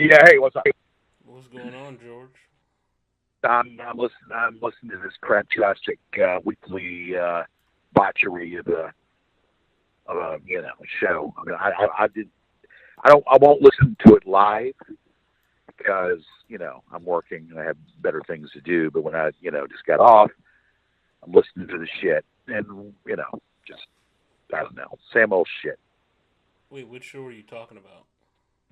Yeah, hey, what's up? What's going on, George? I'm listening to this fantastic weekly botchery of show. I mean, I won't listen to it live because I'm working and I have better things to do. But when I just got off, I'm listening to the shit and just I don't know, same old shit. Wait, which show are you talking about?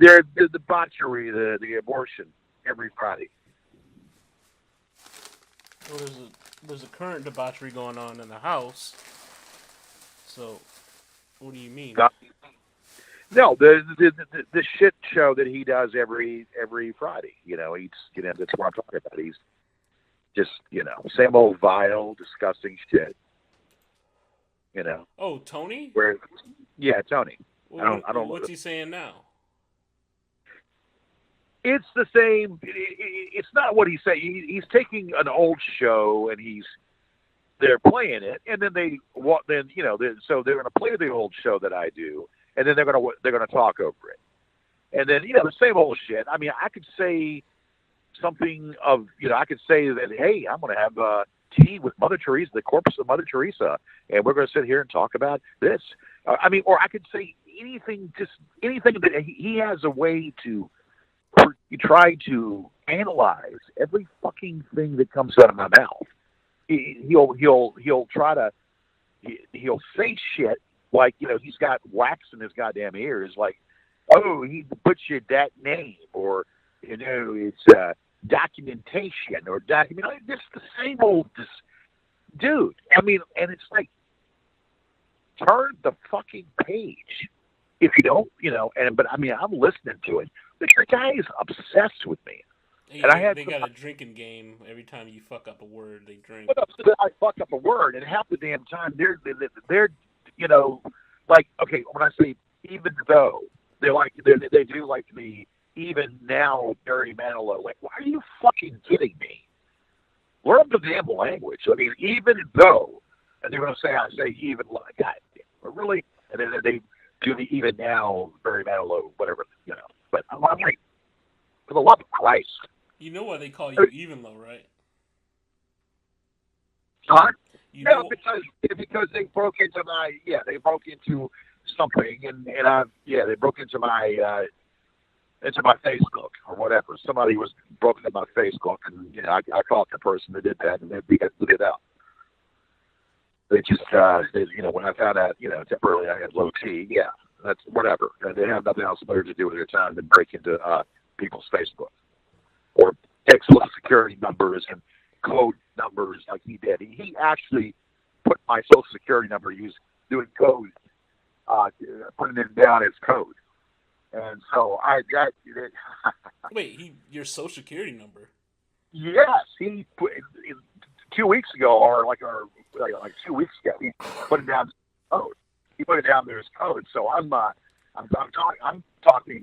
The botchery, the abortion every Friday. Well, there's a current debauchery going on in the house. So, what do you mean? No, the shit show that he does every Friday. That's what I'm talking about. He's just same old vile, disgusting shit. You know, Oh, Tony? where yeah, Tony. I Well, don't I don't. what's he saying now? It's the same. It's not what he's saying. He's taking an old show and they're playing it, and then so they're going to play the old show that I do, and then they're going to talk over it. And then the same old shit. I mean, I could say something of I could say that hey, I'm going to have tea with Mother Teresa, the corpse of Mother Teresa, and we're going to sit here and talk about this. I mean, or I could say anything, just anything that he has a way to try to analyze every fucking thing that comes out of my mouth. He'll try to he'll say shit like he's got wax in his goddamn ears, like oh, he butchered that name, or it's documentation or document. It's the same old dude. I mean, and it's like turn the fucking page if you don't, but I mean, I'm listening to it. But the guy is obsessed with me, Hey, and I they, had they some. got a drinking game. Every time you fuck up a word, they drink. What else did I fuck up a word? And half the damn time they're you know like okay when I say even though they do like me even now Barry Manilow, like why are you fucking kidding me? Learn the damn language. I mean even though, and they're going to say I say even like God damn, really, and then they do the even now Barry Manilow whatever But I'm like for the love of Christ. You know why they call I you mean, even though, right? Huh? You No, know. because they broke into something and I they broke into my Facebook or whatever. Somebody was broken into my Facebook and I caught the person that did that and they got it out. They just when I found out temporarily I had low T, that's whatever. And they have nothing else better to do with their time than break into people's Facebook or take social security numbers and code numbers like he did. He actually put my social security number. He was doing code, putting it down as code. And so I got it. Wait, your social security number. Yes, he put 2 weeks ago, or like 2 weeks ago, he put it down as code. He put it down there as code. So I'm talking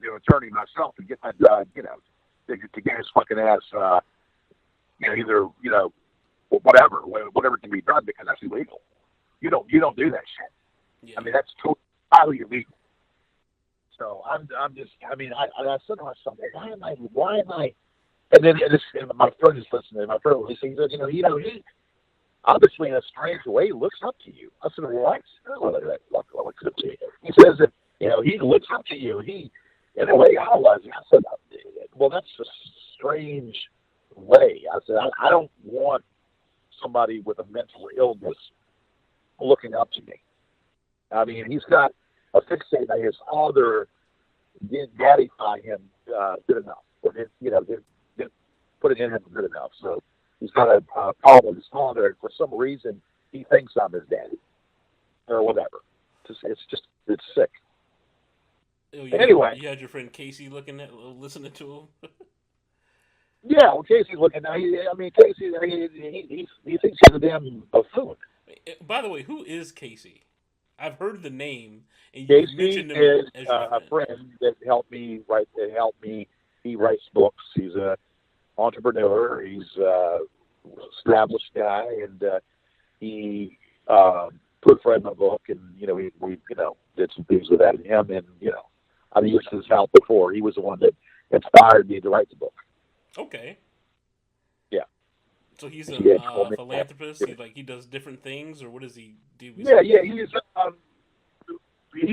to an attorney myself to get that to get his fucking ass either whatever can be done because that's illegal. You don't do that shit. Yeah. I mean that's totally illegal. So I'm just I said to myself, why am I and then and my friend is listening. My friend was listening. He said, he obviously in a strange way looks up to you. I said, well, I looks up to you. He says that he looks up to you. He in a way I was. I said, well, that's a strange way. I said, I don't want somebody with a mental illness looking up to me. I mean, he's got a fixate on his father didn't daddify him good enough, or didn't put it in him good enough. So he's got a problem with his father, and for some reason he thinks I'm his daddy or whatever. It's sick. Oh, Anyway, you had your friend Casey listening to him. yeah. Well, Casey's looking now. Casey, he thinks he's a damn buffoon. By the way, who is Casey? I've heard the name, and you've Casey mentioned him is as your a friend. friend that helped me write. That helped me. He writes books. He's a entrepreneur. He's a established guy, and he proofread my book, and we did some things with that and him, and I've used his help before. He was the one that inspired me to write the book. Okay. Yeah. So he's He had a told me philanthropist. He does different things, or what does he do? yeah, yeah. He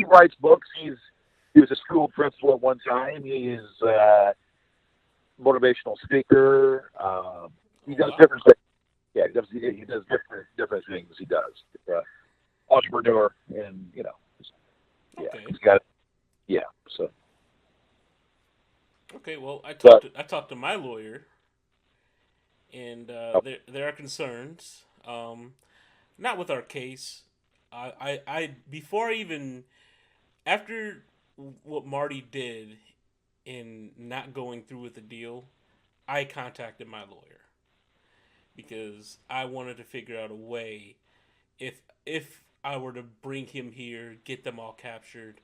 writes books. He was a school principal at one time. He is motivational speaker. He does different things. Yeah, he does different things. He does entrepreneur, and yeah, Okay. he's got so. Okay, well, I But talked to my lawyer, and there are concerns. Not with our case. Before I even after what Marty did in not going through with the deal, I contacted my lawyer because I wanted to figure out a way if I were to bring him here, get them all captured,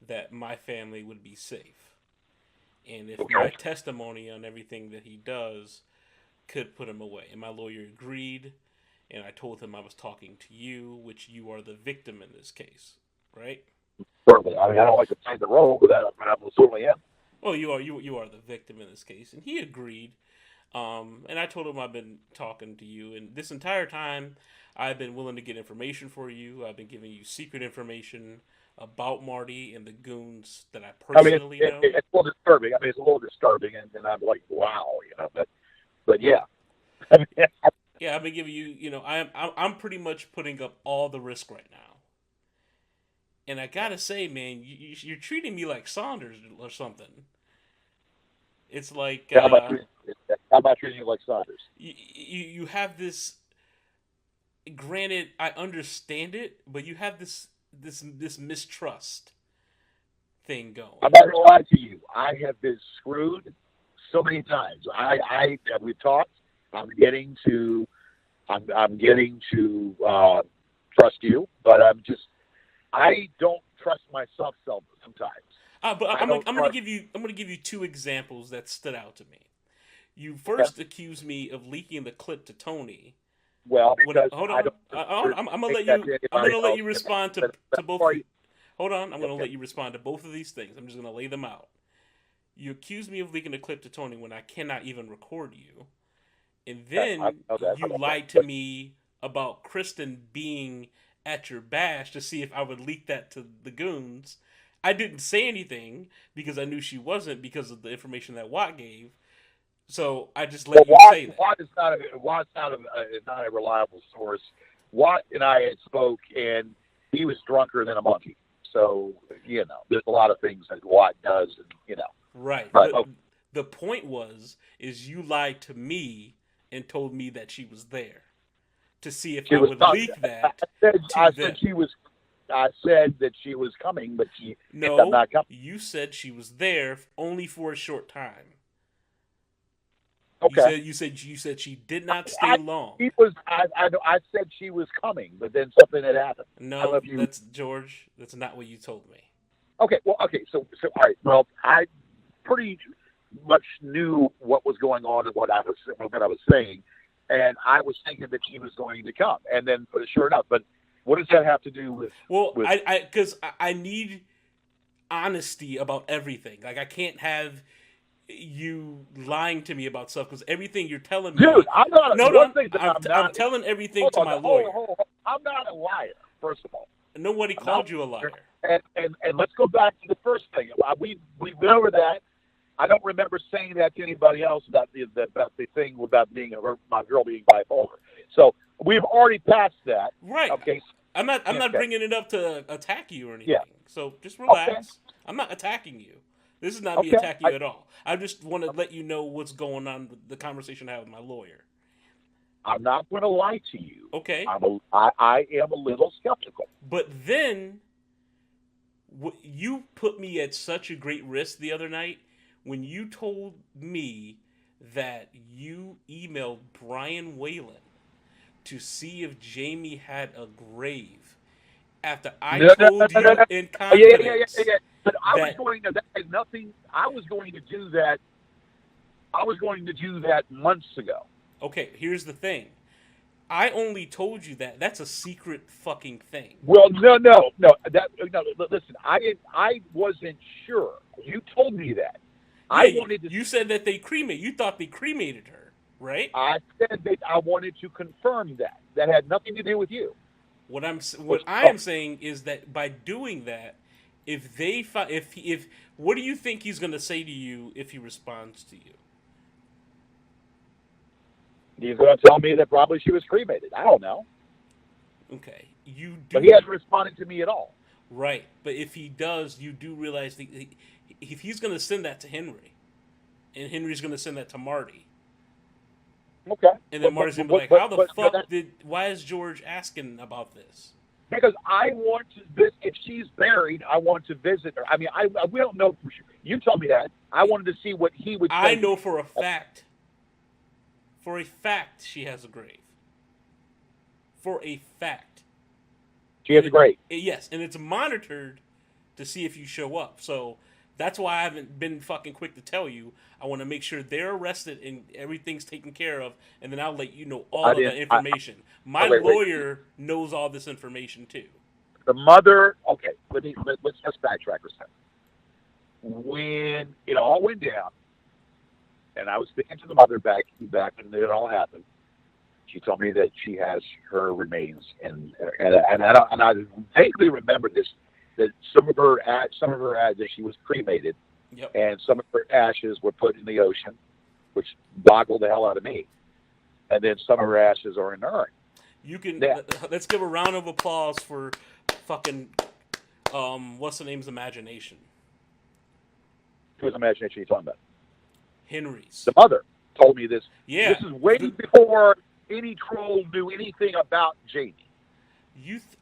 that my family would be safe. And if my testimony on everything that he does could put him away. And my lawyer agreed, and I told him I was talking to you, which you are the victim in this case, right? certainly, I mean, I don't like to play the role, but I certainly am. Well, you are the victim in this case, and he agreed. And I told him I've been talking to you, and this entire time I've been willing to get information for you. I've been giving you secret information about Marty and the goons that I personally know. It's a little disturbing. I mean, it's a little disturbing, and I'm like, wow, but yeah. Yeah, I've been giving you, I'm pretty much putting up all the risk right now. And I gotta say, man, you're treating me like Saunders or something. It's like how about treating you like Saunders? You have this. Granted, I understand it, but you have this mistrust thing going. I'm not gonna lie to you. I have been screwed so many times. We've talked. I'm getting to trust you, but I don't trust myself sometimes. But I'm gonna give you two examples that stood out to me. You first accused me of leaking the clip to Tony. Well, because hold on, I'm gonna let you respond to both. Hold on, I'm gonna let you respond to both of these things. I'm just gonna lay them out. You accused me of leaking the clip to Tony when I cannot even record you, and then you lied to me about Kristen being at your bash to see if I would leak that to the goons. I didn't say anything because I knew she wasn't because of the information that Watt gave. So I just let you say that. Watt's not a reliable source. Watt and I had spoke, and he was drunker than a monkey. So there's a lot of things that Watt does, and Right. But, the point is you lied to me and told me that she was there to see if I would leak that. I said that she was coming, but she ended up not coming. You said she was there only for a short time. Okay. You said she did not stay long. I said she was coming, but then something had happened. No, that's George. That's not what you told me. Okay. Well, okay. So all right. Well, I pretty much knew what was going on and what I was saying, and I was thinking that she was going to come, and then sure enough. But what does that have to do with? Well, because I need honesty about everything. Like I can't have you lying to me about stuff because everything you're telling me. Dude, I'm not. I'm telling everything to my lawyer. I'm not a liar. First of all, nobody called you a liar. And let's go back to the first thing. We've been over that. I don't remember saying that to anybody else about the thing about my girl being bipolar. So we've already passed that. Right. Okay. I'm not bringing it up to attack you or anything. Yeah. So just relax. Okay. I'm not attacking you. This is not me attacking you at all. I just want to let you know what's going on with the conversation I had with my lawyer. I'm not going to lie to you. Okay. I am a little skeptical. But then you put me at such a great risk the other night when you told me that you emailed Brian Whalen to see if Jamie had a grave after I told you in confidence. Yeah. But I was going to do that. I was going to do that months ago. Okay, here's the thing. I only told you that. That's a secret fucking thing. Well, no. Listen, I wasn't sure. You told me that. I Yeah, wanted to. you said that they cremate. You thought they cremated her, right? I said that I wanted to confirm that. That had nothing to do with you. What I am saying is that by doing that, if they if what do you think he's going to say to you if he responds to you? He's going to tell me that probably she was cremated. I don't know. Okay, you But he do hasn't responded to me at all. right, but if he does, you do realize that if he's going to send that to Henry, and Henry's going to send that to Marty, Okay. and then Marty's going to be like, "How the fuck did? Why is George asking about this?" Because I want to visit. If she's buried, I want to visit her. I mean, we don't know for sure. You told me that. I wanted to see what he would say. I know for a fact. For a fact, she has a grave. For a fact. She has a grave. Yes, and it's monitored to see if you show up. So that's why I haven't been fucking quick to tell you. I want to make sure they're arrested and everything's taken care of, and then I'll let you know all of that information. My lawyer knows all this information too. The mother. Okay, let's just backtrack for a second. When it all went down, and I was speaking to the mother back when it all happened, she told me that she has her remains, and I vaguely remember this, that some of her that she was cremated, yep. And some of her ashes were put in the ocean, which boggled the hell out of me, and then some of her ashes are in the urn. You can let's give a round of applause for fucking what's the name's imagination. Whose imagination are you talking about? Henry's. The mother told me this. Yeah. This is way before any troll knew anything about Jamie.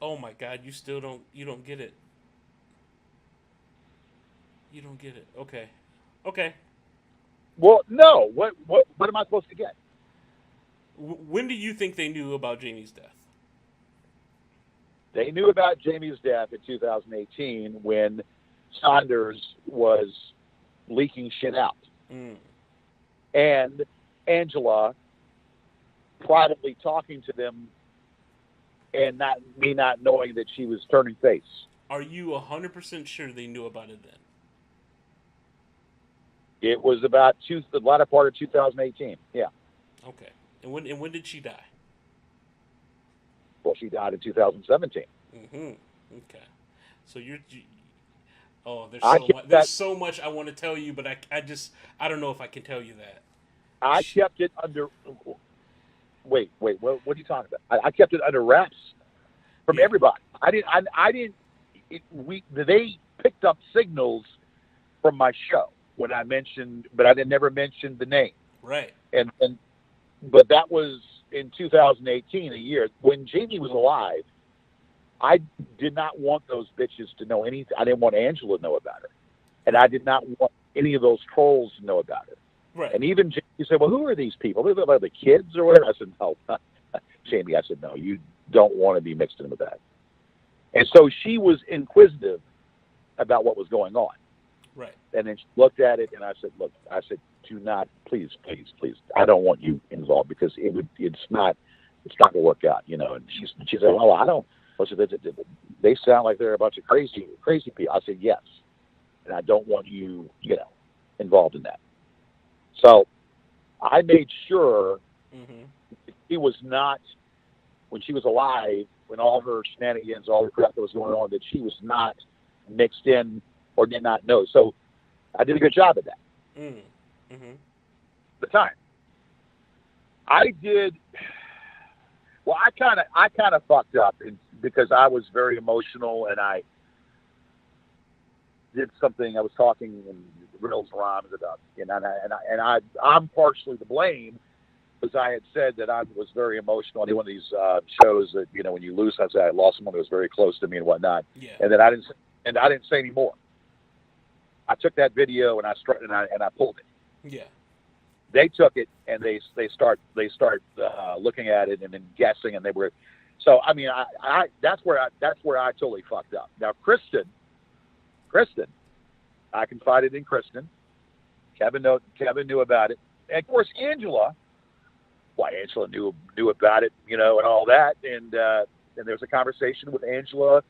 Oh my God! You don't get it. You don't get it. Okay. Well, no. What am I supposed to get? When do you think they knew about Jamie's death? They knew about Jamie's death in 2018 when Saunders was leaking shit out. Mm. And Angela privately talking to them and me not knowing that she was turning face. Are you 100% sure they knew about it then? It was about the latter part of 2018. Yeah. Okay. And when did she die? Well, she died in 2017. Mm-hmm. Okay. So there's so much I want to tell you, but I don't know if I can tell you that. I kept it under. Wait. What are you talking about? I kept it under wraps from everybody. They picked up signals from my show when I mentioned, but I never mentioned the name. Right. But that was in 2018, a year when Jamie was alive. I did not want those bitches to know anything. I didn't want Angela to know about her, and I did not want any of those trolls to know about her. Right. And even Jamie said, "Well, who are these people? Are they the kids or whatever?" I said, "No, Jamie." I said, "No, you don't want to be mixed in with that." And so she was inquisitive about what was going on. Right. And then she looked at it, and I said, "Look," I said, "Do not, please. I don't want you involved because it's not going to work out, you know." And she said, "Well, I don't." I said, "They sound like they're a bunch of crazy people." I said, "Yes, and I don't want you, involved in that." So I made sure she was not, when she was alive, when all her shenanigans, all the crap that was going on, that she was not mixed in or did not know. So I did a good job of that. The time I did, well, I kind of fucked up because I was very emotional and I did something. I was talking in riddles and rhymes about, and I'm partially to blame because I had said that I was very emotional on one of these shows that when you lose, I said I lost someone who was very close to me and whatnot, and then I didn't say any more. I took that video and I pulled it. Yeah. They took it and they start looking at it and then guessing, and they were. So I mean, that's where I totally fucked up. Now Kristen, I confided in Kristen. Kevin knew about it, and of course Angela. Why Angela knew about it, and all that, and there's a conversation with Angela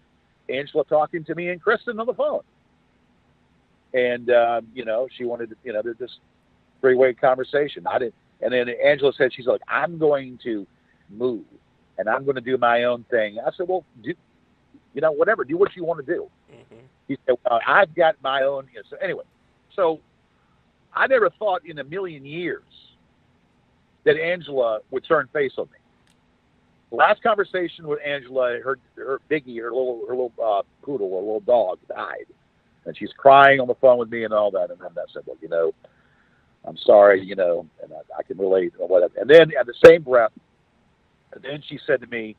talking to me and Kristen on the phone. and she wanted to, this three-way conversation. I didn't, and then Angela said, she's like, I'm going to move, and I'm going to do my own thing. I said, well, do whatever, do what you want to do. Mm-hmm. He said, well, I've got my own. So anyway, so I never thought in a million years that Angela would turn face on me. Last conversation with Angela, her Biggie, her little poodle, her little dog died, and she's crying on the phone with me and all that. And then I said, well, I'm sorry, and I can relate or whatever. And then at the same breath, and then she said to me,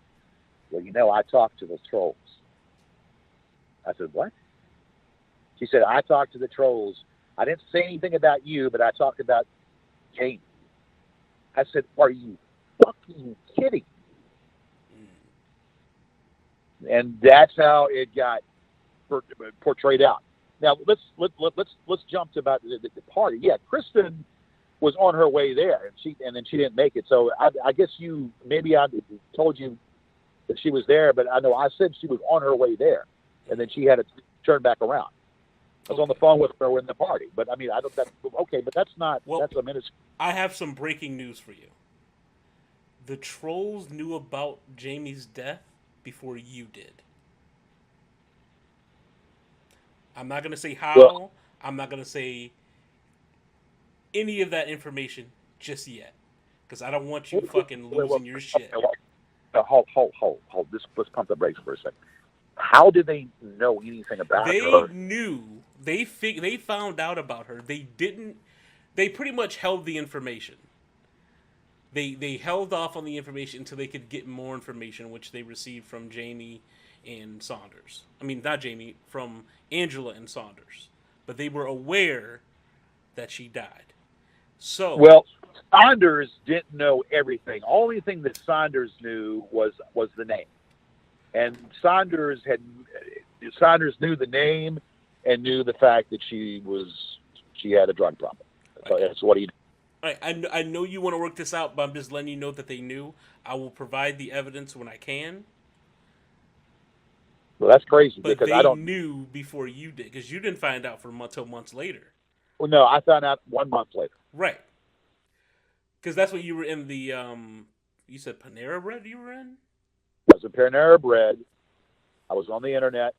well, I talked to the trolls. I said, what? She said, I talked to the trolls. I didn't say anything about you, but I talked about Jamie. I said, are you fucking kidding? And that's how it got portrayed out. Now let's jump to about the party. Yeah, Kristen was on her way there, and then she didn't make it. So I guess I told you that she was there, but I know I said she was on her way there, and then she had to turn back around. I was on the phone with her in the party, but I mean, I don't. That's okay, but that's not. Well, that's a minute. I have some breaking news for you. The trolls knew about Jamie's death before you did. I'm not going to say how. Well, I'm not going to say any of that information just yet. Because I don't want you fucking losing your shit. Hold. Let's pump the brakes for a second. How did they know anything about her? They knew. They found out about her. They didn't. They pretty much held the information. They held off on the information until they could get more information, which they received from Jamie and Saunders. I mean, not Jamie, from Angela and Saunders. But they were aware that she died. So, well, Saunders didn't know everything. Only thing that Saunders knew was the name. And Saunders knew the name and knew the fact that she had a drug problem. So that's what he did. I know you want to work this out, but I'm just letting you know that they knew. I will provide the evidence when I can. Well, that's crazy but because they I don't knew before you did, because you didn't find out for until months later. Well, no, I found out 1 month later. Right. Because that's what you were in the. You said Panera Bread you were in? I was in Panera Bread. I was on the internet,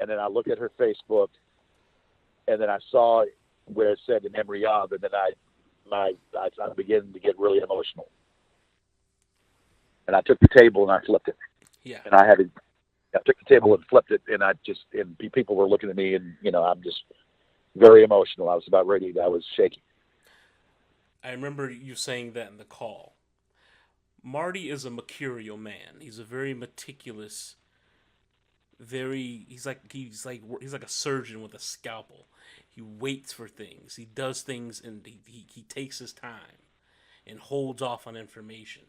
and then I looked at her Facebook, and then I saw where it said in memory of, and then I began to get really emotional. And I took the table and I flipped it. Yeah. And I took the table and flipped it, and people were looking at me, and I'm just very emotional. I was about ready. I was shaking. I remember you saying that in the call. Marty is a mercurial man. He's a very meticulous. He's like a surgeon with a scalpel. He waits for things. He does things, and he takes his time and holds off on information.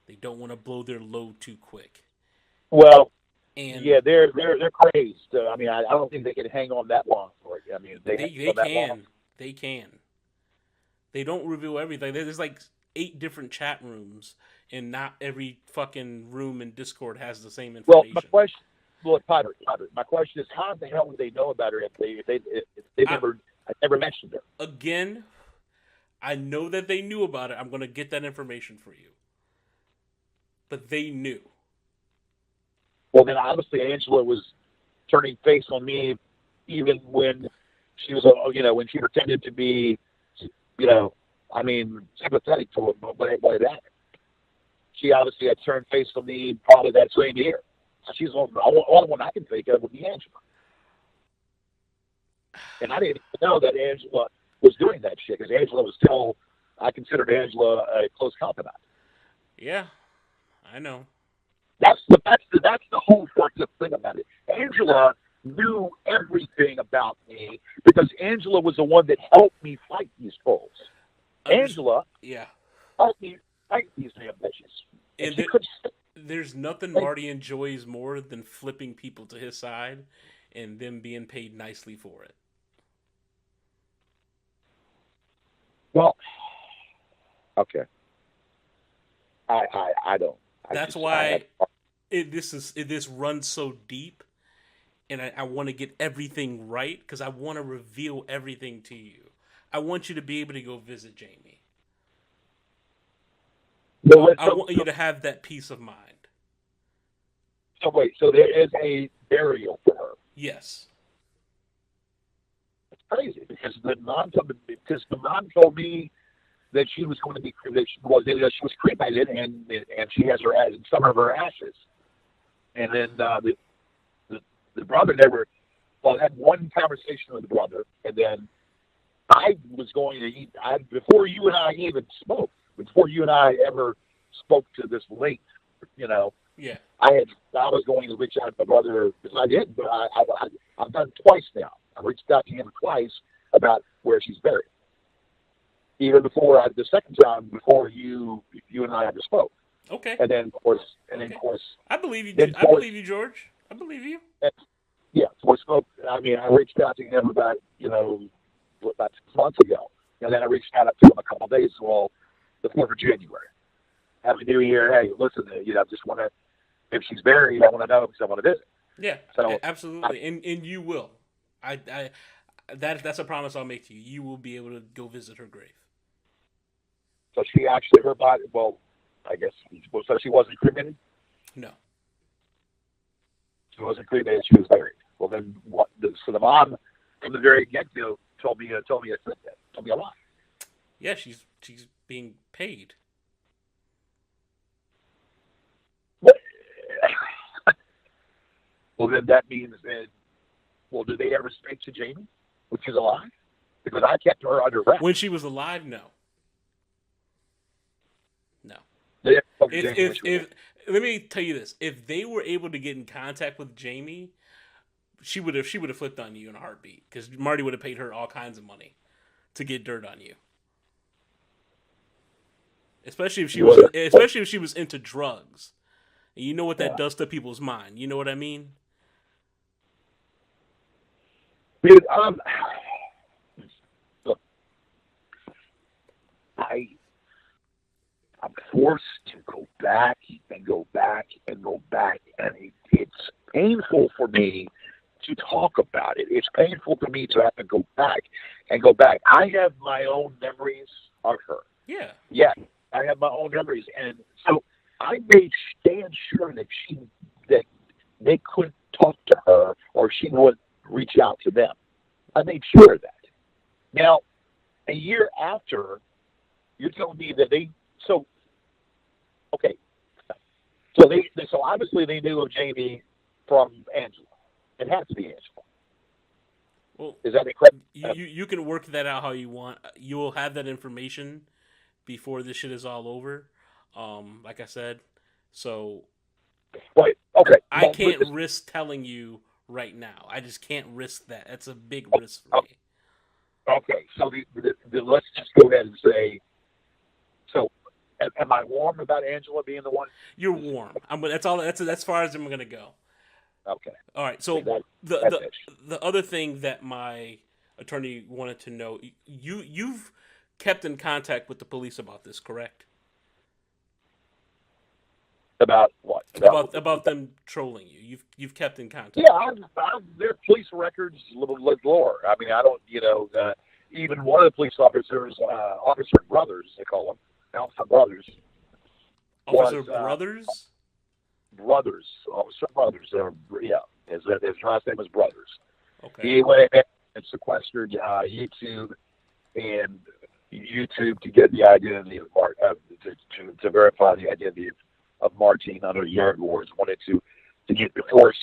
They don't want to blow their load too quick. Well, yeah, they're crazed. I mean, I don't think they can hang on that long for it. I mean, they can. They can. They don't reveal everything. There's like 8 different chat rooms, and not every fucking room in Discord has the same information. Well, Potter, my question is, how the hell would they know about her if they never mentioned her? Again, I know that they knew about it. I'm going to get that information for you. But they knew. Well, then obviously Angela was turning face on me even when she was, when she pretended to be, sympathetic to him. But that, she obviously had turned face on me probably that same year. She's the only one I can think of would be Angela. And I didn't even know that Angela was doing that shit, because Angela was still, I considered Angela a close confidant. Yeah, I know. That's the whole fucking thing about it. Angela knew everything about me because Angela was the one that helped me fight these trolls. Angela helped me fight these damn bitches. And there's nothing Marty enjoys more than flipping people to his side and them being paid nicely for it. Well, okay. I don't. That's why this runs so deep, and I want to get everything right because I want to reveal everything to you. I want you to be able to go visit Jamie. I want you to have that peace of mind. So wait, so there is a burial for her. Yes. It's crazy because the mom told me that she was going to be that she was cremated and she has some of her ashes, and then the brother never. Well, I had one conversation with the brother, and then I was going to eat. Before you and I even spoke, before you and I ever spoke to this late, you know. Yeah. I was going to reach out to my brother because I did, but I've done it twice now. I reached out to him twice about where she's buried. Even before the second time, before you and I ever spoke. Okay. And then of course, I believe you. I believe you, George. I believe you. Yeah, so we spoke. I mean, I reached out to him about 6 months ago, and then I reached out to him a couple of days. Well, the 4th of January. Happy New Year. Hey, listen, I just want to. If she's buried, I want to know because I want to visit. Yeah, so absolutely, and you will. That's a promise I'll make to you. You will be able to go visit her grave. So she actually, her body. Well, I guess so. She wasn't cremated. No, she wasn't cremated. She was buried. Well, then what? So the mom, from the very get-go, told me a lie. Yeah, she's being paid. Well, then that means that. Well, did they ever speak to Jamie, when she's alive? Because I kept her under wraps. When she was alive, no. If let me tell you this: if they were able to get in contact with Jamie, she would have flipped on you in a heartbeat because Marty would have paid her all kinds of money to get dirt on you. Especially if she was into drugs. And you know what that does to people's mind. You know what I mean? Dude, look, I'm forced to go back and go back and go back, and it's painful for me to talk about it. It's painful for me to have to go back and go back. I have my own memories of her. Yeah. Yeah, I have my own memories, and so I made stand sure that they couldn't talk to her or she would reach out to them. I made sure of that. Now, a year after, you're telling me that okay. So obviously they knew of Jamie from Angela. It has to be Angela. Well, is that correct? You can work that out how you want. You will have that information before this shit is all over. Like I said, so. Right. Okay. I can't risk telling you right now. I just can't risk that. That's a big risk for me. Okay. So let's just go ahead and say. So, am I warm about Angela being the one? You're warm. That's all. That's as far as I'm gonna go. Okay. All right. So the other thing that my attorney wanted to know, you've kept in contact with the police about this, correct? About what? About them trolling you. You've kept in contact. Yeah, their police records galore. I mean, I don't, even one of the police officers, Officer Brothers, they call them, Officer Brothers. Officer Brothers. Officer Brothers. Yeah, his last name was Brothers. Okay. He went in and sequestered YouTube to get the identity of Marty, to verify the identity of Marty under Yard Wars. Wanted to force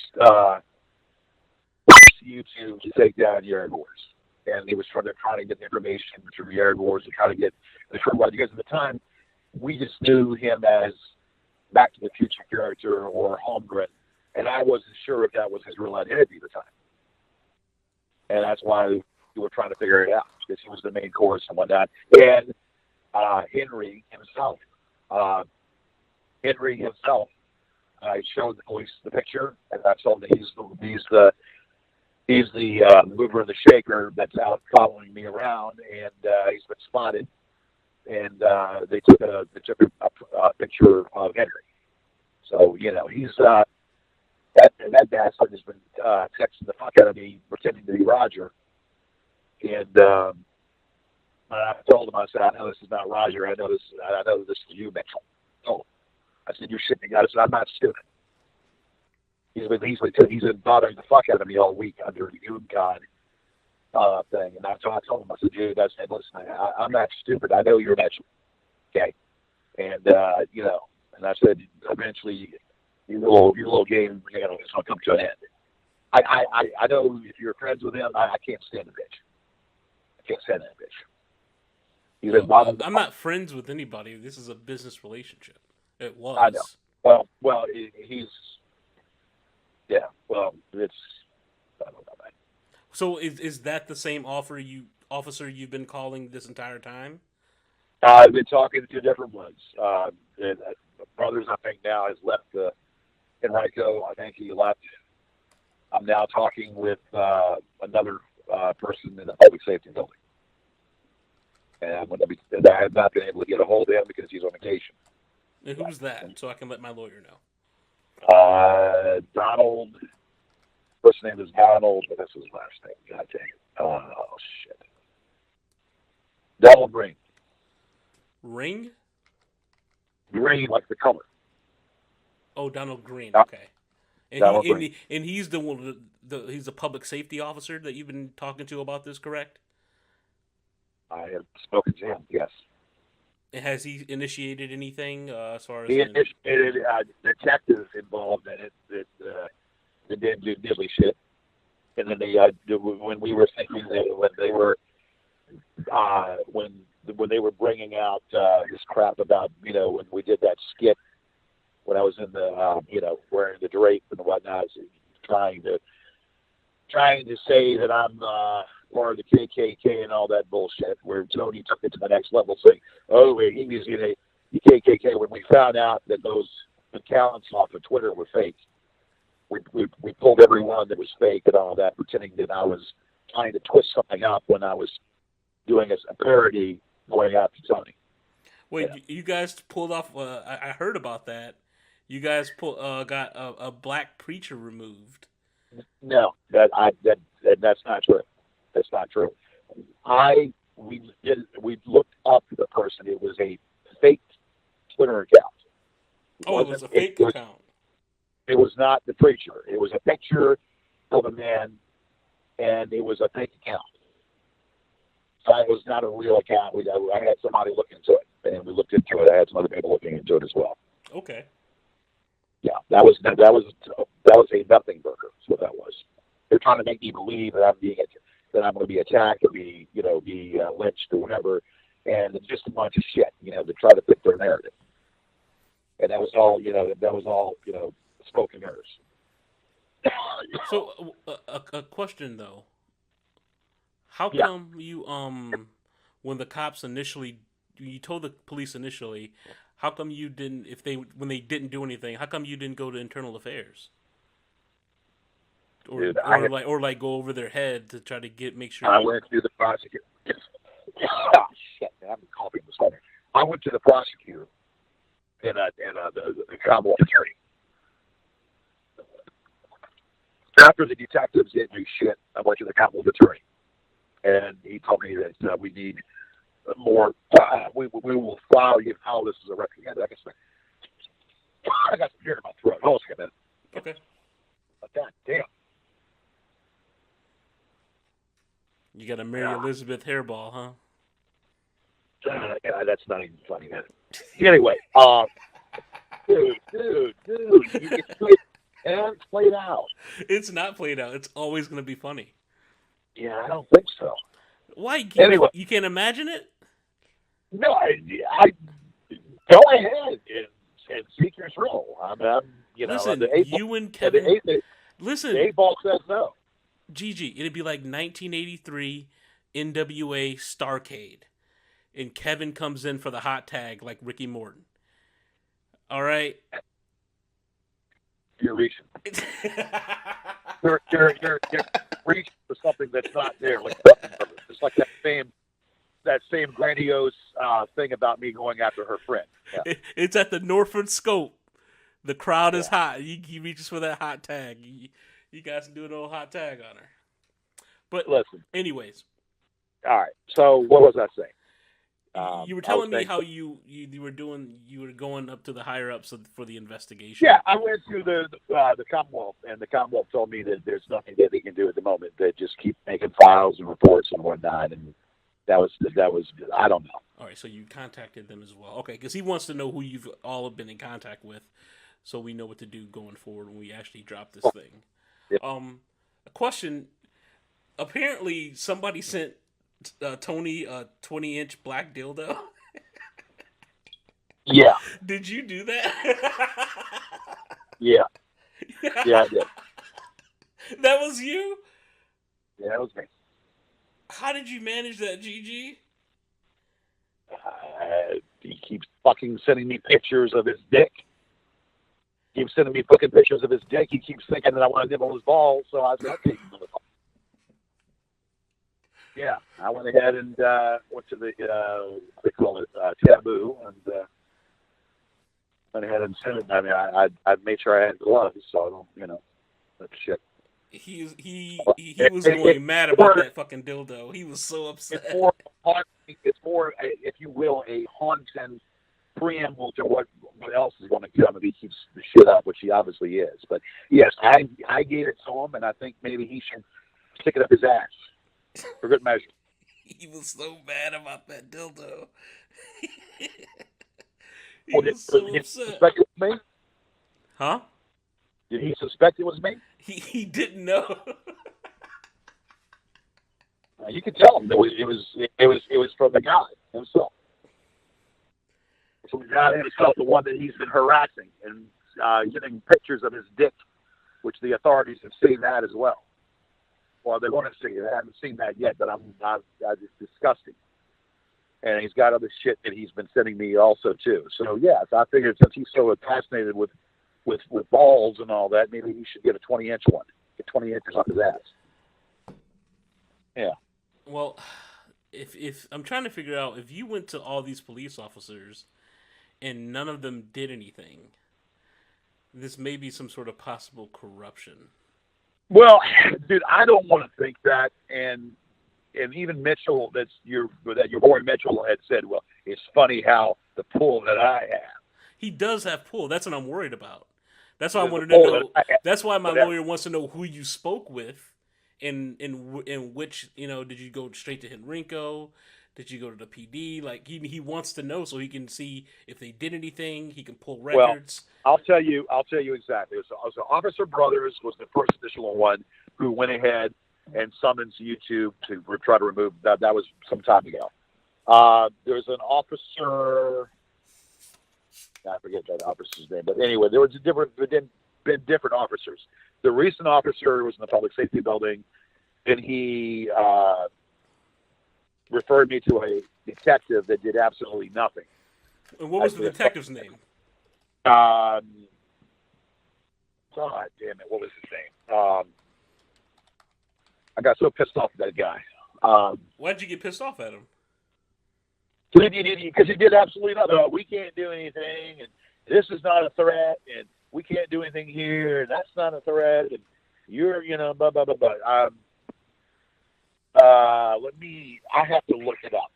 YouTube to take down Yard Wars, and he was trying to get the information through Yard Wars and try to get the true one. Because at the time, we just knew him as Back to the Future character or Holmgren, and I wasn't sure if that was his real identity at the time. And that's why we were trying to figure it out, because he was the main course and whatnot. And Henry himself, showed the police the picture, and I told them he's the mover and the shaker that's out following me around, and he's been spotted. And they took a picture of Henry. So he's that bastard has been texting the fuck out of me, pretending to be Roger. And I told him, I said, I know this is not Roger. I know this is you, Mitchell. Oh, I said, you're shitting. I said, I'm not stupid. He's been bothering the fuck out of me all week under the Goon God thing. And I told him, I said, dude, I said, listen, I'm not stupid. I know you're Mitchell. Okay. And, and I said, eventually, your little game, is going to come to an end. I know if you're friends with him, I can't stand the bitch. I can't stand that bitch. I'm not friends with anybody. This is a business relationship. It was. I know. Well, he's. Yeah. Well, it's. I don't know, man. So is that the same officer you've been calling this entire time? I've been talking to different ones. Brothers, I think now has left Enrico. I think he left. I'm now talking with another person in the public safety building. And I have not been able to get a hold of him because he's on vacation. And who's that? So I can let my lawyer know. Donald. First name is Donald, but that's his last name. God dang it. Oh, shit. Donald Ring. Ring? Green, like the color. Oh, Donald Green. Okay. Donald Green. And he's the one. He's the public safety officer that you've been talking to about this, correct? I have spoken to him. Yes. Has he initiated anything as far as he initiated detectives involved in it that did do diddly shit, and then when we were thinking that when they were bringing out this crap about when we did that skit when I was in the wearing the drape and whatnot, trying to say that I'm part of the KKK and all that bullshit, where Tony took it to the next level, saying, "Oh, he was in the KKK." When we found out that those accounts off of Twitter were fake, we pulled every one that was fake and all that, pretending that I was trying to twist something up when I was doing a parody going after Tony. Wait, you guys pulled off? I heard about that. You guys got a black preacher removed. No, that's not true. That's not true. We looked up the person. It was a fake Twitter account. It was a fake account. It was not the preacher. It was a picture of a man, and it was a fake account. So it was not a real account. I had somebody look into it, and we looked into it. I had some other people looking into it as well. Okay. Yeah, that was a nothing burger. That's what that was. They're trying to make me believe that I'm going to be attacked or be lynched or whatever, and it's just a bunch of shit, to try to fit their narrative. And that was all, smoke and mirrors. So, a question though. How come you when the cops you told the police initially, how come you didn't when they didn't do anything, how come you didn't go to internal affairs? Or go over their head to try to make sure. I went to the prosecutor. Oh, shit, man, I'm coughing this morning. I went to the prosecutor and the Commonwealth attorney. After the detectives didn't do shit, I went to the Commonwealth attorney, and he told me that we need more. We will file this as a record. I got some hair in my throat. Hold on a minute. Okay. God damn. You got a Mary Elizabeth hairball, huh? That's not even funny, man. Anyway, dude, you get and it's played out. It's not played out. It's always going to be funny. Yeah, I don't think so. Why? Anyway, you can't imagine it? No, I go ahead and seek your thrill. Listen, you and Kevin. Listen, the 8-ball says no. GG, it'd be like 1983 NWA Starcade, and Kevin comes in for the hot tag like Ricky Morton. All right. You're reaching. you're reaching for something that's not there. It's like that same grandiose thing about me going after her friend. Yeah. It's at the Norfolk Scope. The crowd is hot. He reaches for that hot tag. You guys can do an old hot tag on her. But listen. anyways. All right. So what was I saying? You were telling me how you were going up to the higher ups for the investigation. Yeah, I went to the Commonwealth, and the Commonwealth told me that there's nothing that they can do at the moment. They just keep making files and reports and whatnot, and that was I don't know. All right, so you contacted them as well. Okay, because he wants to know who you've all been in contact with, so we know what to do going forward when we actually drop this thing. Yeah. A question. Apparently, somebody sent Tony a 20-inch black dildo. Yeah. Did you do that? Yeah. Yeah, I did. That was you? Yeah, that was me. How did you manage that, GG? He keeps fucking sending me pictures of his dick. He keeps sending me fucking pictures of his dick. He keeps thinking that I want to nibble his balls, so I said, okay. Yeah, I went ahead and went to the, they call it taboo, and went ahead and sent it. I mean, I made sure I had gloves, so I don't, that shit. He was going mad about that fucking dildo. He was so upset. It's more, if you will, a haunting preamble to what else is going to come if he keeps the shit up, which he obviously is. But yes, I gave it to him, and I think maybe he should stick it up his ass for good measure. He was so mad about that dildo. He was so upset. Suspect it was me? Huh? Did he suspect it was me? He didn't know. You could tell him that it was from the guy himself. From the guy himself, the one that he's been harassing and getting pictures of his dick, which the authorities have seen that as well. Well, they want to see it. I haven't seen that yet, but it's disgusting. And he's got other shit that he's been sending me also too. So yeah, so I figured since he's so fascinated with balls and all that, maybe he should get a 20-inch one. Get 20 inches up his ass. Yeah. Well, if I'm trying to figure out if you went to all these police officers and none of them did anything, this may be some sort of possible corruption. Well, dude, I don't want to think that, and even Mitchell, that your boy Mitchell had said, well, it's funny how the pull that I have. He does have pull. That's what I'm worried about. That's why I wanted to know. That's why my lawyer wants to know who you spoke with, in which, did you go straight to Henrico? Did you go to the PD? Like he wants to know so he can see if they did anything. He can pull records. Well, I'll tell you exactly. So Officer Brothers was the first initial one who went ahead and summons YouTube to try to remove that. That was some time ago. There's an officer. I forget that officer's name, but anyway, there was been different officers. The recent officer was in the public safety building, and he referred me to a detective that did absolutely nothing. And what was the detective's name? God damn it, what was his name? I got so pissed off at that guy. Why'd you get pissed off at him? Because he did absolutely nothing. We can't do anything, and this is not a threat, and we can't do anything here, and that's not a threat, and you're, blah, blah, blah, blah. I have to look it up.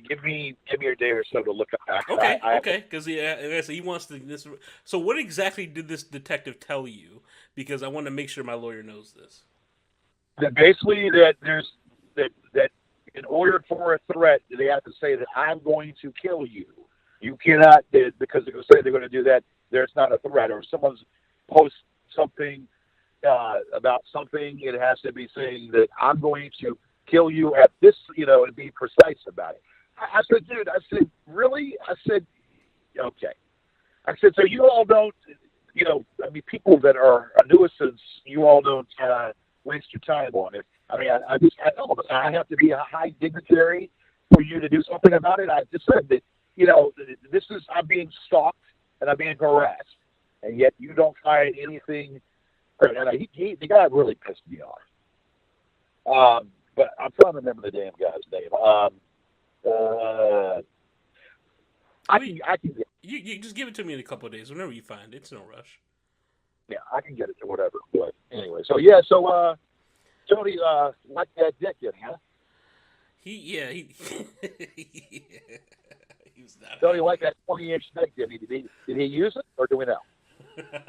Give me a day or so to look up. Okay, because he wants to. So what exactly did this detective tell you? Because I want to make sure my lawyer knows this. That basically that in order for a threat, they have to say that I'm going to kill you. You cannot, because they're going to say they're going to do that. There's not a threat, or if someone's post something about something, it has to be saying that I'm going to kill you at this, and be precise about it. I said, dude, really? I said, okay. I said, so you all don't, people that are a nuisance, you all don't waste your time on it. I mean, I have to be a high dignitary for you to do something about it. I just said that, I'm being stalked and I'm being harassed, and yet you don't find anything. And the guy really pissed me off. But I'm trying to remember the damn guy's name. I can You just give it to me in a couple of days, whenever you find it. It's no rush. Yeah, I can get it to whatever. But anyway, so yeah, so Tony like that dick, huh? He was not Tony happy. like that 20-inch dick, did he use it, or do we know?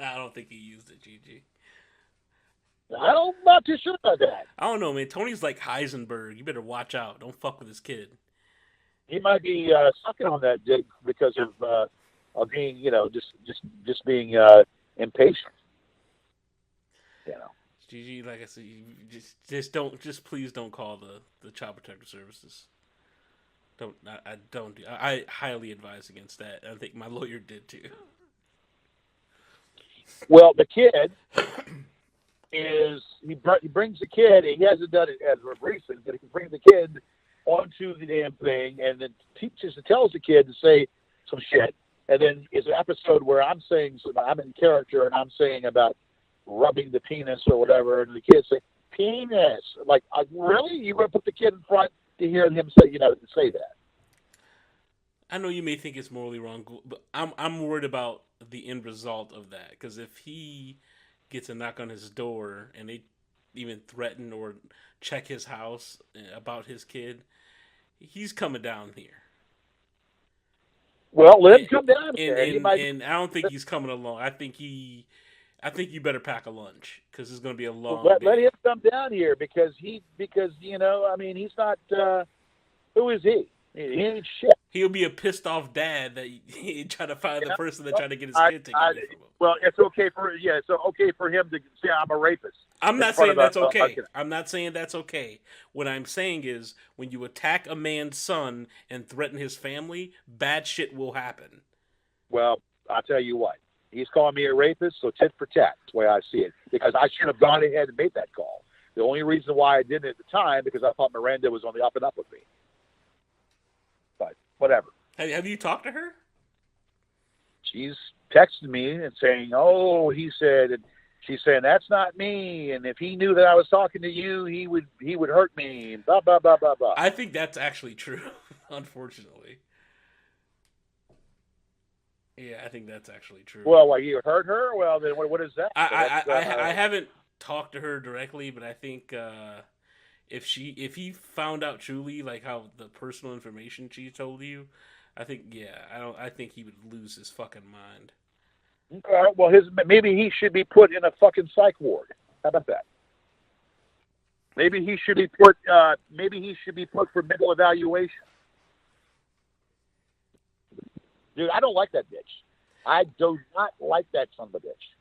I don't think he used it, GG. I'm not too sure about that. I don't know, man. Tony's like Heisenberg. You better watch out. Don't fuck with this kid. He might be sucking on that dick because of being, just being impatient. You know. GG, like I said, just please don't call the child protective services. I don't do. I highly advise against that. I think my lawyer did too. Well, the kid he brings the kid. He hasn't done it as of recent, but he brings the kid onto the damn thing and then tells the kid to say some shit. And then is an episode where I'm in character and I'm saying about rubbing the penis or whatever, and the kid say penis. Like, really? You want to put the kid in front to hear him say that? I know you may think it's morally wrong, but I'm worried about the end result of that. Because if he gets a knock on his door and they even threaten or check his house about his kid, he's coming down here. Well, let him come down here. And I don't think he's coming along. I think you better pack a lunch because it's going to be a long day. Let him come down here because he's not. Who is he? He ain't shit. He'll be a pissed off dad that he trying to find the person that tried to get his kid taken away from him. Well, it's okay for him to say I'm a rapist. I'm not saying that's okay. I'm not saying that's okay. What I'm saying is when you attack a man's son and threaten his family, bad shit will happen. Well, I'll tell you what. He's calling me a rapist, so tit for tat. That's the way I see it. Because I should have gone ahead and made that call. The only reason why I didn't at the time because I thought Miranda was on the up and up with me. But whatever. Have you talked to her? She's texted me and saying, "Oh," he said, and she's saying that's not me. And if he knew that I was talking to you, he would hurt me. Blah blah blah blah blah. I think that's actually true, unfortunately. Yeah, I think that's actually true. Well, like you hurt her? Well, then what is that? I haven't talked to her directly, but I think if he found out truly like how the personal information she told you, I think I think he would lose his fucking mind. Well, maybe he should be put in a fucking psych ward. How about that? Maybe he should be put. For mental evaluation. Dude, I don't like that bitch. I do not like that son of a bitch.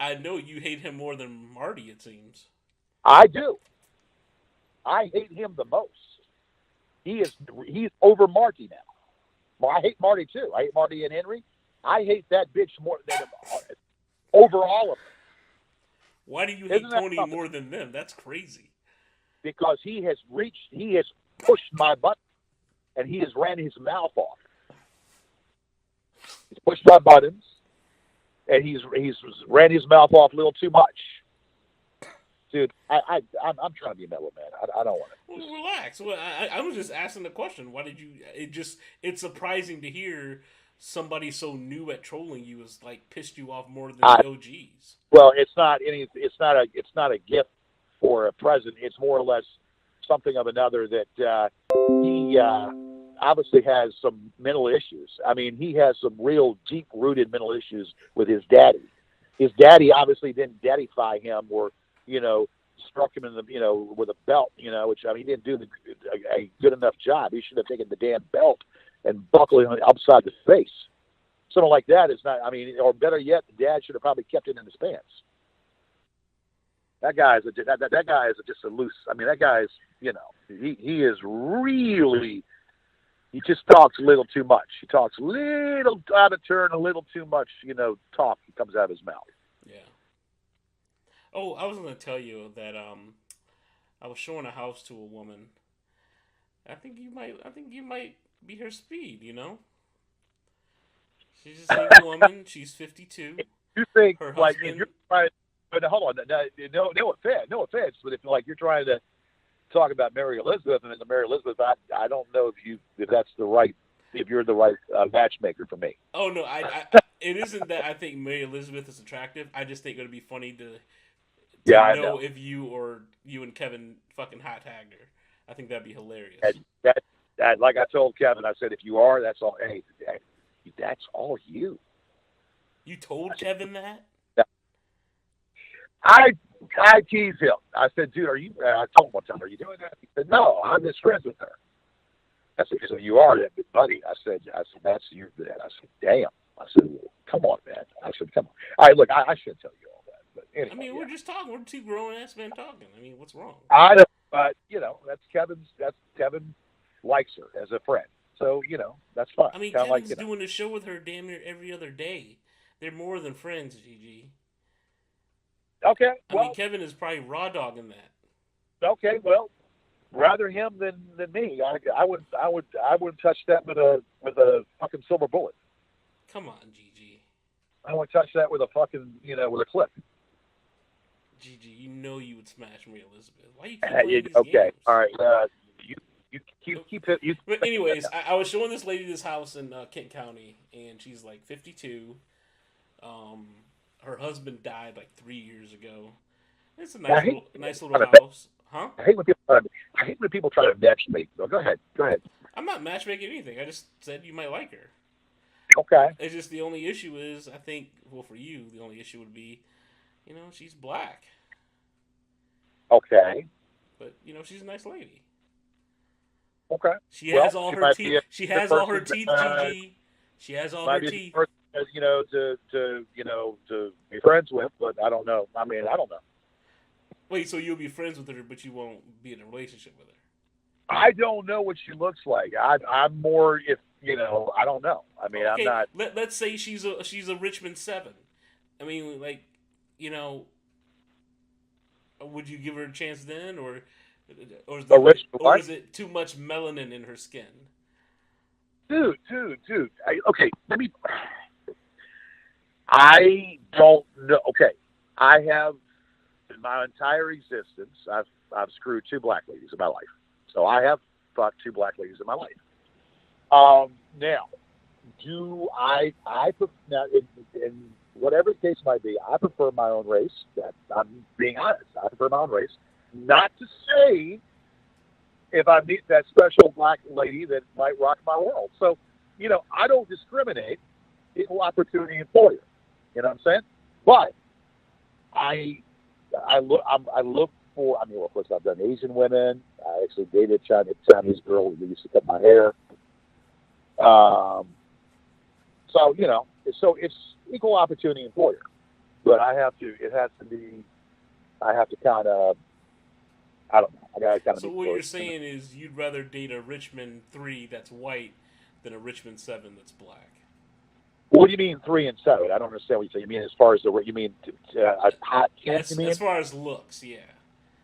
I know you hate him more than Marty, it seems. I do. I hate him the most. He's over Marty now. Well, I hate Marty too. I hate Marty and Henry. I hate that bitch more than over all of them. Why do you hate Tony more than them? That's crazy. Because he has pushed my button, and he has ran his mouth off. He's pushed my buttons, and he's ran his mouth off a little too much. Dude, I'm trying to be a mellow man. I don't want to. Well, relax. Well, I was just asking the question. Why did you? It's surprising to hear somebody so new at trolling you is like pissed you off more than the OGs. Well, it's not a gift for a present. It's more or less something of another that he obviously has some mental issues. I mean, he has some real deep-rooted mental issues with his daddy. His daddy obviously didn't daddyfy him or, struck him in the, with a belt, which, I mean, he didn't do a good enough job. He should have taken the damn belt and buckled him upside the face. Something like that is not, I mean, or better yet, the dad should have probably kept it in his pants. That guy is just a loose. I mean, that guy is, he is really. He just talks a little too much. He talks a little out of turn, a little too much. Talk comes out of his mouth. Yeah. Oh, I was going to tell you that I was showing a house to a woman. I think you might be her speed. She's a single woman. She's 52. You think her like husband, if you're trying? But hold on, no offense. But if you're trying to talk about Mary Elizabeth and Mary Elizabeth, I don't know if that's the right if you're the right matchmaker for me. Oh no, it isn't that I think Mary Elizabeth is attractive. I just think it'd be funny to Yeah, I know know. if you and Kevin fucking hot tagged her. I think that'd be And hilarious. like I told Kevin, I said, if you are, that's all. Hey, that's all you. You told Kevin that? I I teased him. I said, dude, are you? I told him one time, are you doing that? He said, no, I'm just friends with her. I said, so you are that buddy. I said, that's your. I said, damn. I said, well, come on, man. I said, come on. All right, look, I should tell you all that, but anyway, I mean, yeah. we're just talking. We're two grown ass men talking. I mean, what's wrong? I know, but that's Kevin's. That's Kevin likes her as a friend. So that's fine. I mean, Kind of like Kevin's doing a show with her damn near every other day. They're more than friends, GG. Okay, I mean, well, Kevin is probably raw dogging that. okay, well, rather him than me. I would touch that with a fucking silver bullet. Come on, GG. I would touch that with a fucking with a clip. GG, you know you would smash Maria Elizabeth. Why you keep playing these Okay, games? all right. You keep it. But anyways, I was showing this lady this house in Kent County, and she's like 52. Her husband died like 3 years ago. It's a nice little house, huh? I hate when people try to match me. No, go ahead. I'm not matchmaking anything. I just said you might like her. Okay. It's just the only issue is I think for you the only issue would be, she's black. Okay. But she's a nice lady. Okay. She has all her teeth. She has all her teeth, GG. She has all her teeth. To be friends with, but I don't know. I mean, I don't know. Wait, so you'll be friends with her, but you won't be in a relationship with her? I don't know what she looks like. I'm more if I don't know. I mean, okay, I'm not. Let's say she's a Richmond 7. I mean, would you give her a chance then, or is it too much melanin in her skin? Dude. Okay, let me. I don't know. Okay, I have in my entire existence, I've screwed 2 black ladies in my life. So I have fucked 2 black ladies in my life. Now, do I now in whatever the case might be, I prefer my own race. That I'm being honest. I prefer my own race. Not to say if I meet that special black lady that might rock my world. So, I don't discriminate. Equal opportunity employer. You know what I'm saying? But I look for. I mean, of course, I've done Asian women. I actually dated a Chinese girl who used to cut my hair. So it's equal opportunity employer. But I have to kind of. I don't know. I gotta kind of. So what you're saying is you'd rather date a Richmond 3 that's white than a Richmond 7 that's black. What do you mean 3 and 7? I don't understand what you say. You mean as far as you mean a hot kid? As far as looks, yeah.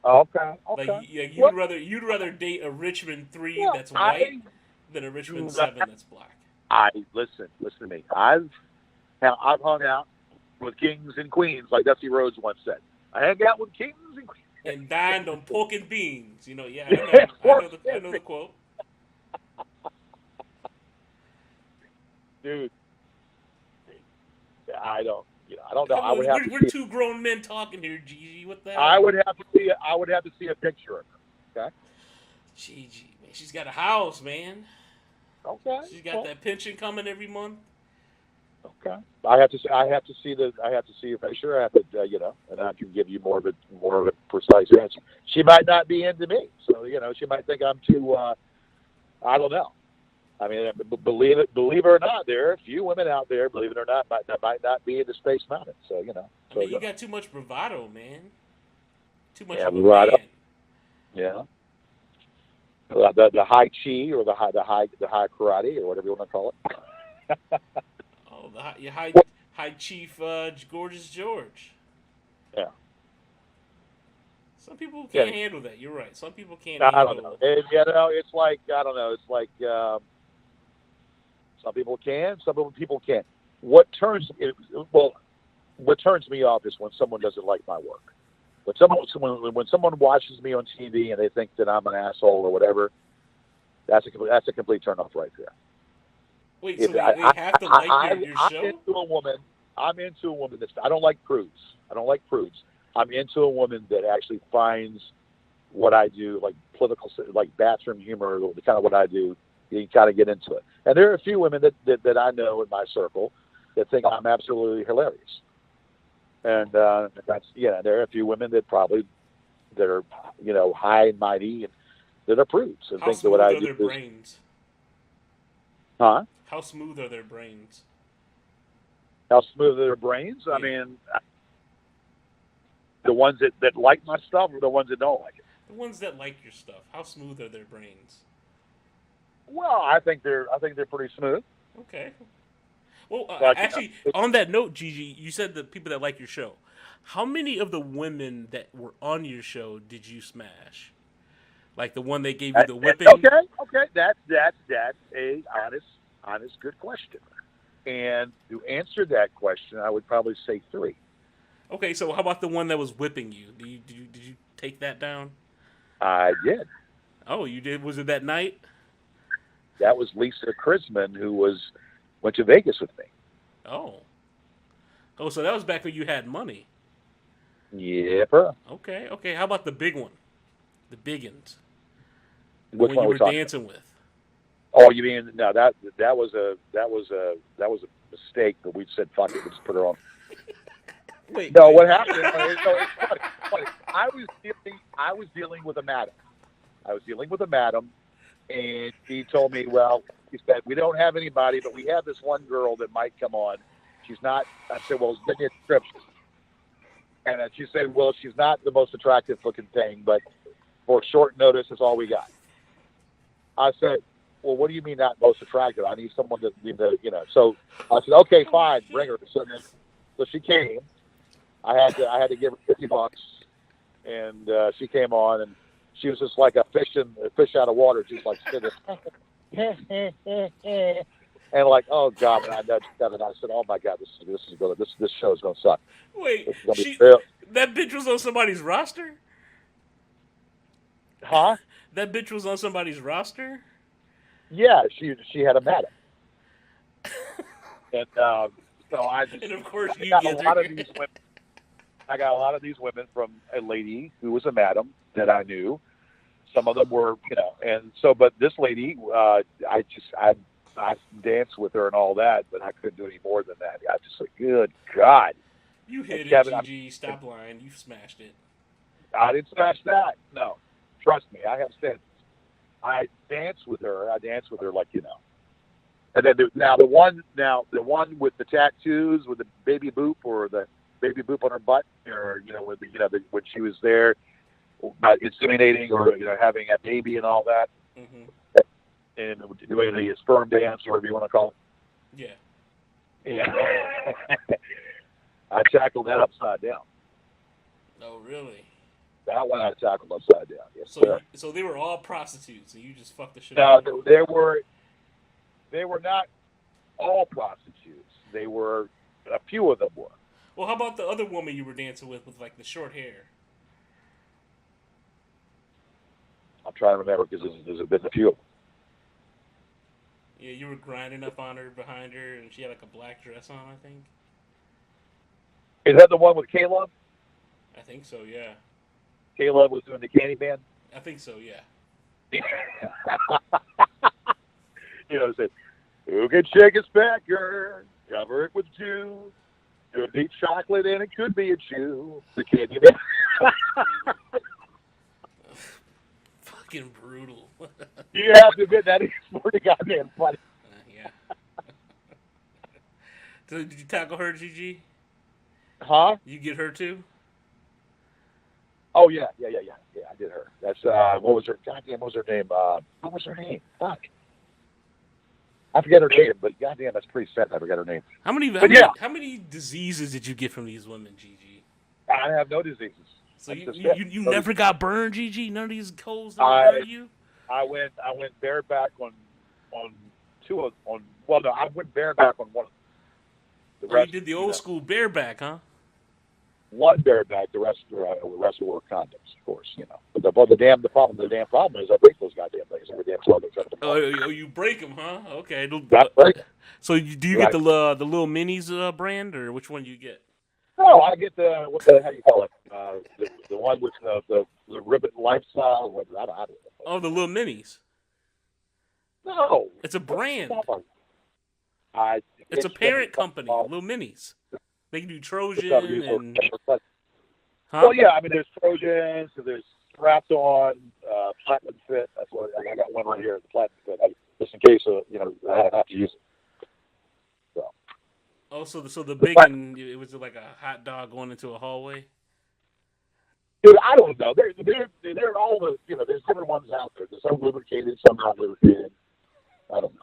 Okay. Like you'd rather date a Richmond 3 that's white than a Richmond 7 that's black. Listen to me. I've hung out with kings and queens, like Dusty Rhodes once said. I hang out with kings and queens. And dined on pork and beans. I know the quote. Dude, I don't know. We're 2 grown men talking here, Gigi. What the hell? I would have to see a picture of her. Okay. Gigi, man, she's got a house, man. Okay. She's got that pension coming every month. Okay. I have to see your picture. I have to, and I can give you more of a precise answer. She might not be into me, so she might think I'm too. I don't know. I mean, believe it or not, there are a few women out there, believe it or not, that might not be into Space Mountain. So I mean, you got too much bravado, man. Too much bravado. Man. Yeah. The high chi or the high karate or whatever you want to call it. Oh, the high chief Gorgeous George. Yeah. Some people can't handle that. You're right. Some people can't. I don't know. It's like I don't know. It's like some people can, some people can't. What turns me off is when someone doesn't like my work. When someone watches me on TV and they think that I'm an asshole or whatever, that's a complete turn off right there. Wait, so If they have to like your I'm show? into a woman, that's. I don't like prudes. I don't like prudes. I'm into a woman that actually finds what I do, like political, like bathroom humor, the kind of what I do. You can kind of get into it. And there are a few women that I know in my circle that think I'm absolutely hilarious. And that's there are a few women that are high and mighty and that are prudes and How think that what smooth I are do their is, brains? huh? How smooth are their brains? How smooth are their brains? I Yeah. mean, the ones that like my stuff or the ones that don't like it. The ones that like your stuff. How smooth are their brains? Well, I think they're pretty smooth. Okay. Well, Like, actually, on that note, Gigi, you said the people that like your show. How many of the women that were on your show did you smash? Like the one that gave you the whipping? okay, that's a honest good question. And to answer that question, I would probably say three. Okay, so how about the one that was whipping you? Did you take that down? I did. Oh, you did. Was it that night? That was Lisa Chrisman, who went to Vegas with me. Oh, oh, so that was back when you had money. Yep. Huh? Okay, okay. How about the big one, the biggins, the Which one one you are we were talking about? dancing with? Oh, you mean no? That was a mistake. But we said fuck it. Let's put her on. Wait, No, wait. what happened? No, it's funny. Funny. I was dealing with a madam. I was dealing with a madam, and he told me, well, he said we don't have anybody, but we have this one girl that might come on. She's not. I said, well, give me a description. And she said, well, she's not the most attractive looking thing, but for short notice, that's all we got. I said, well, what do you mean not most attractive? I need someone So I said, okay, Oh fine, bring shit! her. So she came. I had to give her $50, and she came on, and she was just like a fish out of water, just like sitting and like, oh god, and I said, oh my god, this show is gonna suck. Wait, It's gonna be she real, that bitch was on somebody's roster. huh? That bitch was on somebody's roster. Yeah, she had a madam, and so And of course I you got a get her. lot of these women. I got a lot of these women from a lady who was a madam that I knew. Some of them were, and so, but this lady, I danced with her and all that, but I couldn't do any more than that. I just like, good God. You And hit it, Kevin, GG. Stop lying. You smashed it. I didn't smash that. No, trust me, I have sense. I danced with her. I danced with her And then the one with the tattoos, with the baby boop or the baby boop on her butt, or when she was there, inseminating or having a baby and all that, Hmm. and doing the sperm dance or whatever you want to call Yeah. it. Yeah, I tackled that upside down. Oh, really? That one I tackled upside down. Yes, So, sir. so they were all prostitutes, and you just fucked the shit out Now of them. they were not all prostitutes. They were a few of them were. Well, how about the other woman you were dancing with like the short hair? I'm trying to remember because there's been a few of them. Yeah, you were grinding up on her behind her, and she had like a black dress on. I think. Is that the one with Caleb? I think so. Yeah. Caleb was doing the candy band. I think so. Yeah. It said, "Who can shake a specker? Cover it with juice. Could be chocolate and it could be a chew." The candy band. Fucking brutal. You have to admit that is pretty goddamn funny. Yeah. So did you tackle her, GG? Huh? You get her too? Oh yeah. I did her. That's what was her? Goddamn, what was her name? What was her name? Fuck. I forget her name, but goddamn, that's pretty sad. I forgot her name. How many? How But many, yeah, how many diseases did you get from these women, GG? I have no diseases. So That's you just you, it. you you No never disease. got burned, GG? None of these coals never I burned you? I went bareback on two of on. Well, no, I went bareback on one. The Oh, you rest, did the old school bareback, huh? one bareback. The rest were condoms, of course. But the damn problem is I break those goddamn things. every damn clothing except the Oh, you break them, huh? Okay. right? So do you get Right. the little minis brand, or which one do you get? No, I get the how do you call it? The one with the ribbon lifestyle. I don't know. Oh, the little minis. No, It's a brand. stop on. I It's a pitched them and parent company. Little minis. They can do Trojan and huh? well, yeah. I mean, there's Trojans. There's strapped on platinum fit. That's what I got one right here. The platinum fit. Just in case I have to use it. So. Oh, so the big one, it was like a hot dog going into a hallway. Dude, I don't know. They're all the there's different ones out there. There's some lubricated, some not lubricated. I don't know.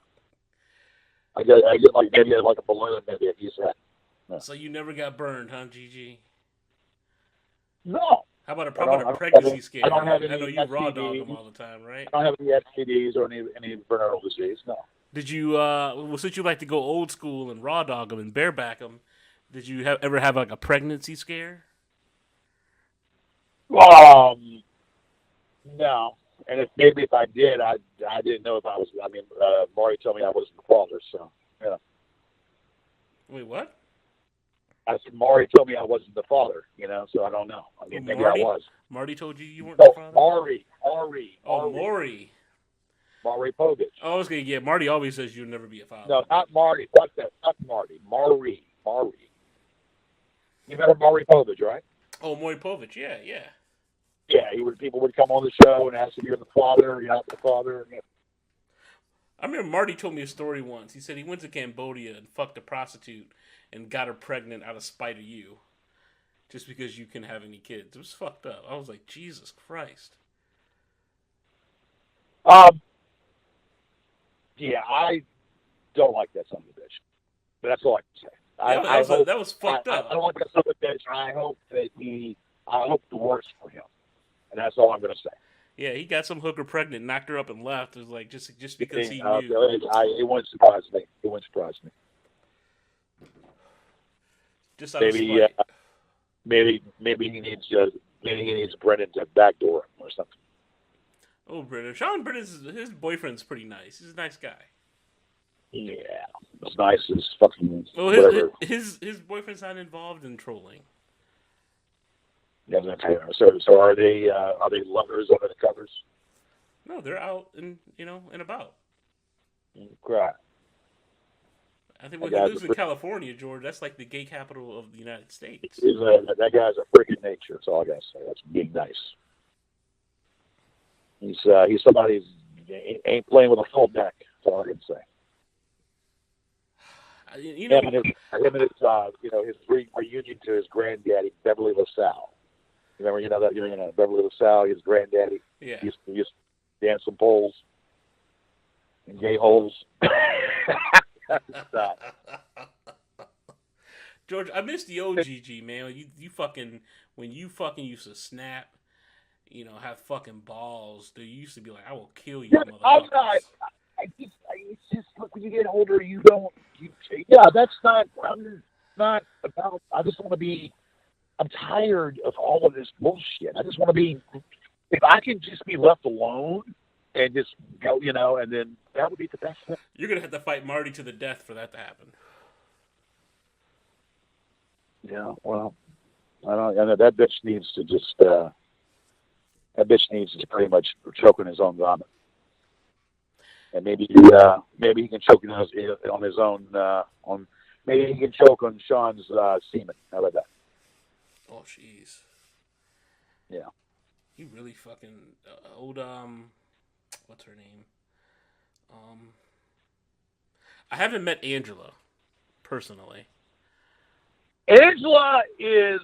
I get like maybe like a balloon, maybe a piece of that. No. So you never got burned, huh, GG? No. How about a pregnancy scare? I don't have any. I know you raw dog them all the time, right? I don't have any STDs or any venereal disease. No. Did you? Well, since you like to go old school and raw dog them and bareback them, did you ever have like a pregnancy scare? No. And maybe if I did, I didn't know if I was. I mean, Marty told me I wasn't the father, so yeah. Wait, what? I said Marty told me I wasn't the father, so I don't know. I mean, maybe Marty? I was. Marty told you weren't the father? Maury. Oh, Maury. Maury Povich. Oh, I was going to get Marty always says you'll never be a father. No, not Marty. Fuck that. Fuck Marty. Maury. You remember Maury Povich, right? Oh, Maury Povich. Yeah. Yeah, people would come on the show and ask if you're the father, you're not the father. Yeah. I remember Marty told me a story once. He said he went to Cambodia and fucked a prostitute and got her pregnant out of spite of you. Just because you couldn't have any kids. It was fucked up. I was like, Jesus Christ. Yeah, I don't like that son of a bitch. But that's all I can say. That was fucked up. I don't like that son of a bitch. I hope the worst for him. And that's all I'm going to say. Yeah, he got some hooker pregnant, knocked her up and left. It was like just because he knew. It wouldn't surprise me. Just out of spite. Maybe he needs Brennan to backdoor him or something. Oh, Brennan. Sean Brennan's his boyfriend's pretty nice. He's a nice guy. Yeah, as nice as fucking whatever. His boyfriend's not involved in trolling. Yeah, so are they lovers under the covers? No, they're out and about. Right. I think when he lives in California, George, that's like the gay capital of the United States. That guy's a freaking nature. That's all I gotta say. That's being nice. He's somebody who ain't playing with a full deck. That's all I can say. Him and his reunion to his granddaddy, Beverly LaSalle. Remember, that Beverly LaSalle, his granddaddy. Yeah. He used to dance some poles and gay holes. George, I miss the OGG, man. When you fucking used to snap, have fucking balls. They used to be like, I will kill you, motherfuckers. It's just look, when you get older, you don't. That's not. I'm not about. I just want to be. I'm tired of all of this bullshit. I just want to be. If I can just be left alone and just go, and then that would be the best thing. You're gonna have to fight Marty to the death for that to happen. Yeah, well, I know that bitch needs to just. That bitch needs to pretty much choke on his own vomit. And maybe he can choke on his own. Maybe he can choke on Sean's semen. How about that? Oh, jeez. Yeah. He really fucking old. What's her name? I haven't met Angela personally. Angela is.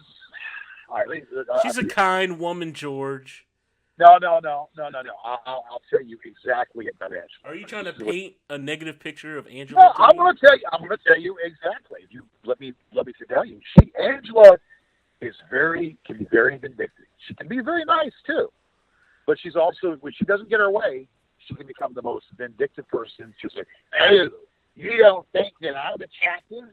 All right, she's a kind woman, George. No. I'll tell you exactly about Angela. Are you trying to paint a negative picture of Angela? No, I'm going to tell you exactly. If you let me tell you, Angela can be very vindictive. She can be very nice too, but she's also, when she doesn't get her way, she can become the most vindictive person. She'll say, "Hey, you don't think that I'm attractive?"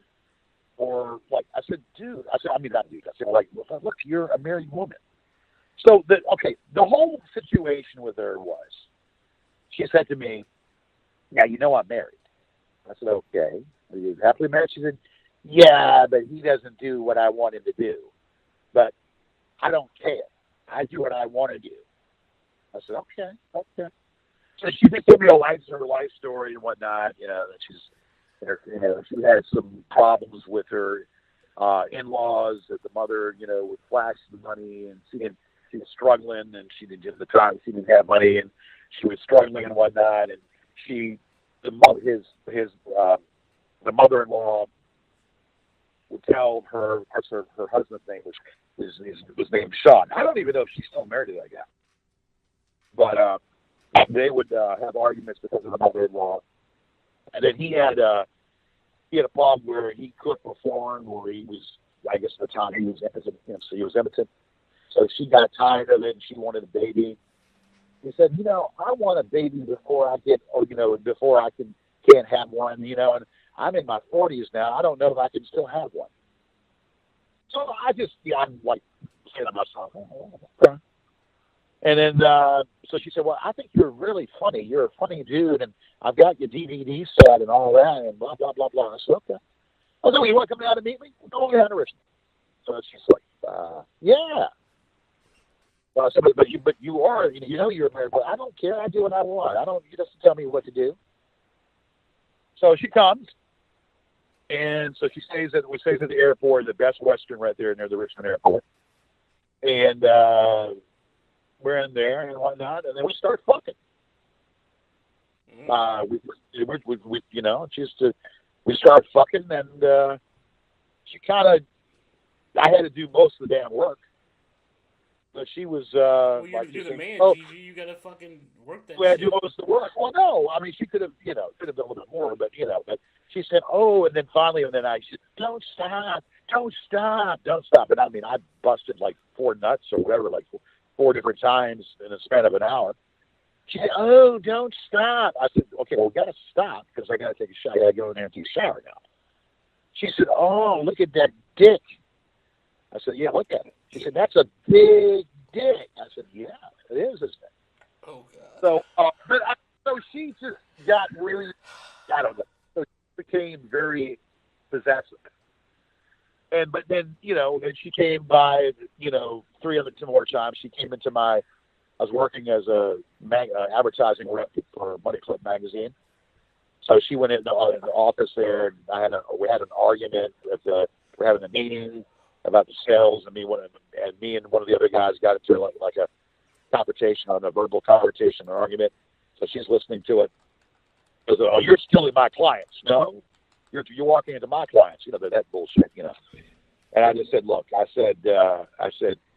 Or like I said, dude. I mean not dude. I said, like, look, you're a married woman. So the whole situation with her was she said to me, "Yeah, you know I'm married." I said, "Okay. Are you happily married?" She said, "Yeah, but he doesn't do what I want him to do. But I don't care. I do what I want to do." I said, "Okay, okay." So she just gave me her life story and whatnot. That she had some problems with her in-laws. That the mother, would flash the money, and she was struggling, and she didn't at the time she didn't have money, and she was struggling and whatnot, and she the mother-in-law would tell her husband's name was named Sean. I don't even know if she's still married to that guy, but they would have arguments because of the mother-in-law, and then he had a problem where he couldn't perform, or he was, I guess at the time he was impotent, so he was impotent. So she got tired of it, and she wanted a baby. He said, I want a baby before I get, before I can't have one, and I'm in my 40s now. I don't know if I can still have one. So I'm like saying to myself, "Oh, okay." And then, so she said, "Well, I think you're really funny. You're a funny dude, and I've got your DVD set and all that, and blah, blah, blah, blah." I said, "Okay." I said, "Well, you want to come down to meet me? Go down to Richmond." So she's like, "Yeah." Well, I said, but you are, you're married, but I don't care. I do what I want. You just tell me what to do." So she comes, and so we stays at the airport, the Best Western right there near the Richmond airport. And we're in there and whatnot, and then we start fucking. We start fucking, and she kind of, I had to do most of the damn work. But she was well, you're the man, GG. You gotta fucking work that. We had to do most of the work. Well, no, I mean she could have done a little bit more, but but she said, "Oh," and then finally, she said, "Don't stop, don't stop, don't stop." And I mean, I busted like 4 nuts or whatever, like 4 different times in the span of an hour. She said, "Oh, don't stop." I said, "Okay, well, we gotta stop because I gotta take a shower. I gotta go in there and take a shower now." She said, "Oh, look at that dick." I said, "Yeah, look at it." She said, "That's a big dick." I said, "Yeah, it is, isn't it?" Oh, God. So, so she just got really, I don't know. So she became very possessive. But then, then she came by, 3 other 2 more times. She came into I was working as a advertising rep for Money Clip magazine. So she went in the office there, and we had an argument. We're having a meeting about the sales, and me and one of the other guys got into like a confrontation, on a verbal confrontation or argument. So she's listening to it. Goes, "Oh, you're stealing my clients." "No, you're walking into my clients." That bullshit. And I just said, "Look," I said,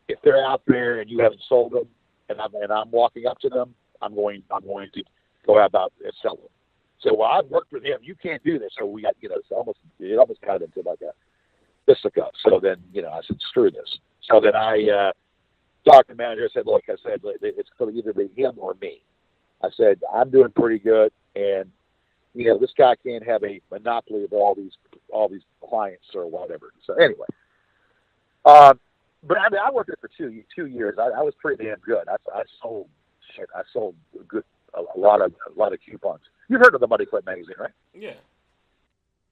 "if they're out there and you haven't sold them, and I'm walking up to them, I'm going to go about and sell them." So, "Well, I've worked with him. You can't do this." So we got, it almost got into like a fisticuff. So then, I said, "Screw this." So then I talked to the manager. I said, "Look," I said, "it's going to either be him or me." I said, "I'm doing pretty good, and this guy can't have a monopoly of all these clients or whatever." So anyway, but I mean, I worked there for 2 years. I was pretty damn good. I sold shit. I sold a lot of coupons. You've heard of the Money Clip magazine, right? Yeah.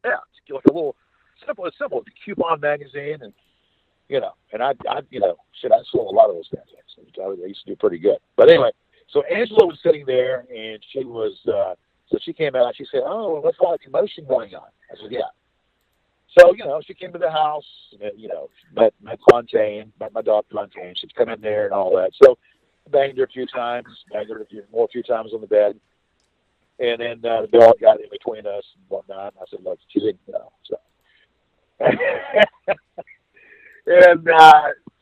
Yeah, it's like a little simple. It's simple. It's a coupon magazine, and and I sold a lot of those things. I used to do pretty good. But anyway, so Angela was sitting there, and she was, so she came out. She said, "Oh, well, what's all the commotion going on?" I said, "Yeah." So, she came to the house, and, met Fontaine, met my dog Fontaine. She'd come in there and all that. So banged her a few times, a few times on the bed. And then the dog got in between us and whatnot. I said, "Look, she's in, so." And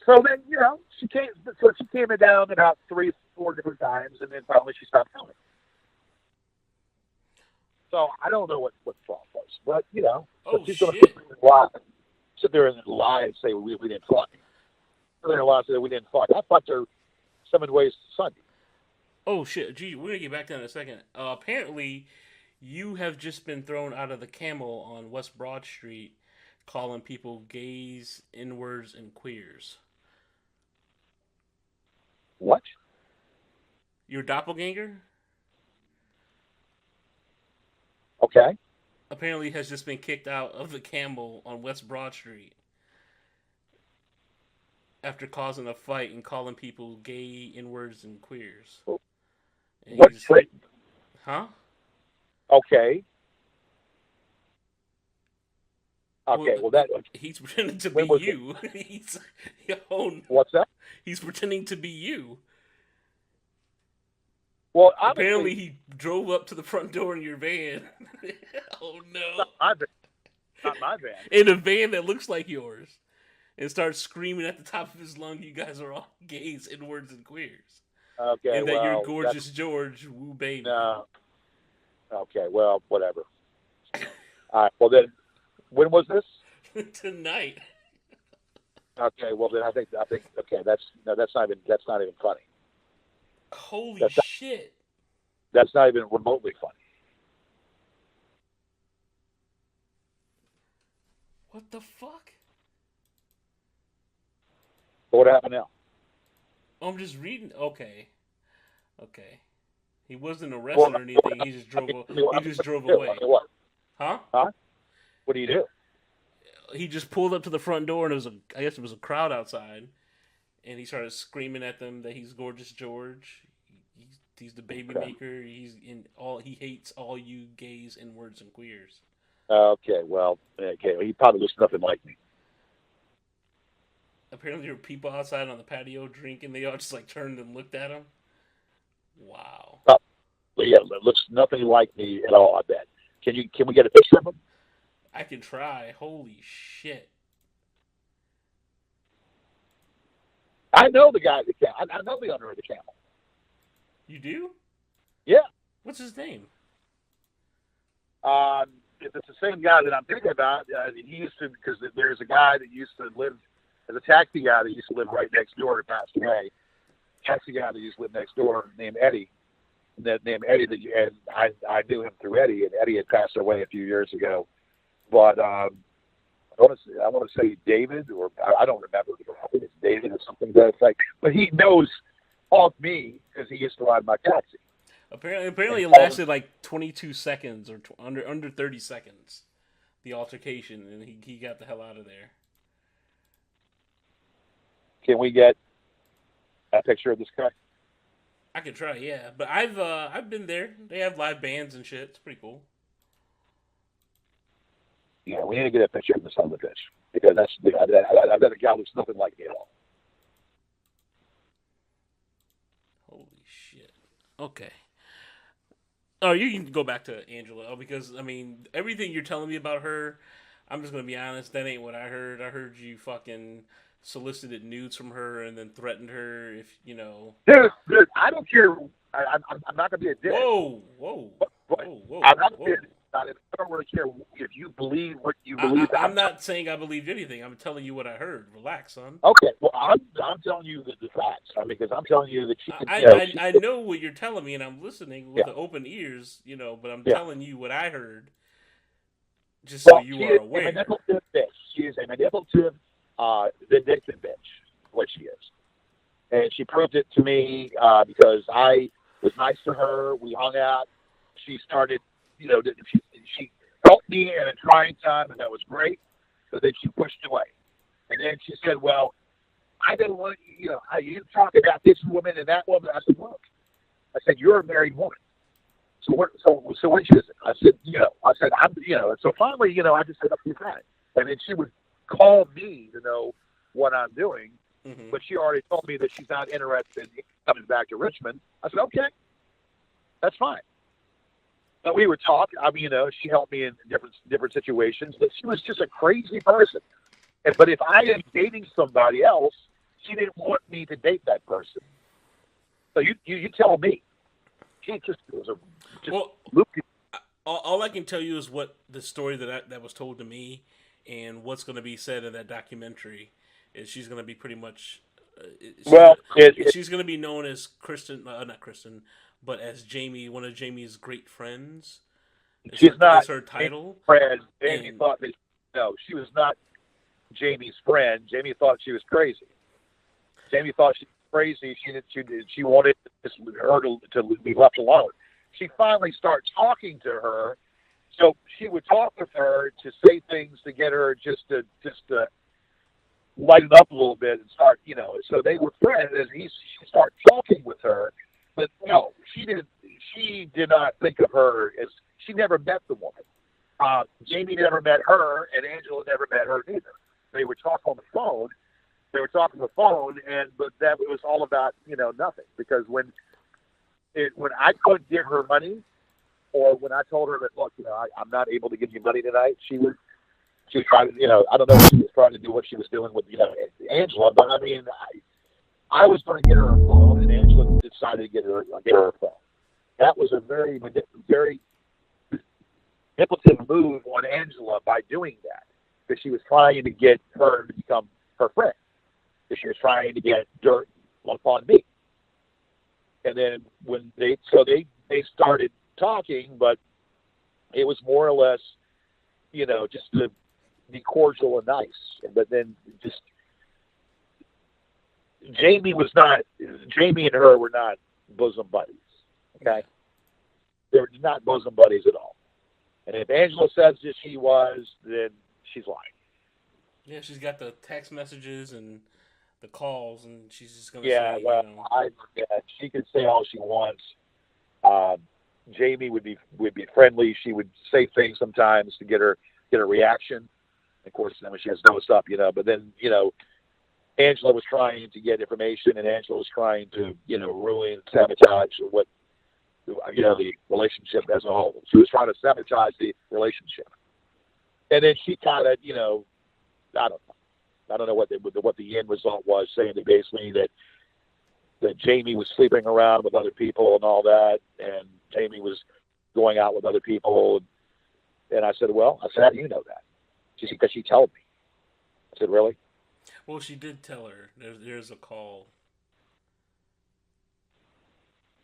so then, she came in down about 3, 4 different times, and then finally she stopped coming. So I don't know what the fault was, but she's going to sit there and lie and say we didn't fuck. Sit there and lie and say we didn't fuck. I fucked her 7 ways Sunday. Oh shit, gee, we're gonna get back to that in a second. Apparently, you have just been thrown out of the Camel on West Broad Street, calling people gays, N-words, and queers. What? Your doppelganger? Okay. apparently has just been kicked out of the Campbell on West Broad Street after causing a fight and calling people gay, N-words, and queers. And What? he's, Wait, huh? okay. Well, Okay. Well, that. he's pretending to be When was it? you. Oh, What's that? he's pretending to be you. Well, Apparently, obviously, he drove up to the front door in your van. Oh no! not my van. Not my van. In a van that looks like yours, and starts screaming at the top of his lung, "You guys are all gays, N-words, and queers," Okay. and that you're Well, gorgeous George, woo baby. no. Okay. Well, whatever. All right. Well, then, when was this? Tonight. Okay. Well, then I think. Okay. That's not even funny. Holy That's not, shit! that's not even remotely funny. What the fuck? What happened now? Oh, I'm just reading. Okay. He wasn't arrested or anything. He just drove. He just drove away. What? Huh? What do you do? He just pulled up to the front door, and I guess it was a crowd outside, and he started screaming at them that he's gorgeous George. He's the baby maker. He hates all you gays, N-words, and queers. Okay. Well. Okay. He probably looks nothing like me. Apparently, there were people outside on the patio drinking. They all just like turned and looked at him. Wow. But yeah, it looks nothing like me at all. I bet. Can we get a picture of him? I can try. Holy shit. I know the guy. I know the owner of the Camel. You do? Yeah. What's his name? If it's the same guy that I'm thinking about, he used to, because there's a guy that used to live as a taxi guy that used to live right next door that passed away. Taxi guy that used to live next door named Eddie. Named Eddie, and I knew him through Eddie, and Eddie had passed away a few years ago. But I want to say David, or I don't remember. I think it's David or something to that effect. But he knows of me because he used to ride my taxi. Apparently it lasted like 22 seconds or under 30 seconds. The altercation, and he got the hell out of there. Can we get a picture of this guy? I could try, yeah. But I've been there. They have live bands and shit. It's pretty cool. Yeah, we need to get a picture of the son of a bitch because I bet a guy looks nothing like me at all. Holy shit. Okay. Oh, you can go back to Angela because I mean everything you're telling me about her. I'm just gonna be honest. That ain't what I heard. I heard you fucking solicited nudes from her and then threatened her if you know. Dude, I don't care. I'm not gonna be a dick. Whoa. I'm not gonna be a dick. I don't really care if you believe what you believe. I'm not saying I believed anything. I'm telling you what I heard. Relax, son. Okay, well, I'm telling you the facts. Because I'm telling you that she can. I know what you're telling me, and I'm listening with the open ears, you know. But I'm telling you what I heard, just so you are aware. A manipulative bitch. She is a manipulative, vindictive bitch. What she is, and she proved it to me because I was nice to her. We hung out. She started. She helped me in a trying time, and that was great. But then she pushed away. And then she said, well, I didn't want you talk about this woman and that woman. I said, look, you're a married woman. So which is it? I said, so finally, I just said, okay, fine. And then she would call me to know what I'm doing, but she already told me that she's not interested in coming back to Richmond. I said, okay, that's fine. But we would talk. I mean, she helped me in different situations. But she was just a crazy person. But if I am dating somebody else, she didn't want me to date that person. So you tell me. She just was loopy. All I can tell you is what the story that was told to me, and what's going to be said in that documentary is she's going to be pretty much. She's going to be known as Kristen, not Kristen. But as Jamie, one of Jamie's great friends, that's her title. Friend. Jamie thought that she was not Jamie's friend. Jamie thought she was crazy. Jamie thought she was crazy. She wanted her to be left alone. She finally started talking to her, So she would talk with her to say things to get her just to lighten up a little bit and start, So they were friends, and she started talking with her, but no, she didn't. She did not think of her as she never met the woman. Jamie never met her, and Angela never met her neither. They would talk on the phone. They were talking on the phone, but that was all about nothing, because when I couldn't give her money, or when I told her that, look, I'm not able to give you money tonight, she was trying to, I don't know if she was trying to do what she was doing with Angela, but I mean, I was going to get her a phone, and Angela decided to get her a phone. That was a very manipulative move on Angela by doing that, because she was trying to get her to become her friend, because she was trying to get dirt upon me. And then when they started talking, but it was more or less, just to be cordial and nice. But then just Jamie and her were not bosom buddies. Okay, they were not bosom buddies at all. And if Angela says that she was, then she's lying. Yeah, she's got the text messages and the calls, and she's just gonna Yeah, say, well, she can say all she wants. Uh, Jamie would be friendly. She would say things sometimes to get a reaction. Of course, I mean, she has no stuff, But then, Angela was trying to get information, and Angela was trying to, ruin, sabotage the relationship as a whole. She was trying to sabotage the relationship, and then she kind of, I don't know what the end result was, saying that basically that Jamie was sleeping around with other people and all that, and Jamie was going out with other people, and I said, how do you know that? She said, because she told me. I said, really? Well, she did tell her. There's a call.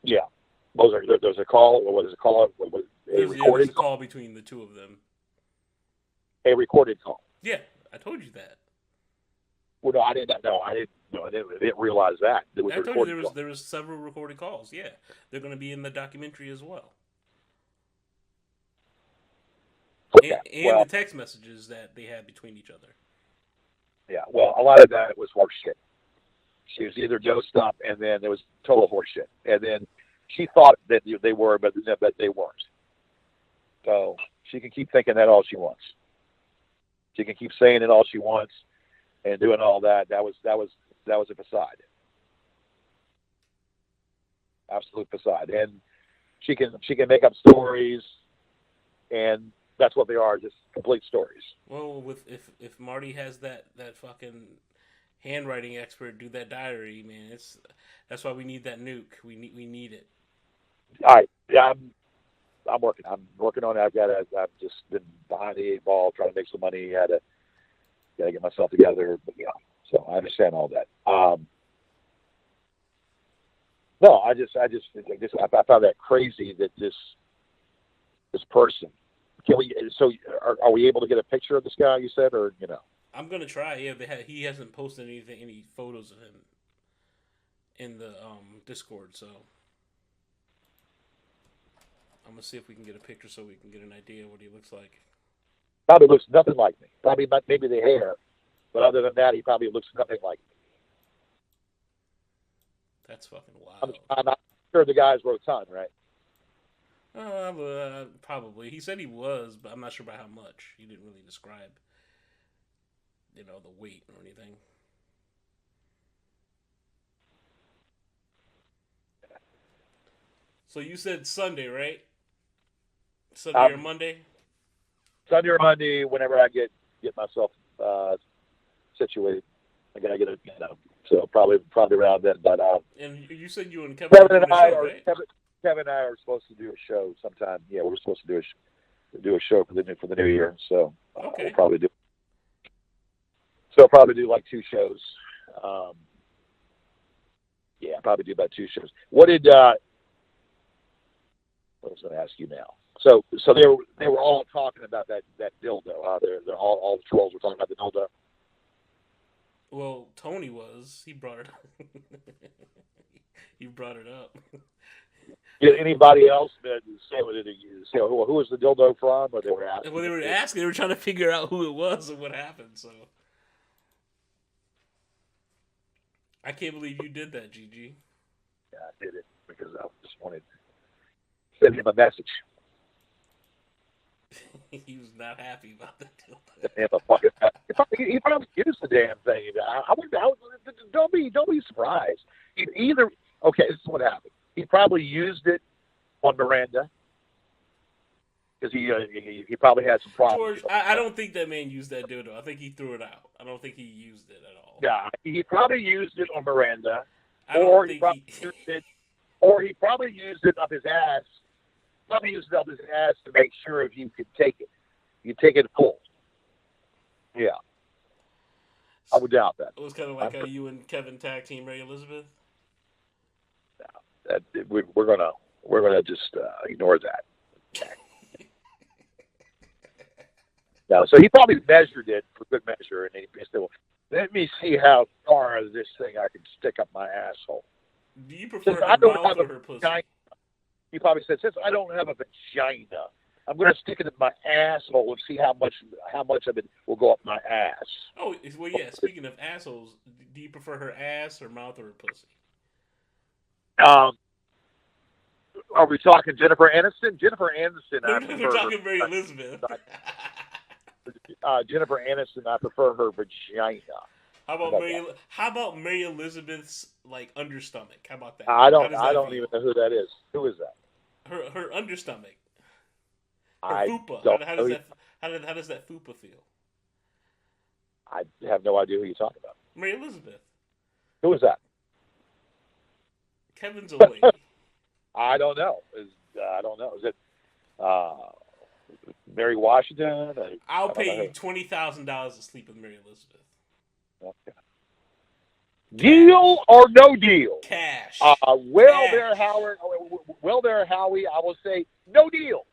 Yeah. There's a call. What was it called? There's a call between the two of them. A recorded call. Yeah, I told you that. Well, no, I didn't know. I didn't realize that. I told you there was several recorded calls. Yeah, they're going to be in the documentary as well. Okay. And the text messages that they had between each other. Yeah, well, a lot of that was horseshit. She was either dosed up, and then there was total horseshit. And then she thought that they were, but they weren't. So she can keep thinking that all she wants. She can keep saying it all she wants and doing all that. That was a facade. Absolute facade. And she can make up stories, and that's what they are, just complete stories. Well, if Marty has that fucking handwriting expert do that diary, man, that's why we need that nuke. We need it. All right, yeah, I'm working on it. I've just been behind the eight ball, trying to make some money. Gotta get myself together, but so I understand all that. No, I found that crazy that this person. Can we? So, are we able to get a picture of this guy? You said, or I'm gonna try. Yeah, he hasn't posted any photos of him in the Discord, so I'm gonna see if we can get a picture so we can get an idea of what he looks like. Probably looks nothing like me. Probably maybe the hair, but other than that, he probably looks nothing like me. That's fucking wild. I'm not sure the guy's rotund, right? Probably. He said he was, but I'm not sure by how much. He didn't really describe, the weight or anything. So you said Sunday, right? Sunday or Monday? Sunday or Monday, whenever I get myself situated. I gotta get so probably around then. But and you said you and Kevin and I are right? Kevin and I are supposed to do a show sometime. Yeah, we're supposed to do a show for the new year. So okay. We'll probably do. So I'll probably do like 2 shows. Yeah, I'll probably do about 2 shows. What did what was I going to ask you now? So they were all talking about that dildo. They're all the trolls were talking about the dildo. Well, Tony was. He brought it up. He brought it up. Did anybody else say who was the dildo from, or they were And when asking? they were asking, they were trying to figure out who it was and what happened. So I can't believe you did that, GG. Yeah, I did it because I just wanted to send him a message. He was not happy about that dildo. Send him a fucking. He probably used the damn thing. Don't be surprised. Either okay, this is what happened. He probably used it on Miranda because he probably had some problems. George, I don't think that man used that dildo. I think he threw it out. I don't think he used it at all. Yeah, he probably used it on Miranda, I don't think he probably used it up his ass. Probably used it up his ass to make sure if you could take it, you take it full. Yeah, I would doubt that. It was kind of like how you and Kevin tag team Ray Elizabeth. We're gonna just ignore that. No, so he probably measured it for good measure, and he said, well, "Let me see how far of this thing I can stick up my asshole." Do you prefer her mouth or her pussy? Vagina, he probably said, "Since I don't have a vagina, I'm going to stick it in my asshole and see how much of it will go up my ass." Oh, well, yeah. Speaking of assholes, do you prefer her ass, her mouth, or her pussy? Are we talking Jennifer Aniston? Jennifer Aniston. We're talking Mary Elizabeth. Jennifer Aniston. I prefer her vagina. How about Mary Elizabeth's like understomach? How about that? I don't even know who that is. Who is that? Her understomach. Her fupa. How does that fupa feel? I have no idea who you're talking about. Mary Elizabeth. Who is that? Kevin's a lady. I don't know. Is it Mary Washington? I'll pay you $20,000 to sleep with Mary Elizabeth. Okay. Deal or no deal? Cash. There, Howard. Well, there, Howie. I will say no deal.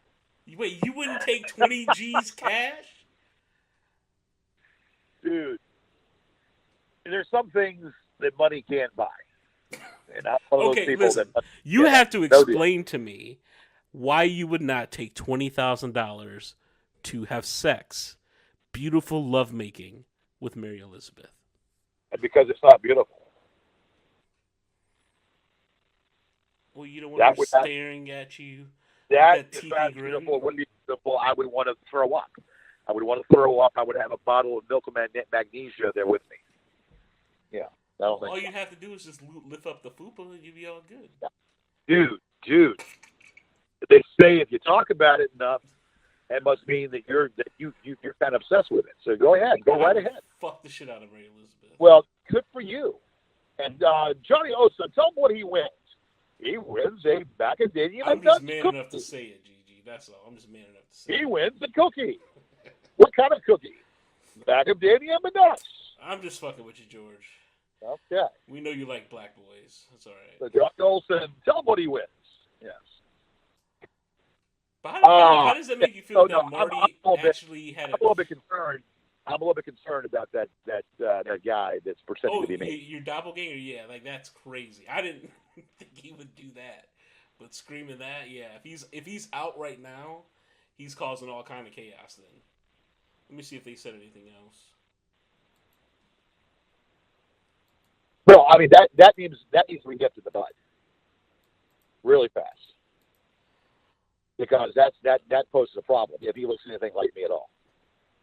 Wait, you wouldn't take 20 G's cash? Dude, there's some things that money can't buy. And I'm one of those people listen. You have to explain to me why you would not take $20,000 to have sex, beautiful lovemaking with Mary Elizabeth. Because it's not beautiful. Well, you don't want her staring at you. That is not beautiful. It wouldn't be beautiful. I would want to throw up. I would have a bottle of milk and magnesia there with me. Yeah. All you have to do is just lift up the fupa and you'll be all good. Yeah. Dude. They say if you talk about it enough, that must mean that you're kind of obsessed with it. So go ahead. Go right ahead. Fuck the shit out of Mary Elizabeth. Well, good for you. And Johnny Osa, tell him what he wins. He wins a macadamia I'm just man enough to say it, GG. That's all. I'm just man enough to say it. He wins a cookie. What kind of cookie? Macadamia and nuts. I'm just fucking with you, George. Okay. We know you like black boys. That's all right. So Johnny Olsen, tell him what he wins. Yes. But how does that make you feel that Marty actually had I'm a little bit concerned. I'm a little bit concerned about that guy that's pretending to be me. Your doppelganger, yeah, like that's crazy. I didn't think he would do that, but screaming that, yeah. If he's out right now, he's causing all kind of chaos. Then let me see if they said anything else. Well, I mean that means we get to the butt really fast because that poses a problem if he looks anything like me at all.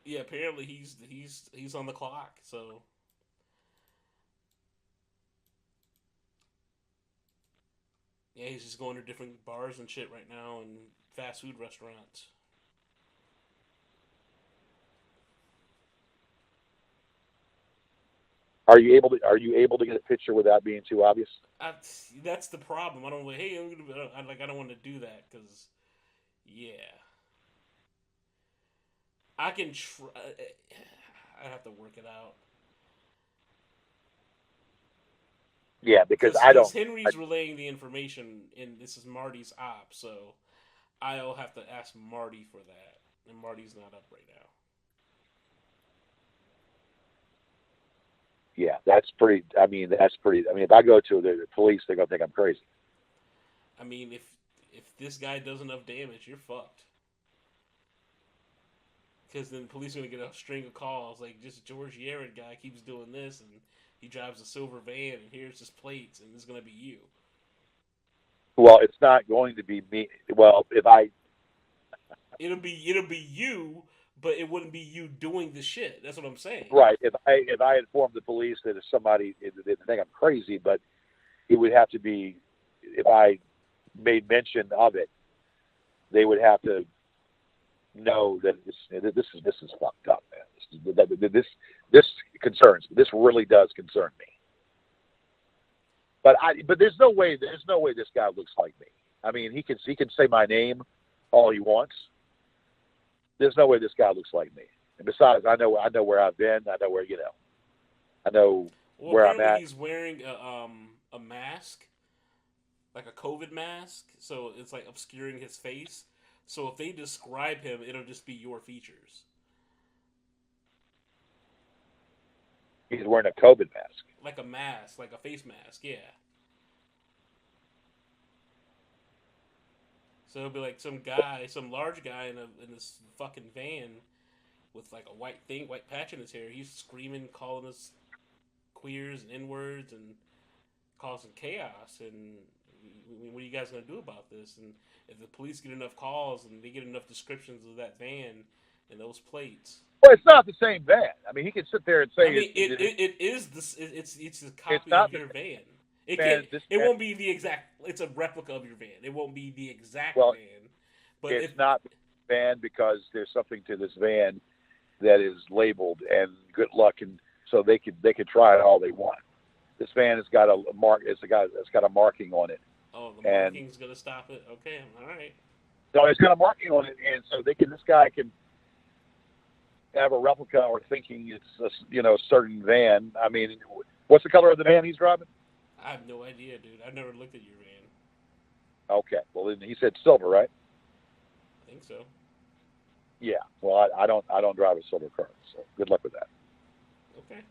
Yeah, apparently he's on the clock, so. Yeah, he's just going to different bars and shit right now and fast food restaurants. Are you able to get a picture without being too obvious? That's the problem. I don't like. Hey, I don't want to do that because, yeah. I can try. I have to work it out. Yeah, because I don't. Henry's relaying the information, and this is Marty's op, so I'll have to ask Marty for that, and Marty's not up right now. Yeah, that's pretty. I mean, if I go to the police, they're gonna think I'm crazy. I mean, if this guy does enough damage, you're fucked. Because then the police are gonna get a string of calls like, just George Yared guy keeps doing this, and he drives a silver van, and here's his plates, and it's gonna be you. Well, it's not going to be me. Well, It'll be you, but it wouldn't be you doing the shit. That's what I'm saying. right, if I informed the police that if somebody, they think I'm crazy, but it would have to be, if I made mention of it, they would have to know that this is fucked up, man. This concerns me. This really does concern me. But there's no way this guy looks like me. I mean, he can say my name all he wants. There's no way this guy looks like me. And besides, I know where I've been. I know where I know where I'm at. He's wearing a mask, like a COVID mask, so it's like obscuring his face. So if they describe him, it'll just be your features. He's wearing a COVID mask. Like a mask, like a face mask, yeah. So it'll be like some large guy in this fucking van with like a white patch in his hair. He's screaming, calling us queers and N-words and causing chaos. And what are you guys going to do about this? And if the police get enough calls and they get enough descriptions of that van and those plates. Well, it's not the same van. I mean, he can sit there and say, I mean, it is this. It's a copy of your van. It won't be the exact. It's a replica of your van. It won't be the exact van. But it's not the van because there's something to this van that is labeled, and good luck, and so they could try it all they want. This van has got a mark. It's got a marking on it. Oh, the marking's gonna stop it. Okay, all right. No, it's got a marking on it, and so this guy can have a replica or thinking it's a certain van. I mean, what's the color of the van he's driving? I have no idea, dude. I've never looked at your van. Okay, well then he said silver, right? I think so. Yeah. Well, I don't drive a silver car, so good luck with that. Okay.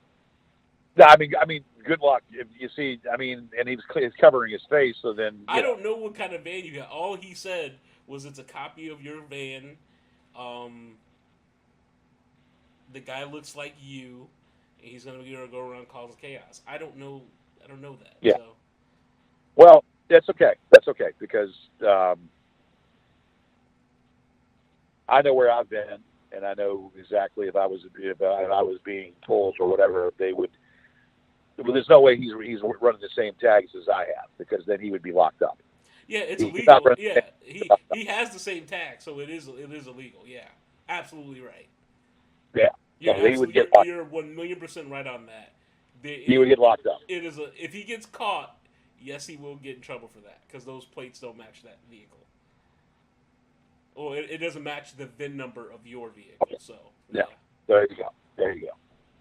No, I mean, good luck. If you see, I mean, and he's covering his face, so then I don't know what kind of van you got. All he said was it's a copy of your van. The guy looks like you, and he's gonna go around causing chaos. I don't know that. Yeah. So. Well, that's okay. That's okay because I know where I've been, and I know exactly if I was being told or whatever, they would. Well, there's no way he's running the same tags as I have because then he would be locked up. Yeah, it's illegal. Yeah, he has the same tag, so it is illegal. Yeah, absolutely right. Yeah, you're 1,000,000% right on that. He would get locked up. If he gets caught, yes, he will get in trouble for that because those plates don't match that vehicle. Or it doesn't match the VIN number of your vehicle. Okay. So yeah, there you go.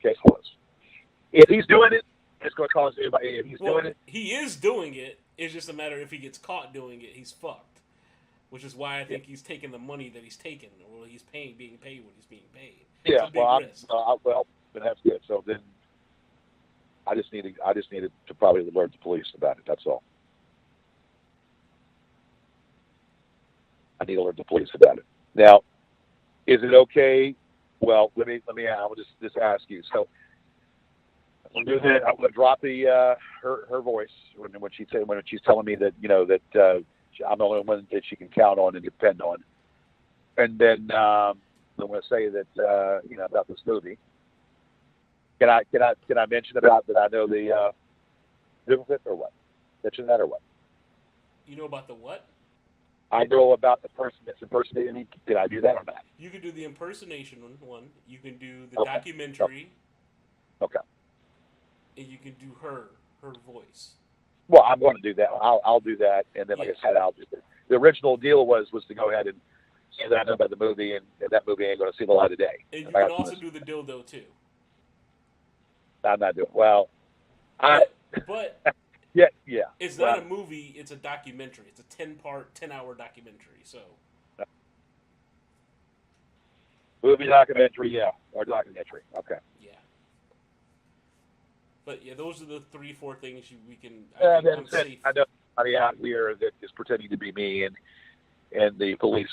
Case closed. If he's doing it, it's going to cause anybody. If he's doing it, he is doing it. It's just a matter if he gets caught doing it, he's fucked. Which is why I think he's taking the money that he's taking, or he's being paid what he's being paid. Yeah, well, then that's good. So then, I just needed to probably alert the police about it. That's all. I need to alert the police about it. Now, is it okay? Well, let me. I will just ask you. So, I'm gonna drop the her voice when she's telling me that that I'm the only one that she can count on and depend on, and then I'm going to say that about this movie. Can I mention about that? I know the duplicate or what? Mention that or what? You know about the what? I know about the person that's impersonating me. Did I do that or not? You can do the impersonation one. You can do the documentary. Okay. And you can do her voice. Well, I'm going to do that. I'll do that, and then, like I said, I'll do it. The original deal was to go ahead and say that I know about the movie, and that movie ain't going to see the light of day. And you can also do the dildo too. I'm not doing well. But yeah. It's not a movie; it's a documentary. It's a 10-hour documentary. So movie documentary, or documentary. Okay. Yeah. But yeah, those are the 3-4 things we can. I'm safe. I know. somebody out here that is pretending to be me, and the police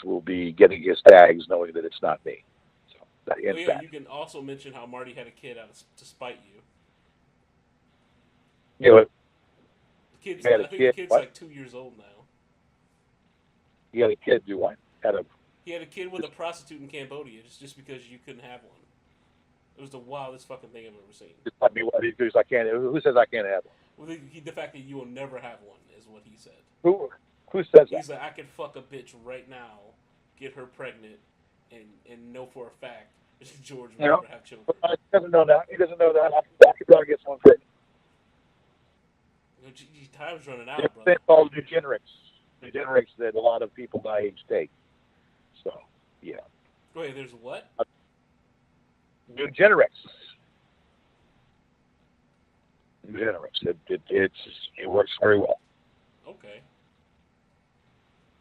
will be getting his tags, knowing that it's not me. So that Oh ends yeah, that. you can also mention how Marty had a kid to spite you. You know, I think the kid. kid's What? like 2 years old now. You had a kid do what? Had a He had a kid with a prostitute in Cambodia just because you couldn't have one. It was the wildest fucking thing I've ever seen. just let me what? Because I can't. Who says I can't have one? Well, the fact that you will never have one is what he said. Who says that? He's like, I could fuck a bitch right now, get her pregnant, and know for a fact George will never have children. He doesn't know that. He doesn't know that. I could probably get someone pregnant. Time's running out, It's brother. called Nugenerics that a lot of people my age take. So, yeah. Wait, there's what? Nugenerics. It works very well. Okay.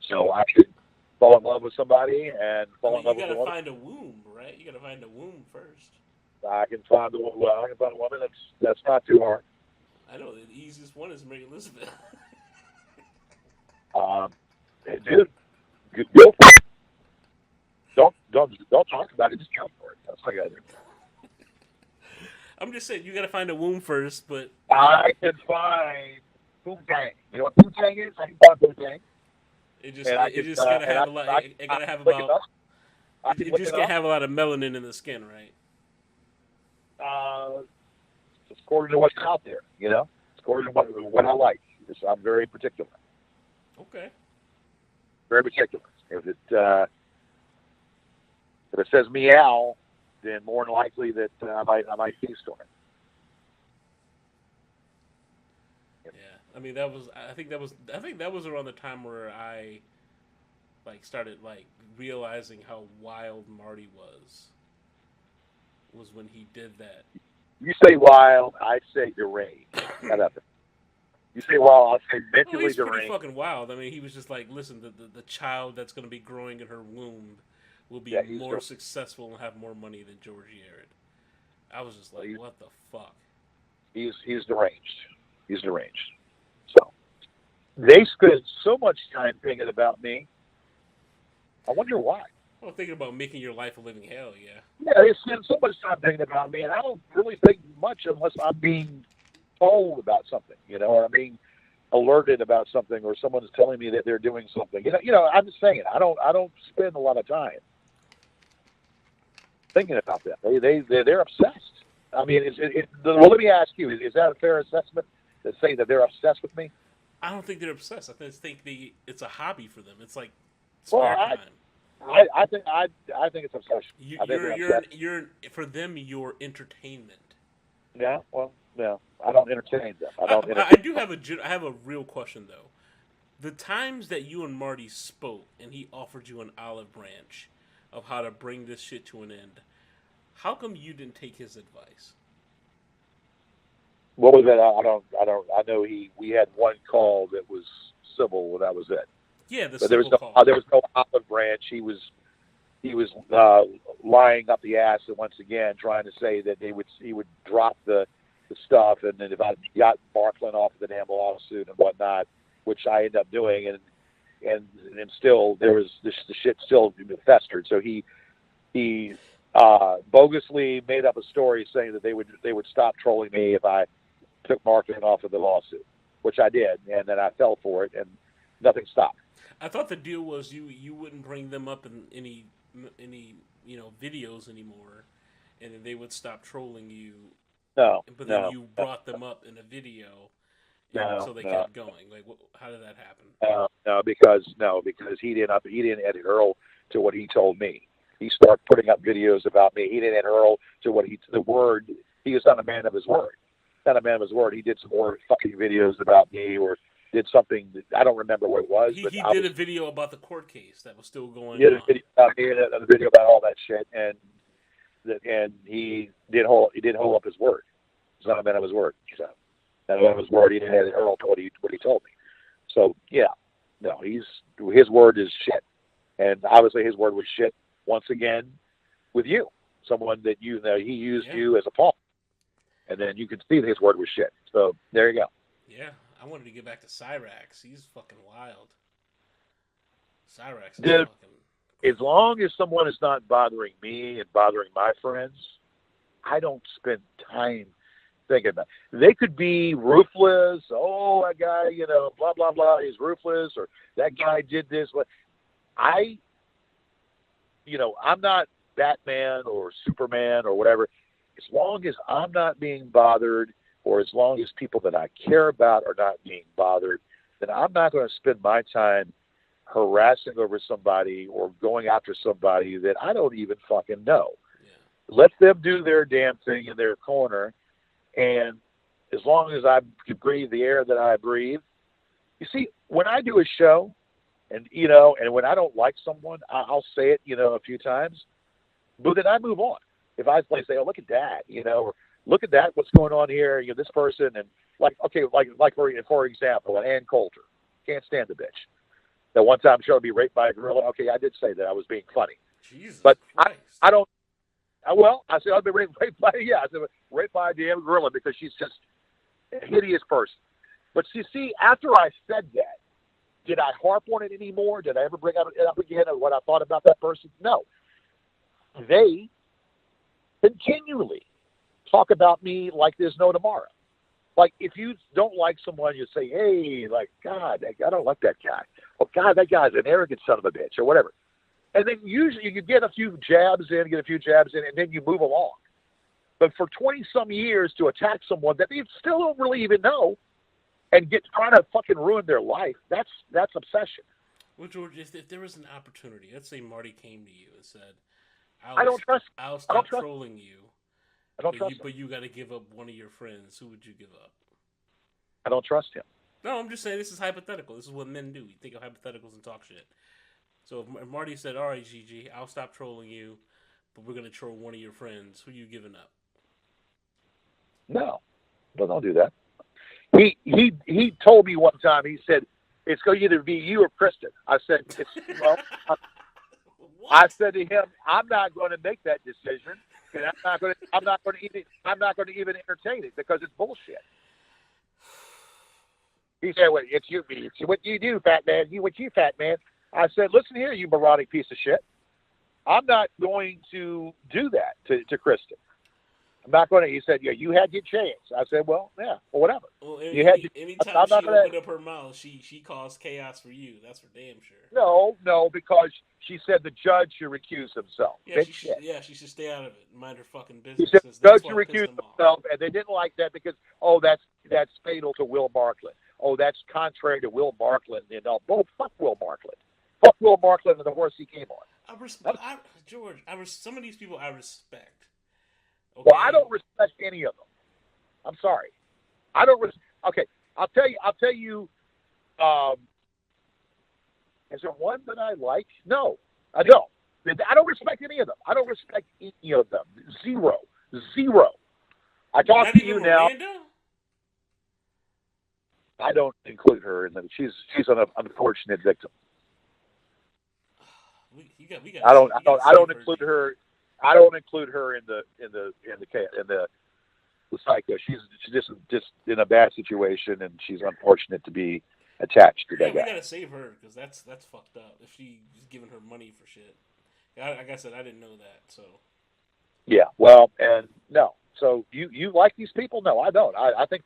So I could fall in love with somebody and fall in love with you a gotta woman. find a womb, right? You gotta find a womb first. I can find a woman that's not too hard. I know the easiest one is Mary Elizabeth. Dude, go for it. Don't talk about it. Just go for it. That's what I gotta do. I'm just saying you gotta find a womb first, but I can find Poontang. You know what Poontang is? I can find Poontang. it just gotta have a lot. It gotta have about. It just can't have a lot of melanin in the skin, right? According to what's out there, it's according to what I like. I'm very particular. Okay. Very particular. If it says meow, then more than likely that I might feast on it. Yeah, I mean I think that was around the time where I started realizing how wild Marty was when he did that. You say wild, I say deranged. You say wild, I say mentally he's deranged. pretty fucking wild. I mean, he was just like, listen, the child that's going to be growing in her womb will be more successful and have more money than Georgie Arid. I was just like, what the fuck? He's deranged. He's deranged. So they spend so much time thinking about me. I wonder why. Well, thinking about making your life a living hell, yeah. Yeah, they spend so much time thinking about me, and I don't really think much unless I'm being told about something, or I'm being alerted about something, or someone's telling me that they're doing something. I'm just saying, I don't spend a lot of time thinking about that. They're obsessed. I mean, let me ask you: is that a fair assessment to say that they're obsessed with me? I don't think they're obsessed. I just think it's a hobby for them. It's like spare time. I think it's obsession. You're for them. You're entertainment. Yeah. Well, no, I don't entertain them. I have a real question though. The times that you and Marty spoke and he offered you an olive branch of how to bring this shit to an end, how come you didn't take his advice? What was that? I know we had one call that was civil. That was it. Yeah, but there was no olive branch. He was lying up the ass, and once again trying to say that he would drop the stuff, and then if I got Barklin off the damn lawsuit and whatnot, which I ended up doing, and still there was the shit still festered. So he bogusly made up a story saying that they would stop trolling me if I took Barklin off of the lawsuit, which I did, and then I fell for it, and nothing stopped. I thought the deal was you wouldn't bring them up in any videos anymore, and then they would stop trolling you. No, but then you brought them up in a video, so they kept going. Like, how did that happen? No, because he didn't edit Earl to what he told me. He started putting up videos about me. He didn't edit Earl to the word. He was not a man of his word. Not a man of his word. He did some more fucking videos about me, or did something that I don't remember what it was. He did a video about the court case that was still going on. He did a video about me and a video about all that shit, and he did hold up his word. He's not a man of his word. So, not a man of his word. He didn't edit Earl to what he told me. So yeah, no, his word is shit, and obviously his word was shit once again with you, someone that he used you as a pawn, and then you could see that his word was shit. So there you go. Yeah, I wanted to get back to Cyrax. He's fucking wild. Cyrax is Dude, fucking... as long as someone is not bothering me and bothering my friends, I don't spend time thinking about it. They could be ruthless. Oh, that guy, blah, blah, blah, he's ruthless, or that guy did this. I'm not Batman or Superman or whatever. As long as I'm not being bothered, or as long as people that I care about are not being bothered, then I'm not going to spend my time harassing over somebody or going after somebody that I don't even fucking know. Yeah. Let them do their damn thing in their corner, and as long as I can breathe the air that I breathe. You see, when I do a show, and when I don't like someone, I'll say it, a few times, but then I move on. If I say, "Oh, look at that," or "Look at that, what's going on here?" This person, and like for example, Ann Coulter, can't stand the bitch. That one time showed me raped by a gorilla. Okay, I did say that I was being funny, Jesus but Christ. I don't. Well, I said I've been raped by I said raped by a damn gorilla because she's just a hideous person. But you see, after I said that, did I harp on it anymore? Did I ever bring it up again of what I thought about that person? No. They continually talk about me like there's no tomorrow. Like, if you don't like someone, you say, "Hey, like, God, I don't like that guy. Oh, God, that guy's an arrogant son of a bitch," or whatever. And then usually you get a few jabs in, and then you move along. But for 20-some years to attack someone that you still don't really even know and trying to fucking ruin their life, that's obsession. Well, George, if there was an opportunity, let's say Marty came to you and said, I'll stop trolling you, but you got to give up one of your friends. Who would you give up? I don't trust him. No, I'm just saying this is hypothetical. This is what men do. You think of hypotheticals and talk shit. So if Marty said, "All right, GG, I'll stop trolling you, but we're going to troll one of your friends," who are you giving up? No, don't do that. He told me one time, he said, "It's going to either be you or Kristen." I said, I said to him, "I'm not going to make that decision, and I'm not going to even entertain it because it's bullshit." He said, "Well, it's you, me. It's what you do, fat man. What you, fat man." I said, "Listen here, you moronic piece of shit. I'm not going to do that to Kristen. I'm not going to." He said, "Yeah, you had your chance." I said, "Well, yeah, or whatever." Well, anytime she opened up her mouth, she caused chaos for you. That's for damn sure. No, because she said the judge should recuse himself. Yeah, she should stay out of it and mind her fucking business. She said the judge should recuse himself, and they didn't like that because, that's fatal to Will Markland. Oh, that's contrary to Will Markland. Fuck Will Markland. Fuck Will Markland and the horse he came on. George, some of these people I respect. Okay? Well, I don't respect any of them. I'm sorry. I don't. Okay, I'll tell you. Is there one that I like? No, I don't. I don't respect any of them. I don't respect any of them. Zero. I talk Not to even you now. Miranda? I don't include her in them. She's an unfortunate victim. I don't include her. I don't include her in the psycho. She's just in a bad situation, and she's unfortunate to be attached to that guy. We gotta save her because that's fucked up. If she's giving her money for shit, like I said, I didn't know that. So yeah, well, and no. So you like these people? No, I don't. I think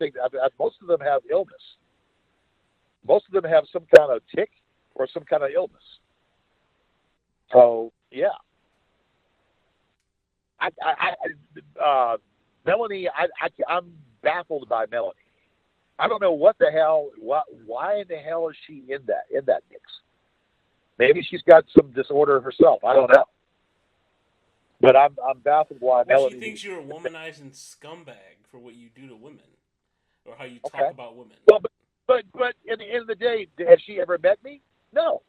most of them have illness. Most of them have some kind of tick or some kind of illness. So yeah. Melanie, I'm baffled by Melanie. I don't know what the hell. Why in the hell is she in that mix? Maybe she's got some disorder herself. I don't know. But I'm baffled why Melanie. She thinks you're a womanizing scumbag for what you do to women, or how you talk about women. Well, but at the end of the day, has she ever met me? No.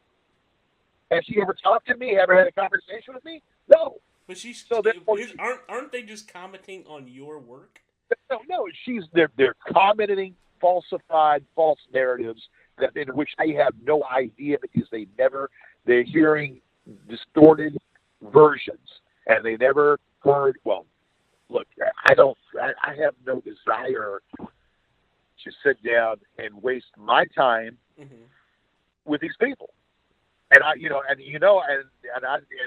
Has she ever talked to me? Ever had a conversation with me? No. But aren't they just commenting on your work? No. They're commenting falsified, false narratives in which they have no idea because they're hearing distorted versions and they never heard. Well, look, I have no desire to sit down and waste my time with these people. And and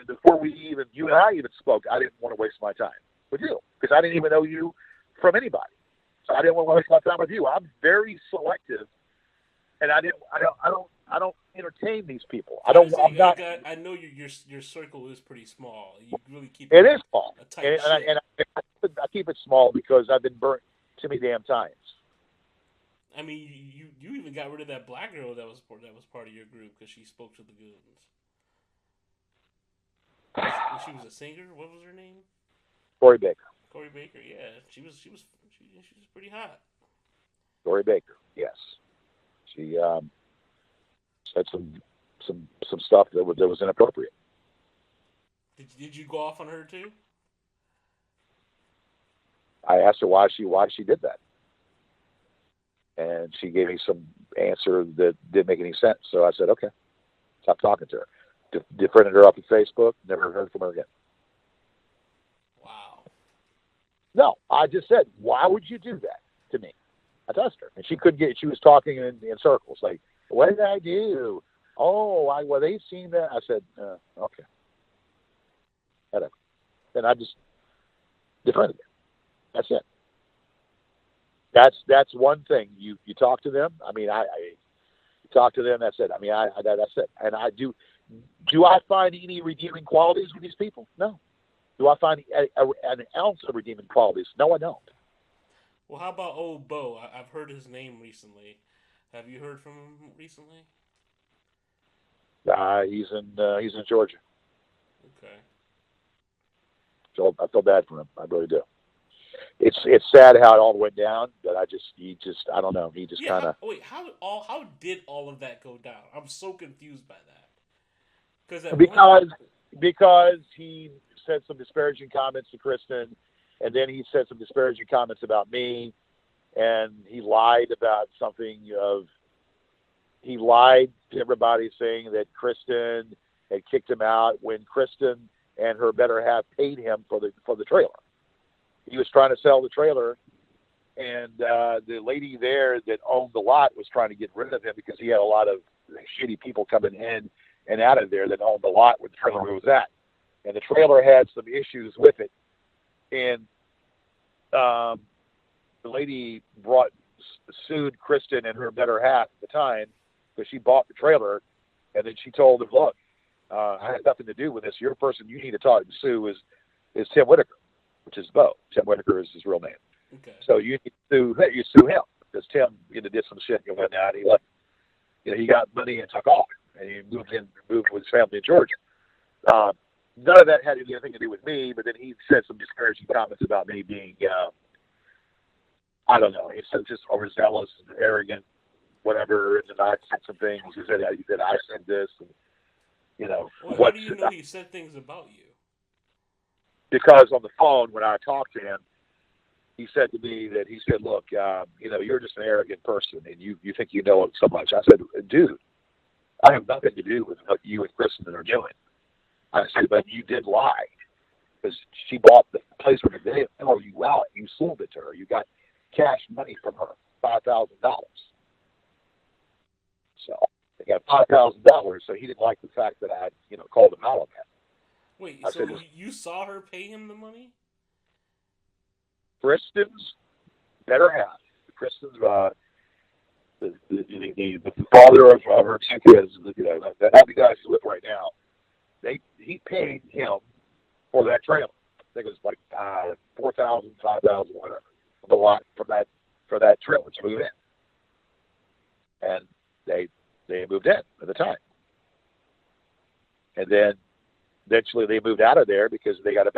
before you and I even spoke, I didn't want to waste my time with you because I didn't even know you from anybody. So I didn't want to waste my time with you. I'm very selective, and I don't entertain these people. I don't. I'm not. I know your circle is pretty small. You really keep it is small, a tight ship. I keep it small because I've been burnt too many damn times. I mean, you even got rid of that black girl that was part of your group because she spoke to the goons. She was a singer. What was her name? Corey Baker. Corey Baker. Yeah, she was pretty hot. Corey Baker. Yes, she said some stuff that was inappropriate. Did you go off on her too? I asked her why she did that. And she gave me some answer that didn't make any sense. So I said, okay, stop talking to her. Defriended her off of Facebook. Never heard from her again. Wow. No, I just said, why would you do that to me? I touched her. And she couldn't get, she was talking in circles. Like, what did I do? Oh, well, they've seen that. I said, okay. Whatever. And I just defriended her. That's it. That's one thing. You talk to them. I mean, I talk to them. That's it. I mean, that's it. And I do. Do I find any redeeming qualities with these people? No. Do I find an ounce of redeeming qualities? No, I don't. Well, how about old Bo? I've heard his name recently. Have you heard from him recently? He's in Georgia. Okay. So I feel bad for him. I really do. It's sad how it all went down, but I don't know. He just kind of. Wait, how did all of that go down? I'm so confused by that. Because he said some disparaging comments to Kristen, and then he said some disparaging comments about me, and he lied about something he lied to everybody saying that Kristen had kicked him out when Kristen and her better half paid him for the trailer. He was trying to sell the trailer, and the lady there that owned the lot was trying to get rid of him because he had a lot of shitty people coming in and out of there that owned the lot where the trailer was at. And the trailer had some issues with it. And the lady sued Kristen and her better half at the time because she bought the trailer. And then she told him, look, I had nothing to do with this. Your person you need to talk to sue is Tim Whitaker, which is Bo. Tim Whitaker is his real name. Okay. So you sue him because Tim did some shit and went out. He left. He got money and took off, and he moved with his family in Georgia. None of that had anything to do with me, but then he said some disparaging comments about me being, I don't know. He said just overzealous and arrogant, whatever. And then I said some things. He said I said this, and Well, how do you know he said things about you? Because on the phone when I talked to him, he said to me that he said, look, you're just an arrogant person and you think you know it so much. I said, dude, I have nothing to do with what you and Kristen are doing. I said, but you did lie because she bought the place where they didn't know you out. You sold it to her. You got cash money from her, $5,000. So they got $5,000. So he didn't like the fact that I, called him out on that. Wait, so you saw her pay him the money? Kristen's better half. Kristen's the father of her two kids, the happy guys who live right now. He paid him for that trailer. I think it was like $4,000, $5,000, whatever, the lot for that trailer to move in, and they moved in at the time, and then eventually they moved out of there because they got a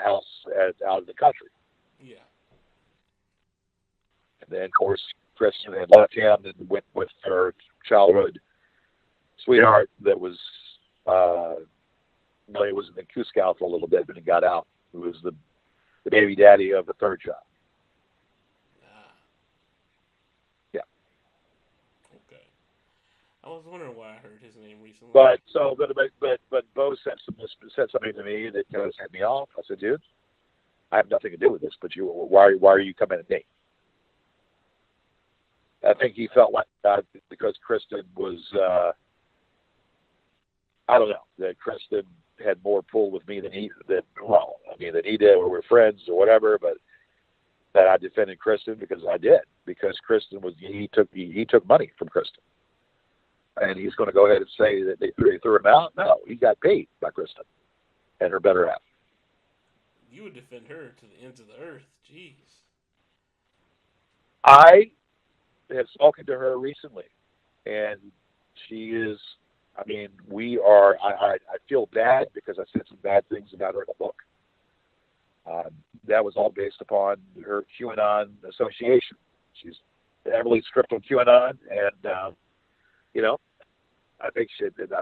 house out in the country. Yeah. And then, of course, Kristen had left him and went with her childhood sweetheart that was, it was in the Cusco for a little bit, but he got out. It was the baby daddy of the third child. Yeah. Okay. I was wondering why I heard his name recently. But Bo said something to me that kind of set me off. I said, dude, I have nothing to do with this, but why are you coming at me? I think he felt like because Kristen was, I don't know, that Kristen had more pull with me than he did. Well, I mean, that he did. We were friends or whatever, but that I defended Kristen because I did. Because Kristen was, he took money from Kristen. And he's going to go ahead and say that they threw him out? No, he got paid by Kristen and her better half. You would defend her to the ends of the earth. Jeez. I have spoken to her recently, and she is, I mean, I feel bad because I said some bad things about her in the book. That was all based upon her QAnon association. She's heavily stripped on QAnon, and, I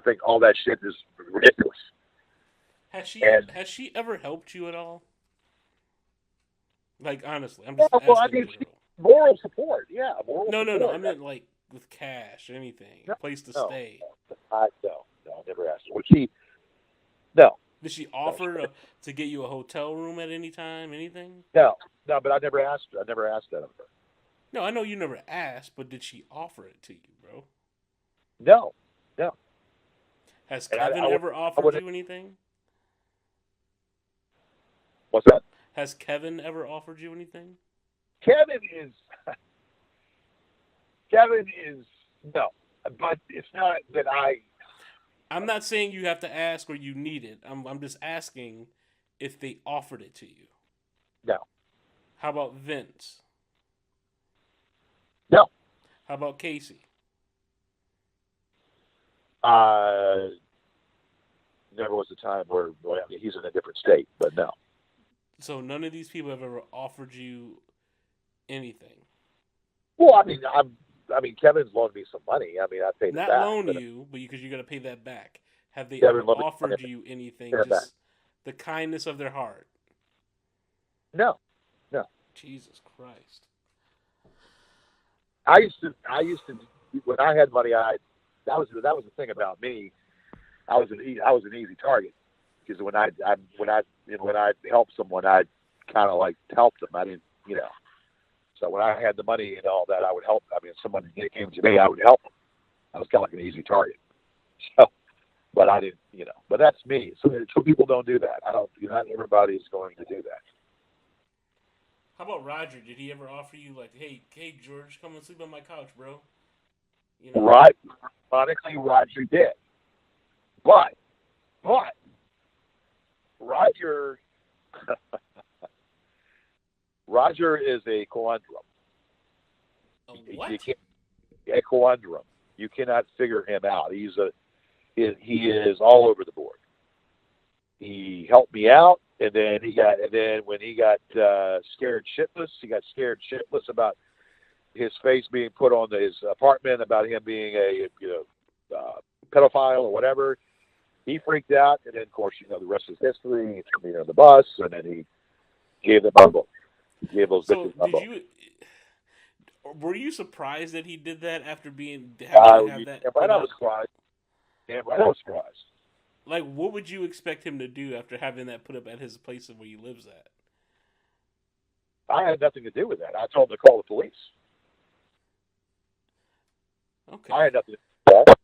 think all that shit is ridiculous. Has she ever helped you at all? Like, honestly, I'm just asking. Well, I mean, moral support, yeah. No. I meant like with cash, anything, a place to stay. No, I never asked her. No. Did she offer to get you a hotel room at any time, anything? No, but I never asked her. I never asked that of her. No, I know you never asked, but did she offer it to you, bro? No. Has Kevin ever offered you anything? What's that? Has Kevin ever offered you anything? Kevin is no, but it's not that I'm not saying you have to ask or you need it. I'm just asking if they offered it to you. No. How about Vince? No. How about Casey? Never was a time where he's in a different state, but no. So none of these people have ever offered you anything. Well, I mean, Kevin's loaned me some money. I mean, I paid not it back. Not loan you, but because you got to pay that back. Have they Kevin ever offered you anything? Just the kindness of their heart. No. Jesus Christ. I used to when I had money. That was the thing about me. I was an easy target because when I helped someone, I kind of like helped them. I didn't, So when I had the money and all that, I would help. I mean, if someone came to me, I would help them. I was kind of like an easy target. So, but I didn't, But that's me. So people don't do that. I don't. Not everybody is going to do that. How about Roger? Did he ever offer you like, hey George, come and sleep on my couch, bro? Right. Ironically, Roger did. But Roger is a conundrum. What? A conundrum. You cannot figure him out. He is all over the board. He helped me out, and then when he got scared shitless about his face being put on his apartment, about him being a pedophile or whatever. He freaked out, and then of course the rest is history. He took me on the bus, and then he gave them my book. He gave those bitches my book. Were you surprised that he did that after having that? I was surprised. Damn right, I was surprised. Like, what would you expect him to do after having that put up at his place of where he lives at? I had nothing to do with that. I told him to call the police. Okay. I had nothing to do with that.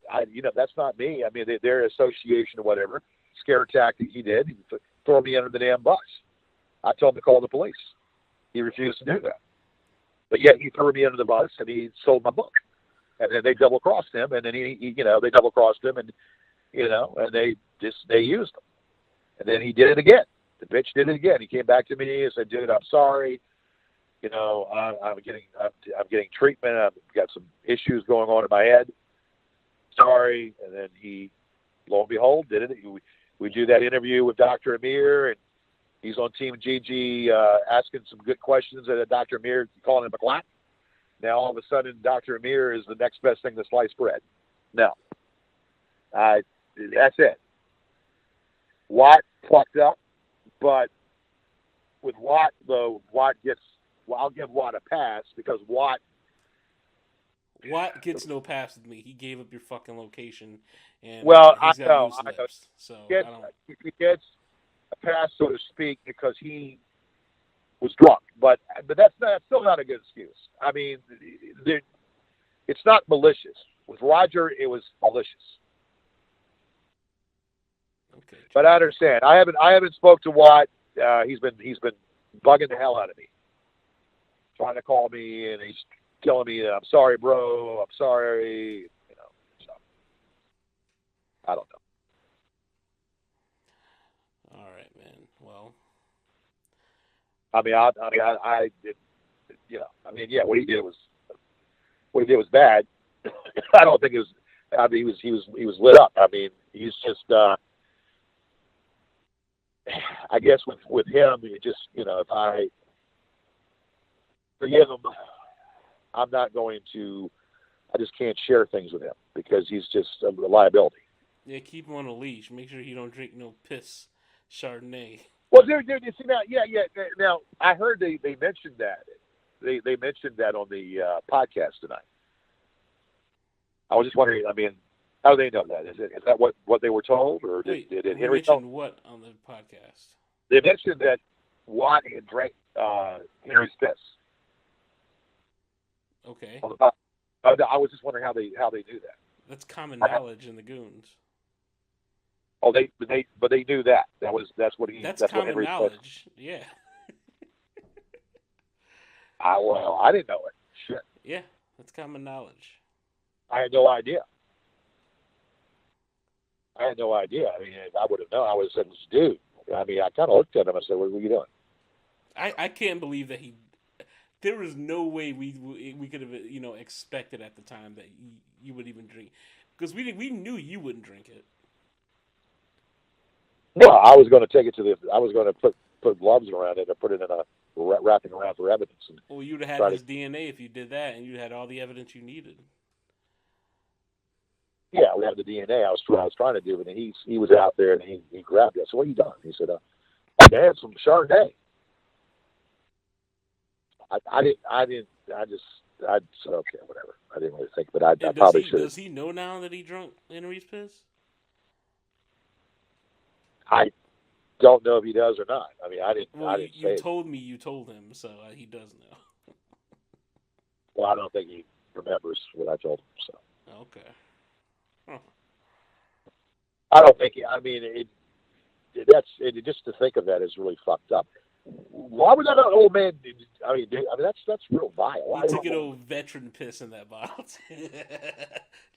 That's not me. I mean, their association or whatever, scare tactic he did, he threw me under the damn bus. I told him to call the police. He refused to do that. But yet he threw me under the bus and he sold my book. And then they double-crossed him, and then they double-crossed him, and and they used him. And then he did it again. The bitch did it again. He came back to me and said, "Dude, I'm sorry. I'm getting treatment. I've got some issues going on in my head. Sorry." And then he, lo and behold, did it. We do that interview with Dr. Amir, and he's on Team GG asking some good questions, and Dr. Amir calling him a clap. Now all of a sudden, Dr. Amir is the next best thing to sliced bread. No, that's it. Watt fucked up, but with Watt though, I'll give Watt a pass because Watt gets no pass with me. He gave up your fucking location, and he's got loose lips. So he gets a pass, so to speak, because he was drunk. But that's still not a good excuse. I mean, It's not malicious. With Roger, it was malicious. Okay. But I understand. I haven't spoke to Watt. He's been bugging the hell out of me, trying to call me, and he's telling me, "I'm sorry, bro. I'm sorry." You know. So I don't know. All right, man. Well, I mean, I did, you know. I mean, yeah, what he did was bad. I don't think it was. I mean, he was lit up. I mean, he's just. I guess with him, it just, you know, if I forgive him, I'm not going to. I just can't share things with him because he's just a liability. yeah, keep him on a leash. Make sure he don't drink no piss Chardonnay. Well, you see now, yeah. Now I heard they mentioned that. They mentioned that on the podcast tonight. I was just wondering. I mean, how do they know that? Is that what they were told, or did Henry tell? What on the podcast? They mentioned that Watt had drank Henry's piss. Okay. I was just wondering how they knew that. That's common knowledge in the goons. Oh, they knew that. That's what That's what common Henry knowledge. said. Yeah. I didn't know it. Shit. Yeah, that's common knowledge. I had no idea. I mean, if I would have known, I would have said, "Dude." I mean, I kind of looked at him and said, "What are you doing?" I can't believe that he. There was no way we could have, you know, expected at the time that you would even drink, because we knew you wouldn't drink it. Well, I was going to take it to I was going to put gloves around it and put it in a wrapping around for evidence. Well, you'd have had his DNA if you did that, and you'd had all the evidence you needed. Yeah, we had the DNA. I was trying to do it, and he was out there and he grabbed it. So what are you doing? He said, "I had some Chardonnay." I said, okay, whatever. I didn't really think, but I probably should. Does he know now that he drunk Henry's piss? I don't know if he does or not. I mean, I didn't. Well, I didn't you say told me you told him, so he does know. Well, I don't think he remembers what I told him. So okay. Huh. I don't think. I mean, just to think of that is really fucked up. Why would that old man? I mean, that's real vile. He took an old veteran piss in that bottle.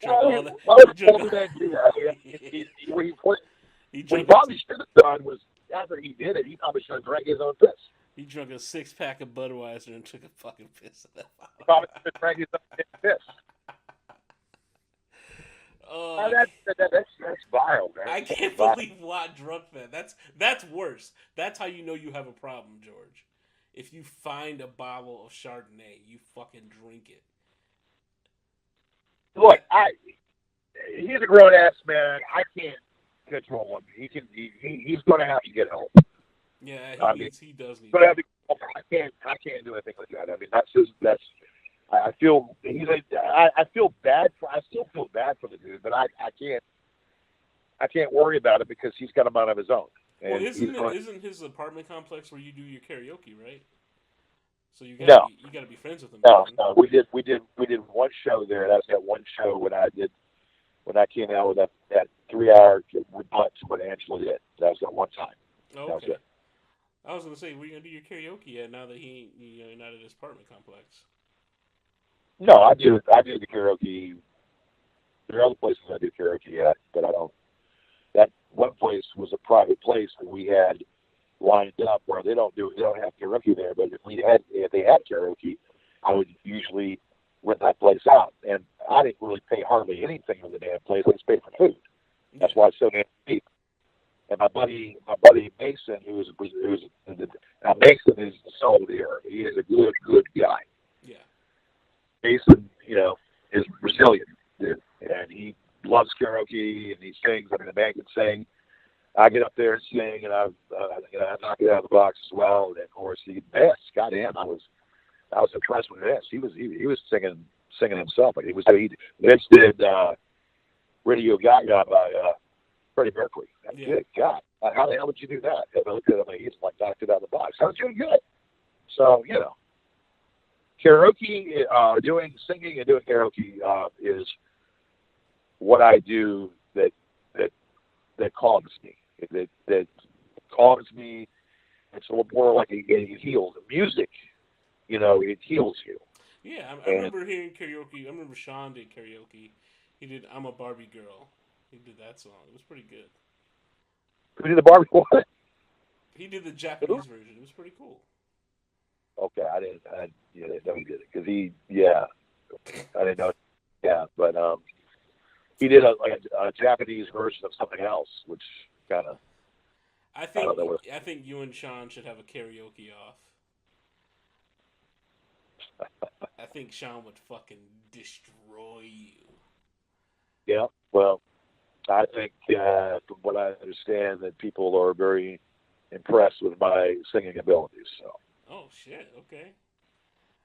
Why would the old man do that? What he probably should have done was, after he did it, he probably should have drank his own piss. He drank a 6-pack of Budweiser and took a fucking piss in that bottle. He probably should have drank his own piss. That's vile, man. I can't believe Watt drunk that. That's worse. That's how you know you have a problem, George. If you find a bottle of Chardonnay, you fucking drink it. Look, he's a grown ass man. I can't control him. He's going to have to get help. Yeah, he does need. But I can't do anything like that. I mean, that's. I feel I feel bad for. I still feel bad for the dude, but I can't worry about it because he's got a mind of his own. Well, isn't his apartment complex where you do your karaoke, right? So you gotta be friends with him. No, we did one show there. That was that one show when I came out with that 3-hour rebut to what Angela did. That was that one time. Oh, okay. That was it. I was gonna say, where you gonna do your karaoke at now that you're not at his apartment complex? No, I do the karaoke. There are other places I do karaoke at, but I don't. That one place was a private place that we had lined up where they don't have karaoke there. But if they had karaoke, I would usually rent that place out, and I didn't really pay hardly anything on the damn place. I just paid for food. That's why it's so damn cheap. And my buddy Mason, now Mason is the soul here. He is a good guy. Yeah. Mason, is Brazilian, dude, and he loves karaoke and he sings. I mean, the man can sing. I get up there and sing, and I knock it out of the box as well. And of course, he best. Goddamn, I was impressed with this. He was singing himself. Like Vince did Radio Gaga by Freddie Mercury. Yeah. Good God, how the hell did you do that? I looked at him, he's like knocked it out of the box. I was doing good. So Karaoke, singing and doing karaoke is what I do that calms me. That calms me. It's a little more like it heals. Music, it heals you. Yeah, I remember hearing karaoke. I remember Sean did karaoke. He did "I'm a Barbie Girl." He did that song. It was pretty good. Who did the Barbie what? He did the Japanese version. It was pretty cool. Okay, I didn't know he did it because I didn't know. Yeah, but he did a Japanese version of something else, which kind of. I think you and Sean should have a karaoke off. I think Sean would fucking destroy you. Yeah, well, I think from what I understand, that people are very impressed with my singing abilities. So. Oh shit! Okay.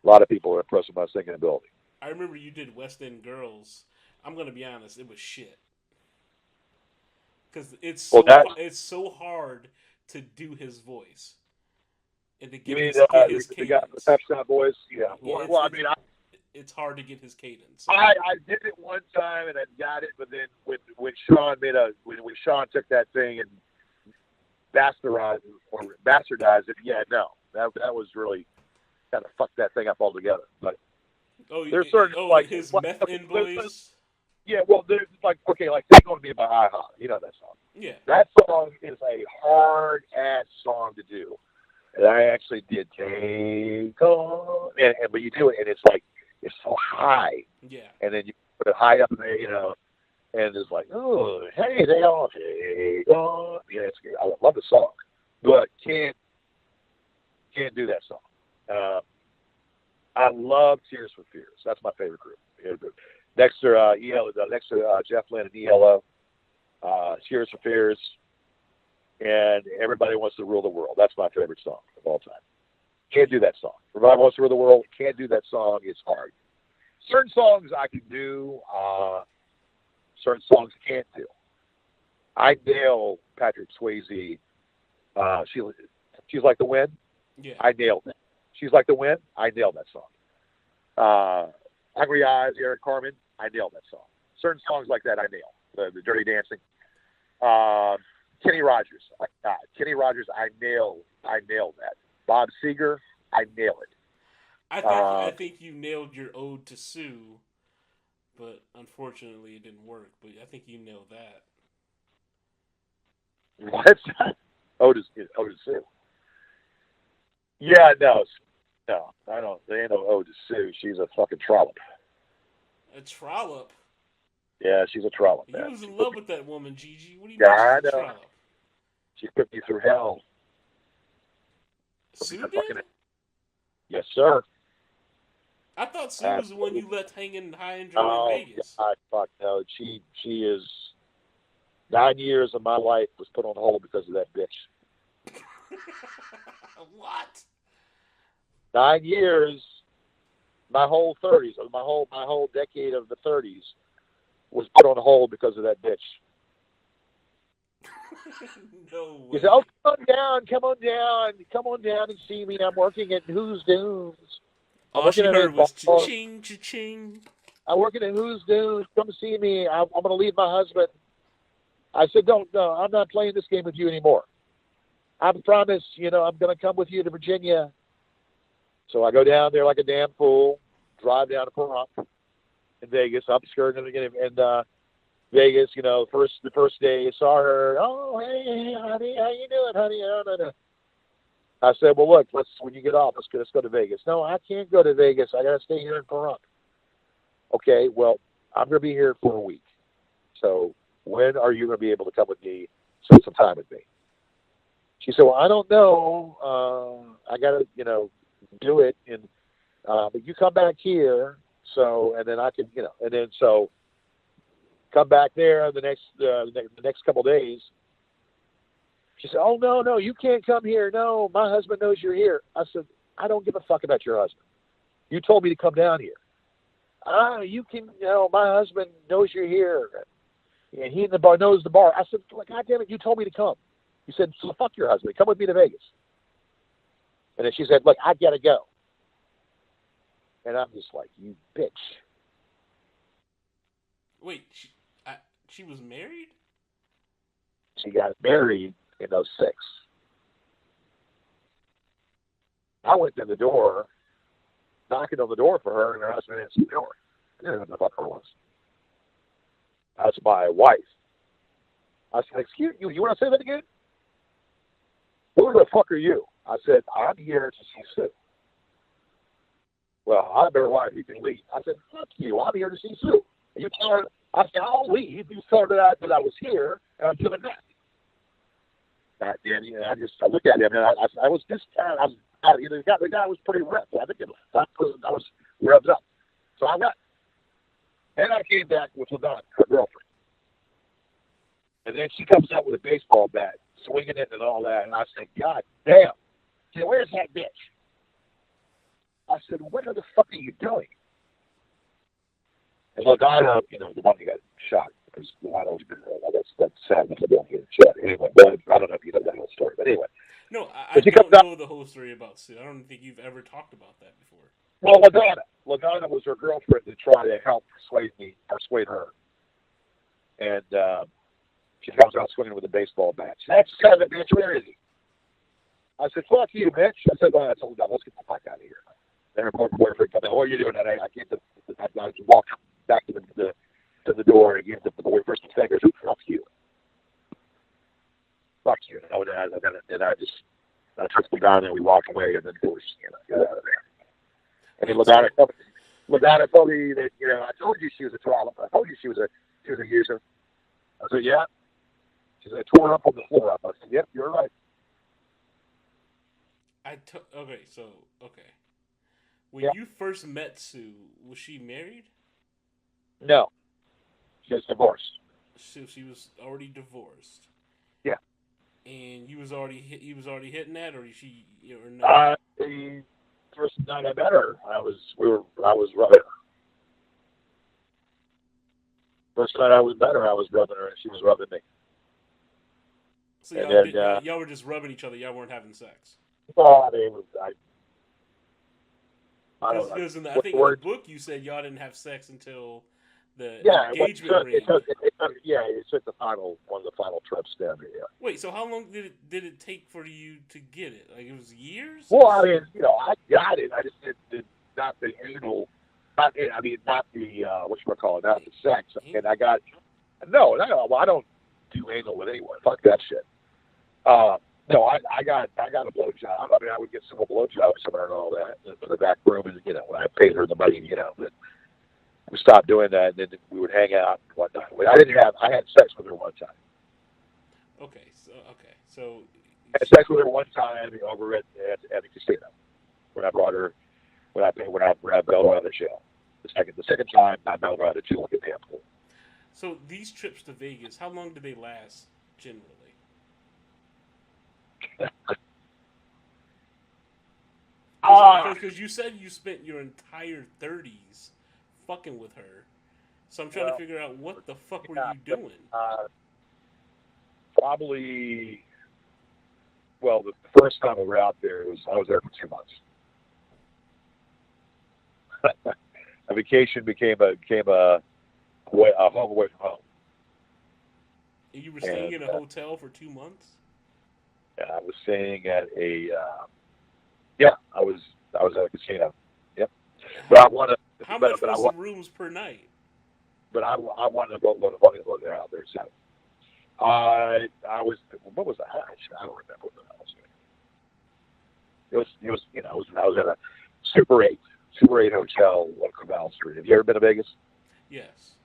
A lot of people are impressed with my singing ability. I remember you did West End Girls. I'm gonna be honest, it was shit. Because it's so hard to do his voice and to You get mean get his the guy, the cadence. Pep Shop Boys? Yeah. Yeah, Well, I mean, it's hard to get his cadence. I did it one time and I got it, but then when Sean when Sean took that thing and bastardized it, yeah, no, that was really kind of fucked that thing up altogether. But there's certain his meth-in voice. Yeah, well, there's like "Take On Me" by IHOP. You know that song. Yeah. That song is a hard ass song to do, and I actually did "Take On," but you do it, and it's so high. Yeah. And then you put it high up there, and it's like, oh, hey, they all take on. Yeah, I love the song, but can't do that song. I love Tears for Fears. That's my favorite group. Next to Jeff Lynne and ELO, Tears for Fears, and Everybody Wants to Rule the World. That's my favorite song of all time. Can't do that song. Everybody Wants to Rule the World. Can't do that song. It's hard. Certain songs I can do. Certain songs I can't do. I nail Patrick Swayze. She's Like the Wind. Yeah. I nailed it. She's Like the Wind. I nailed that song. Hungry Eyes, Eric Carmen. I nailed that song. Certain songs like that I nail. The Dirty Dancing. Kenny Rogers. Kenny Rogers. I nailed that. Bob Seger. I nail it. I think you nailed your Ode to Sue, but unfortunately it didn't work. But I think you nailed that. What? Ode to Sue. Yeah, no, I don't. There ain't no Ode to Sue. She's a fucking trollop. A trollop? Yeah, she's a trollop. You was in love with that woman, Gigi. What do you mean she's a trollop? She put me through hell. Sue did? Yes, sir. I thought Sue was the one you left hanging high and dry in Vegas. God, fuck no. She is 9 years of my life was put on hold because of that bitch. What? 9 years, my whole 30s, my whole decade of the 30s was put on hold because of that bitch. No way. You said, "Oh, come on down and see me. I'm working at Who's Dunes." All she heard was cha-ching, cha-ching. I'm working at Who's Dunes. Come see me. I'm going to leave my husband. I said, no, I'm not playing this game with you anymore. I promise, I'm going to come with you to Virginia. So I go down there like a damn fool, drive down to Pahrump in Vegas, upskirting and Vegas, the first day I saw her. Oh, hey, honey, how you doing, honey? No. I said, well, look, when you get off, let's go to Vegas. No, I can't go to Vegas. I got to stay here in Pahrump. Okay, well, I'm going to be here for a week. So when are you going to be able to come with me, spend some time with me? She said, well, I don't know. I got to, do it. And but you come back here. So, and then I can, and then so come back there the next couple of days. She said, oh, no, you can't come here. No, my husband knows you're here. I said, I don't give a fuck about your husband. You told me to come down here. You can, my husband knows you're here. And he knows the bar. I said, God damn it, you told me to come. You said, so fuck your husband. Come with me to Vegas. And then she said, look, I got to go. And I'm just like, you bitch. Wait, she was married? She got married in '06. I went to the door, knocking on the door for her, and her husband answered the door. I didn't know what the fuck her was. That's my wife. I said, excuse you, you want to say that again? Who the fuck are you? I said, I'm here to see Sue. Well, I'm their wife, you can leave. I said, fuck you, I'm here to see Sue. And you tell her, I said, I'll leave. You tell her that I was here, and I'm doing that. And I looked at him, and I was just kind of, the guy was pretty ripped. I was revved up. So I left. And I came back with Ladonna, her girlfriend. And then she comes out with a baseball bat, swinging it and all that. And I said, God damn. She said, where's that bitch? I said, what the fuck are you doing? And Ladonna, the one who got shot, because Ladonna's been, that's sad. That's the one who got shot. Anyway, but I don't know if you know that whole story. But anyway. No, I don't know the whole story about Sue. I don't think you've ever talked about that before. Well, Ladonna was her girlfriend to try to help persuade her. And she comes out swinging with a baseball bat. That's kind of a bitch. Where is he? I said, fuck you, bitch. I said, well, I told her, let's get the fuck out of here. Then her boyfriend comes out, what are you doing? And I walked back to the door and gave the boyfriend some fingers. Who fuck you? Fuck you. And I took them down and we walked away and then got out of there. And then Ladonna told me that, I told you she was a trollop. I told you she was a user. I said, yeah. She said, I tore up on the floor. I said, yep, you're right. Okay. When you first met Sue, was she married? No. She was divorced. So she was already divorced. Yeah. And he was already hitting that, or no? The first night I met her, I was rubbing her. First night I met her, I was rubbing her, and she was rubbing me. So y'all were just rubbing each other. Y'all weren't having sex. Well, I mean, I don't know. I think in the book you said y'all didn't have sex until the engagement ring. It's at the final one of the final trips down there. Yeah. Wait, so how long did it take for you to get it? Like it was years? Well, I mean, I got it. I just did not the anal, not the not the sex. And I got no. Well, I don't do anal with anyone. Fuck that shit. No, I got a blowjob. I mean, I would get some blowjobs from her and all that in the back room, and when I paid her the money, but we stopped doing that, and then we would hang out and whatnot. I had sex with her one time. Okay, so I had sex with her one time over at the casino when I brought her when I bailed her out of jail. The second time I bailed her out of jail like a damn fool. So these trips to Vegas, how long do they last generally? Because you said you spent your entire 30s fucking with her, so I'm trying to figure out what the fuck were you doing? Probably. Well, the first time we were out there, I was there for 2 months. A vacation became a home away from home. And you were staying in a hotel for 2 months? And I was staying at I was at a casino. Yep. But I wanted. How much was the rooms per night? But I wanted to go there out there. So I was. What was that? I don't remember what the hell it was. I was at a Super 8 hotel on Caval Street. Have you ever been to Vegas? Yes.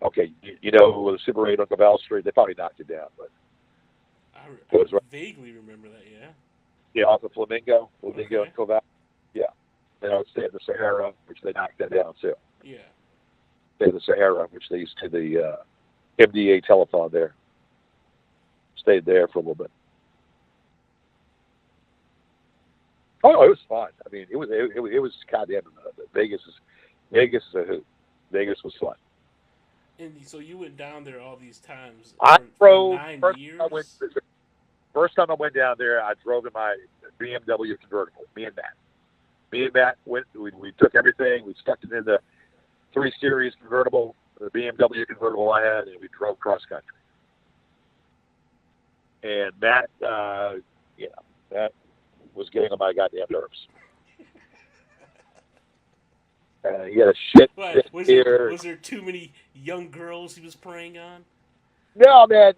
Okay, the Super 8 on Caval Street. They probably knocked it down, but I vaguely remember that. Yeah. Yeah, off of Flamingo and Caval. Yeah. Then I would stay at the Sahara, which they knocked that down too. Yeah. Stay at the Sahara, which they used to the MDA telethon there. Stayed there for a little bit. Oh, it was fun. I mean, it was goddamn. Vegas is a hoot. Vegas was fun. And so you went down there all these times. I drove 9 years. First time I went down there, I drove in my BMW convertible. Me and Matt. Me and Matt went. We took everything. We stuck it in the 3 Series convertible, the BMW convertible I had, and we drove cross country. And Matt, that was getting on my goddamn nerves. He had a shit Was here. there too many young girls he was preying on? No, man.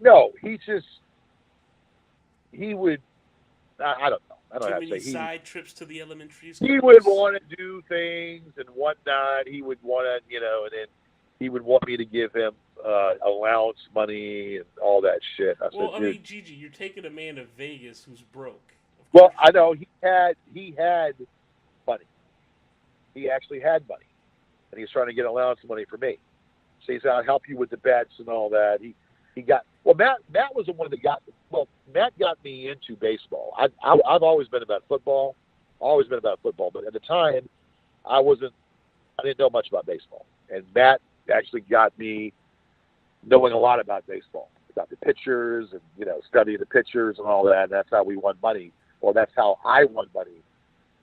No, he would. I don't know. I don't know how to say. Too many side trips to the elementary school. He would want to do things and whatnot. He would want to, and then he would want me to give him allowance money and all that shit. I mean, Gigi, you're taking a man to Vegas who's broke. Well, I know he had money. He actually had money, and he was trying to get allowance money for me. So he said, "I'll help you with the bets and all that." He got Matt was the one that Matt got me into baseball. I've always been about football, but at the time I didn't know much about baseball, and Matt actually got me knowing a lot about baseball, about the pitchers and studying the pitchers and all that. And that's how we won money, or that's how I won money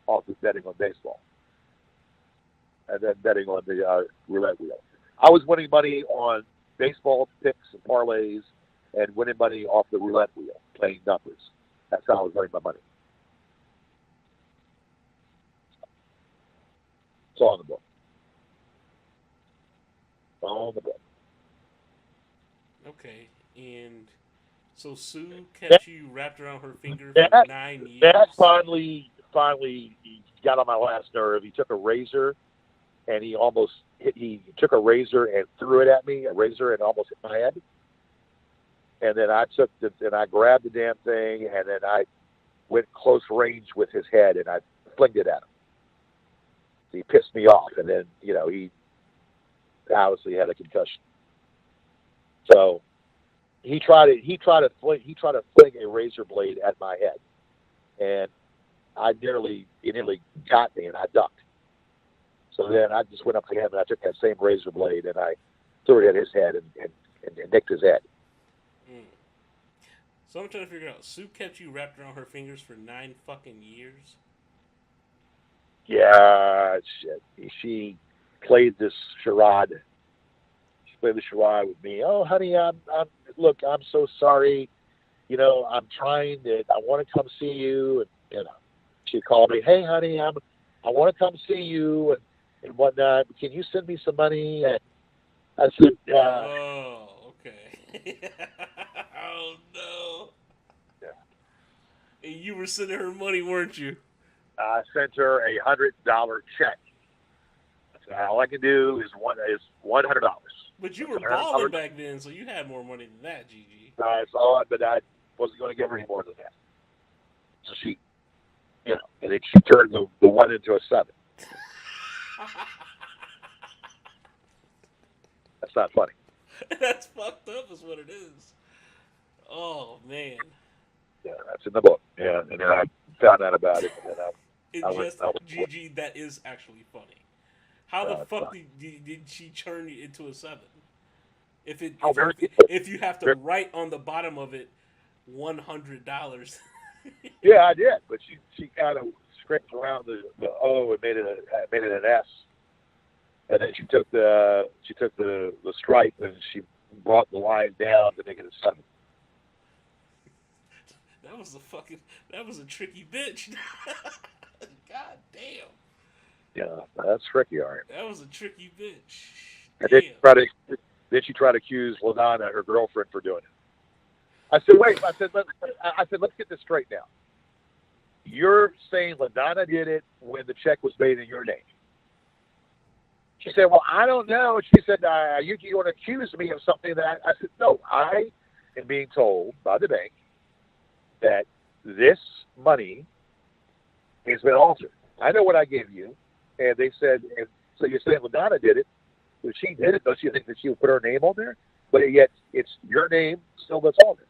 off of betting on baseball, and then betting on the roulette wheel. I was winning money on baseball picks and parlays, and winning money off the roulette wheel, playing numbers. That's how I was winning my money. It's all in the book. All in the book. Okay, and so Sue kept you wrapped around her finger for 9 years? That finally got on my last nerve. He took a razor, and he took a razor and threw it at me, and almost hit my head. And then I grabbed the damn thing, and then I went close range with his head, and I flinged it at him. He pissed me off, and then he obviously had a concussion. So he tried to fling a razor blade at my head, and he nearly got me, and I ducked. So then I just went up to him, and I took that same razor blade, and I threw it at his head and nicked his head. So I'm trying to figure out, Sue kept you wrapped around her fingers for 9 fucking years? Yeah, shit. She played this charade. She played the charade with me. Oh, honey, I'm so sorry. I'm trying to. I want to come see you, and she called me. Hey, honey, I want to come see you and whatnot. Can you send me some money? And I said, oh, okay. Oh no. Yeah. And you were sending her money, weren't you? I sent her $100 check. So all I can do is $100. But you were balling back then, so you had more money than that, Gigi. I saw it, but I wasn't going to give her any more than that. So she, and then she turned the 1 into a 7. That's not funny. That's fucked up, is what it is. Oh man. Yeah, that's in the book. Yeah, and then I found out about it, and then Gigi, that is actually funny. How the fuck did she turn you into a 7? If you have to write on the bottom of it $100. Yeah, I did, but she kind of scraped around the O and made it an S, and then she took the stripe and she brought the line down to make it a 7. That was a tricky bitch. God damn. Yeah, that's tricky, all right. That was a tricky bitch. And then she tried to accuse LaDonna, her girlfriend, for doing it. I said, wait. I said, let's get this straight now. You're saying LaDonna did it when the check was made in your name. She said, well, I don't know. She said, you want to accuse me of something that I said, no, I am being told by the bank that this money has been altered. I know what I gave you. And they said, and so you're saying LaDonna did it. If she did it, don't you think that she would put her name on there? But yet it's your name still that's on there.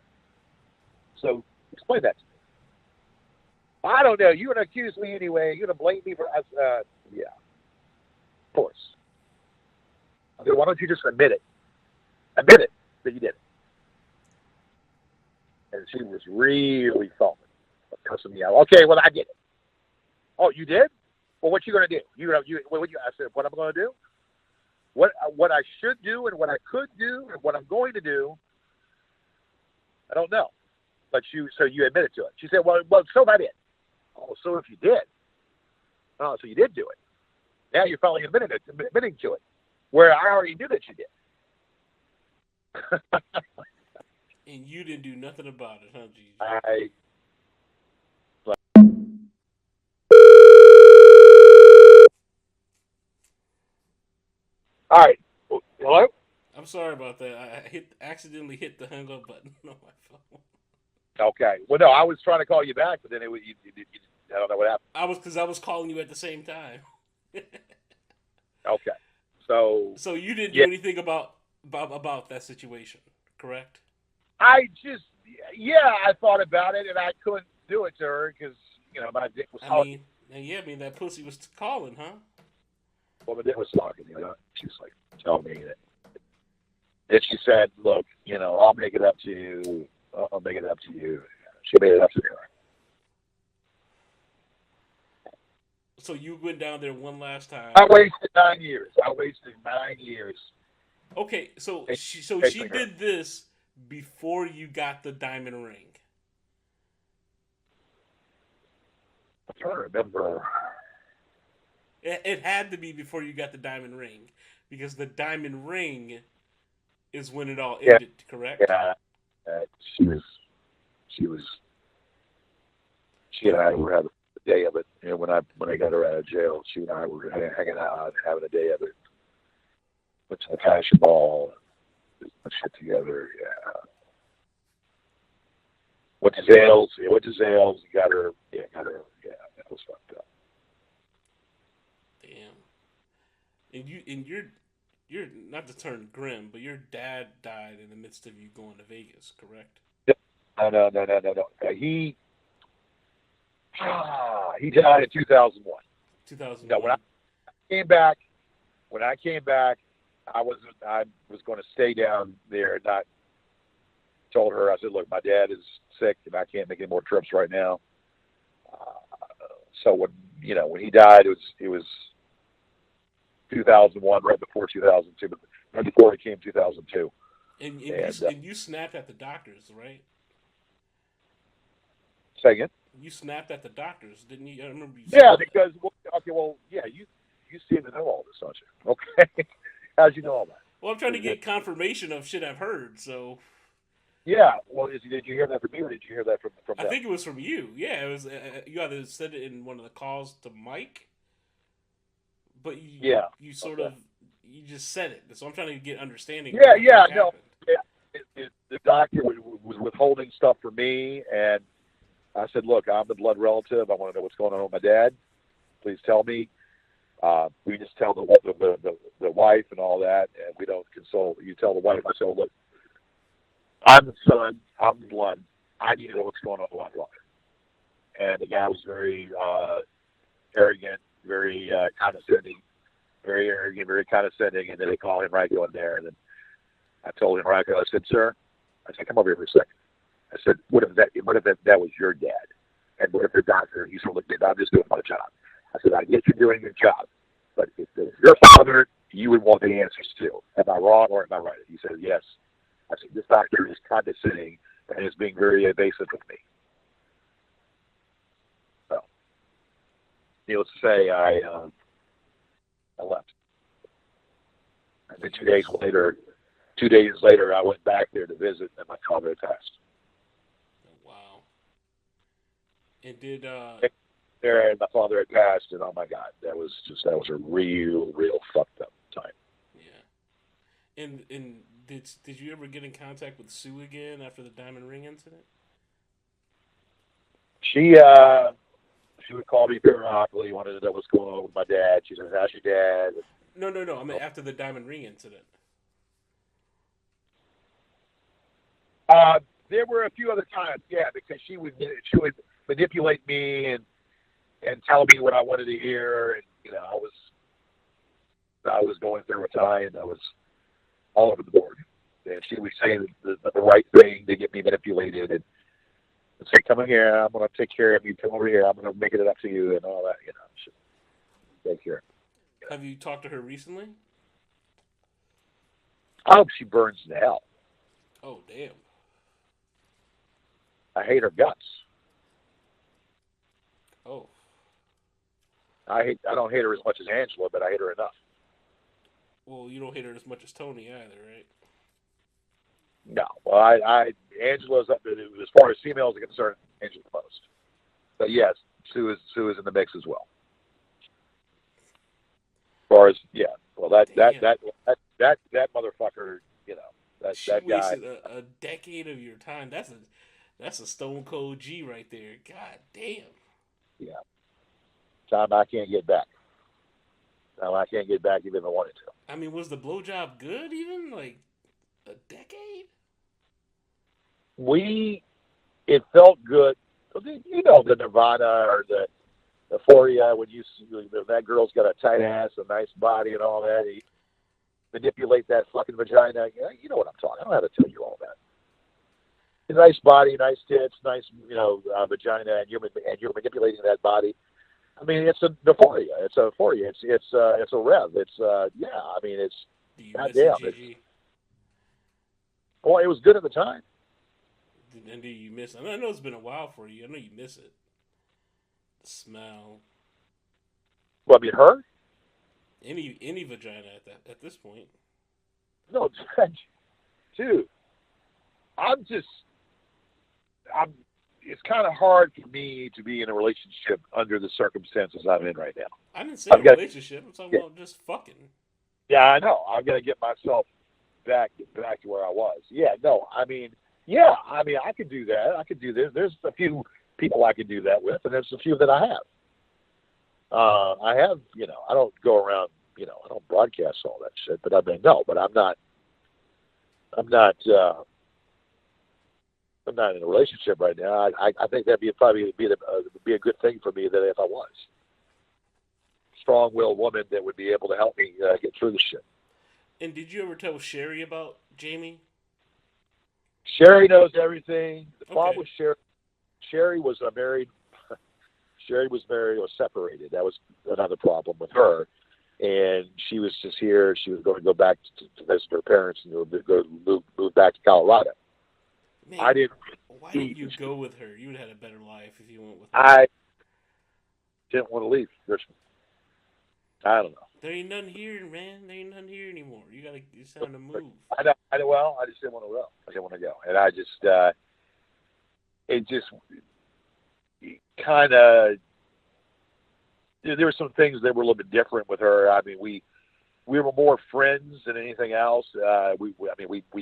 So explain that to me. I don't know. You're going to accuse me anyway. You're going to blame me for yeah. Of course. Okay, why don't you just admit it? Admit it that you did it. And she was really foaming, cussing me out. Okay, well, I did it. Oh, you did? Well, what you gonna do? I said, what I'm gonna do? What I should do and what I could do and what I'm going to do, I don't know. But so you admitted to it. She said, well, so I did. Oh, so if you did, oh, so you did do it. Now you're finally admitting to it, where I already knew that you did. And you didn't do nothing about it, huh, Gigi? All right. Hello? I'm sorry about that. I accidentally hit the hang up button on my phone. Okay. Well, no, I was trying to call you back, but then you I don't know what happened. I was calling you at the same time. Okay. So you didn't do anything about that situation, correct? I thought about it, and I couldn't do it to her because, my dick was talking. I mean, that pussy was calling, huh? Well, my dick was talking, She was like, tell me that. Then she said, look, I'll make it up to you. I'll make it up to you. She made it up to her. So you went down there one last time. I wasted 9 years. Okay, so she did this before you got the diamond ring. I'm trying to remember. It had to be before you got the diamond ring, because the diamond ring is when it all ended, correct? Yeah. She and I were having a day of it. And when I got her out of jail, she and I were hanging out, having a day of it. Went to the fashion ball, put shit together. Yeah. Went to Zales. Got her. Yeah, that was fucked up. Damn. And you're not to turn grim, but your dad died in the midst of you going to Vegas, correct? No. He died in 2001. 2001. No, when I came back, I was going to stay down there. And I told her, I said, look, my dad is sick and I can't make any more trips right now. So when he died, it was 2001, right before 2002, but right before he came 2002. And you snapped at the doctors, right? Say again? You snapped at the doctors, didn't you? I remember you. Yeah, because you seem to know all this, don't you? Okay, how'd you know all that? Well, I'm trying to get confirmation of shit I've heard. So. Yeah. Well, did you hear that from me, or did you hear that from them? I think it was from you. Yeah, it was. You either said it in one of the calls to Mike, but you sort of you just said it. So I'm trying to get understanding. Yeah. No. Yeah. The doctor was withholding stuff from me, and I said, look, I'm the blood relative. I want to know what's going on with my dad. Please tell me. We just tell the wife and all that, and we don't consult. You tell the wife, I say, look, I'm the son, I'm the blood. I need to know what's going on with my life. And the guy was very arrogant, very condescending, and then they call him Ryko in there, and then I told him, Ryko, I said, sir, come over here for a second. I said, what if that was your dad? And what if the doctor, he's from looking at, I'm just doing my job. I said, I get you're doing your job, but if it's your father, you would want the answers too. Am I wrong or am I right? He said, yes. I said, this doctor is condescending and is being very evasive with me. So, needless to say, I left. And then 2 days later, I went back there to visit, and my father had passed. Wow. And did there, and my father had passed, and oh my God, that was a real fucked up time. Yeah. And did you ever get in contact with Sue again after the diamond ring incident? She would call me periodically, wanted to know what's going on with my dad. She said, how's your dad? No. I mean, after the diamond ring incident. There were a few other times, yeah, because she would manipulate me and tell me what I wanted to hear, and I was going through a time that was all over the board, and she would say the right thing to get me manipulated, and say, "Come in here, I'm going to take care of you. Come over here, I'm going to make it up to you," and all that, Take care. Have you talked to her recently? I hope she burns in hell. Oh, damn. I hate her guts. Oh. I don't hate her as much as Angela, but I hate her enough. Well, you don't hate her as much as Tony either, right? No. Well, Angela's up as far as females are concerned, Angela's the most. But yes, Sue is in the mix as well. As far as well, that motherfucker, She that guy. wasted a decade of your time. That's a stone cold G right there. God damn. Yeah. Time I can't get back. Time I can't get back even if I wanted to. I mean, was the blowjob good even? Like, a decade? It felt good. You know the Nirvana or the Euphoria when that girl's got a tight ass, a nice body, and all that. You manipulate that fucking vagina. You know what I'm talking. I don't have to tell you all that. A nice body, nice tits, nice vagina, and you're manipulating that body. I mean, it's a euphoria. It's a euphoria. It's a rev. It's yeah. I mean, it's Do you miss goddamn. it, GG? Boy, it was good at the time. And do you miss it? I know it's been a while for you. I know you miss it. The smell. Well, I mean, her? Any vagina at this point. No, dude. It's kind of hard for me to be in a relationship under the circumstances I'm in right now. I didn't say relationship. I'm talking about just fucking. Yeah, I know. I'm gonna get myself back to where I was. Yeah, no. I mean, I could do that. I could do this. There's a few people I could do that with, and there's a few that I have. I don't go around, I don't broadcast all that shit, but I'm not in a relationship right now. I think that'd probably be a good thing for me that if I was strong-willed woman that would be able to help me get through the shit. And did you ever tell Sherry about Jamie? Sherry knows everything. The problem with Sherry was married. Sherry was married or separated. That was another problem with her. And she was just here. She was going to go back to visit her parents and move back to Colorado. Man, I didn't. Why didn't you go with her? You would have had a better life if you went with her. I didn't want to leave Richmond. I don't know. There ain't nothing here, man. There ain't nothing here anymore. It's time to move. I just didn't want to go. I didn't want to go. And I just, it just kind of, there were some things that were a little bit different with her. I mean, we were more friends than anything else. We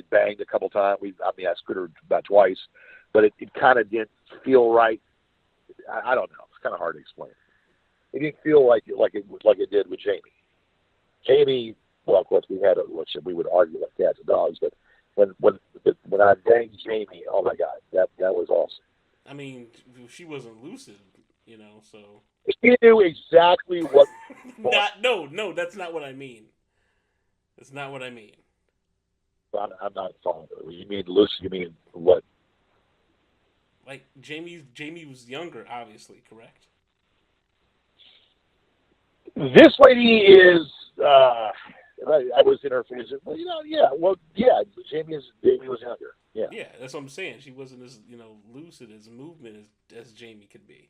banged a couple times. I screwed her about twice, but it kind of didn't feel right. I don't know. It's kind of hard to explain. It didn't feel like it did with Jamie. Jamie, well, of course, we would argue like cats and dogs, but when I banged Jamie, oh my God, that was awesome. I mean, she wasn't lucid, so. She knew exactly what. No, that's not what I mean. That's not what I mean. I'm not following it. You mean lucid? You mean what? Like Jamie was younger, obviously, correct? This lady is. I was in her phase. Well, Jamie was younger. Yeah. Yeah, that's what I'm saying. She wasn't as lucid as movement as Jamie could be.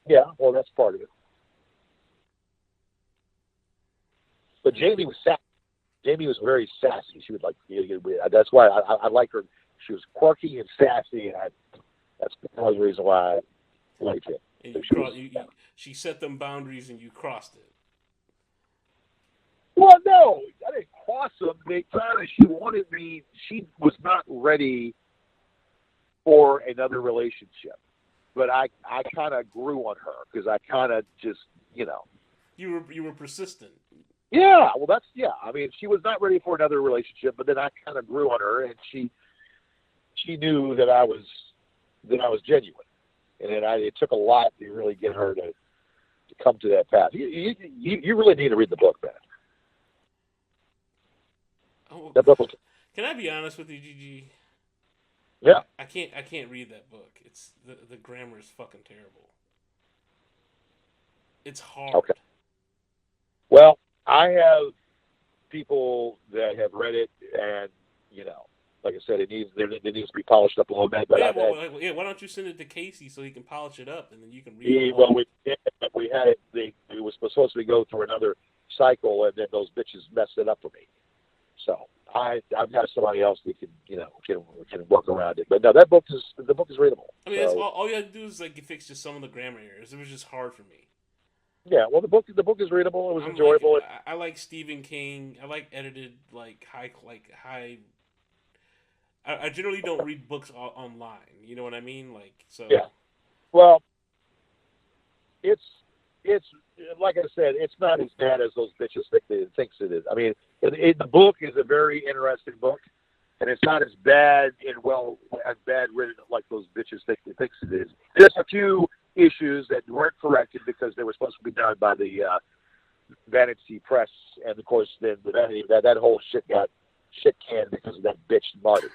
Yeah, well, that's part of it. But Jamie was sassy. Jamie was very sassy. She would that's why I like her. She was quirky and sassy, and that's part of the reason why I liked it. And she set them boundaries, and you crossed it. Well, no, I didn't cross them. She wanted me. She was not ready for another relationship, but I kind of grew on her because I kind of just You were persistent. Yeah, well, I mean, she was not ready for another relationship, but then I kind of grew on her, and she knew that I was genuine, and it took a lot to really get her to come to that path. You really need to read the book, man. Oh, that book was, can I be honest with you, GG? Yeah. I can't read that book. It's the grammar is fucking terrible. It's hard. Okay. I have people that have read it, and like I said, it needs to be polished up a little bit. But Yeah, why don't you send it to Casey so he can polish it up, and then you can read it? well, we had it. It was supposed to go through another cycle, and then those bitches messed it up for me. So I've got somebody else that can work around it. But no, the book is readable. I mean, all you had to do is fix just some of the grammar errors. It was just hard for me. Yeah, well, the book is readable. It was enjoyable. I like Stephen King. I like edited high. I generally don't read books online. You know what I mean? Yeah. Well, it's like I said, it's not as bad as those bitches thinks it is. I mean, the book is a very interesting book, and it's not as bad as bad written like those bitches thinks it is. There's a few issues that weren't corrected because they were supposed to be done by the Vanity Press, and of course, then the Vanity that whole shit got shit canned because of that bitch Marty.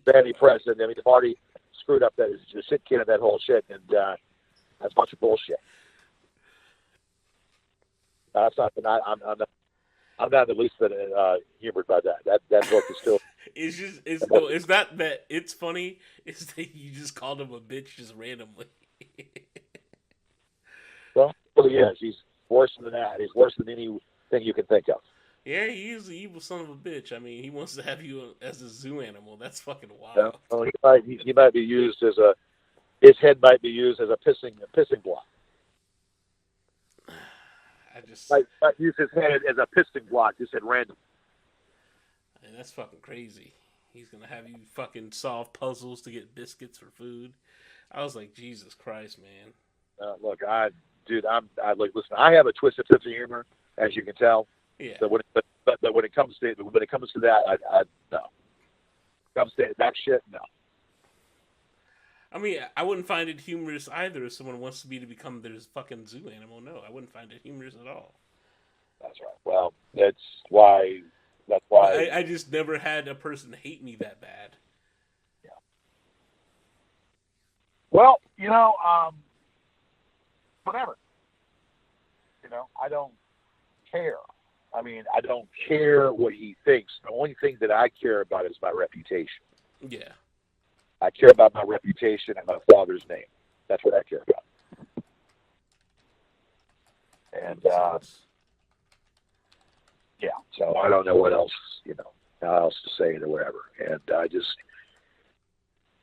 Vanity Press, and I mean, Marty screwed up that shit can of that whole shit, and that's a bunch of bullshit. That's not. I'm not the least bit humored by that. That book is still. It's not that it's funny. It's that you just called him a bitch just randomly. Well, he is. He's worse than that. He's worse than anything you can think of. Yeah, he's the evil son of a bitch. I mean, he wants to have you as a zoo animal. That's fucking wild. Well, he might be used as his head might be used as a pissing block. Might use his head as a pissing block, just at random. And that's fucking crazy. He's gonna have you fucking solve puzzles to get biscuits for food. I was like, Jesus Christ, man. Look, listen. I have a twisted sense of humor, as you can tell. Yeah. So when it comes to that, I no. Comes to that shit, no. I mean, I wouldn't find it humorous either if someone wants me to become their fucking zoo animal. No, I wouldn't find it humorous at all. That's right. Well, that's why. I just never had a person hate me that bad. Yeah. Well, whatever. I don't care. I mean, I don't care what he thinks. The only thing that I care about is my reputation. Yeah. I care about my reputation and my father's name. That's what I care about. And, yeah, so I don't know what else, how else to say it or whatever. And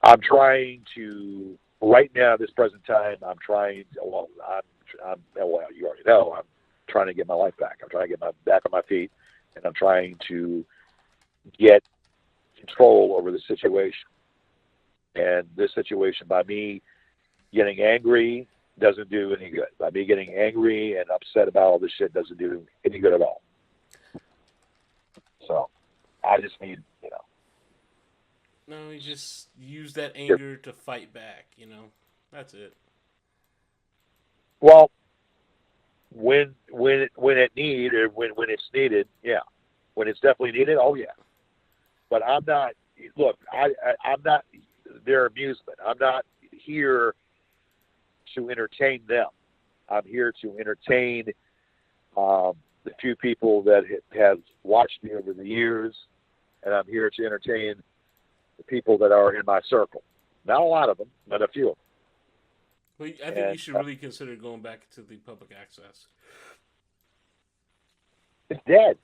I'm trying to, right now, this present time, you already know, I'm trying to get my life back. I'm trying to get back on my feet, and I'm trying to get control over the situation. And this situation, by me getting angry, doesn't do any good. By me getting angry and upset about all this shit doesn't do any good at all. So, I just need, No, you just use that anger to fight back, That's it. Well, when it's needed, yeah. When it's definitely needed, oh yeah. But I'm not. Look, I'm not their amusement. I'm not here to entertain them. I'm here to entertain the few people that have watched me over the years, and I'm here to entertain the people that are in my circle. Not a lot of them, but a few of them. Well, I think you should really consider going back to the public access. It's dead.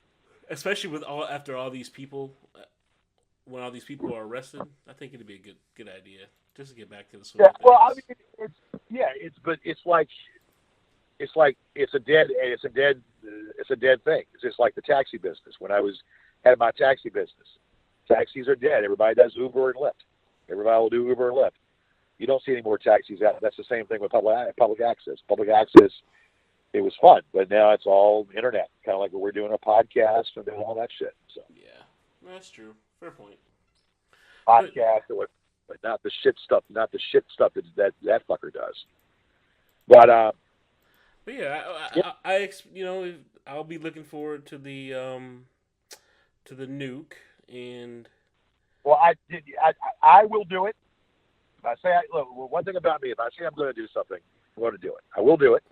Especially after all these people, when all these people are arrested, I think it'd be a good idea just to get back to the swing. Yeah, well, I mean, it's a dead thing. It's just like the taxi business. When I had my taxi business, taxis are dead. Everybody does Uber and Lyft. Everybody will do Uber and Lyft. You don't see any more taxis out. That's the same thing with public access. Public access, it was fun, but now it's all internet, kind of like what we're doing a podcast and doing all that shit. So yeah, that's true. Fair point. Podcast, but not the shit stuff. Not the shit stuff that fucker does. But yeah, I'll be looking forward to the nuke and. Well, I will do it. If I say, look, one thing about me, if I say I'm going to do something, I'm going to do it. I will do it.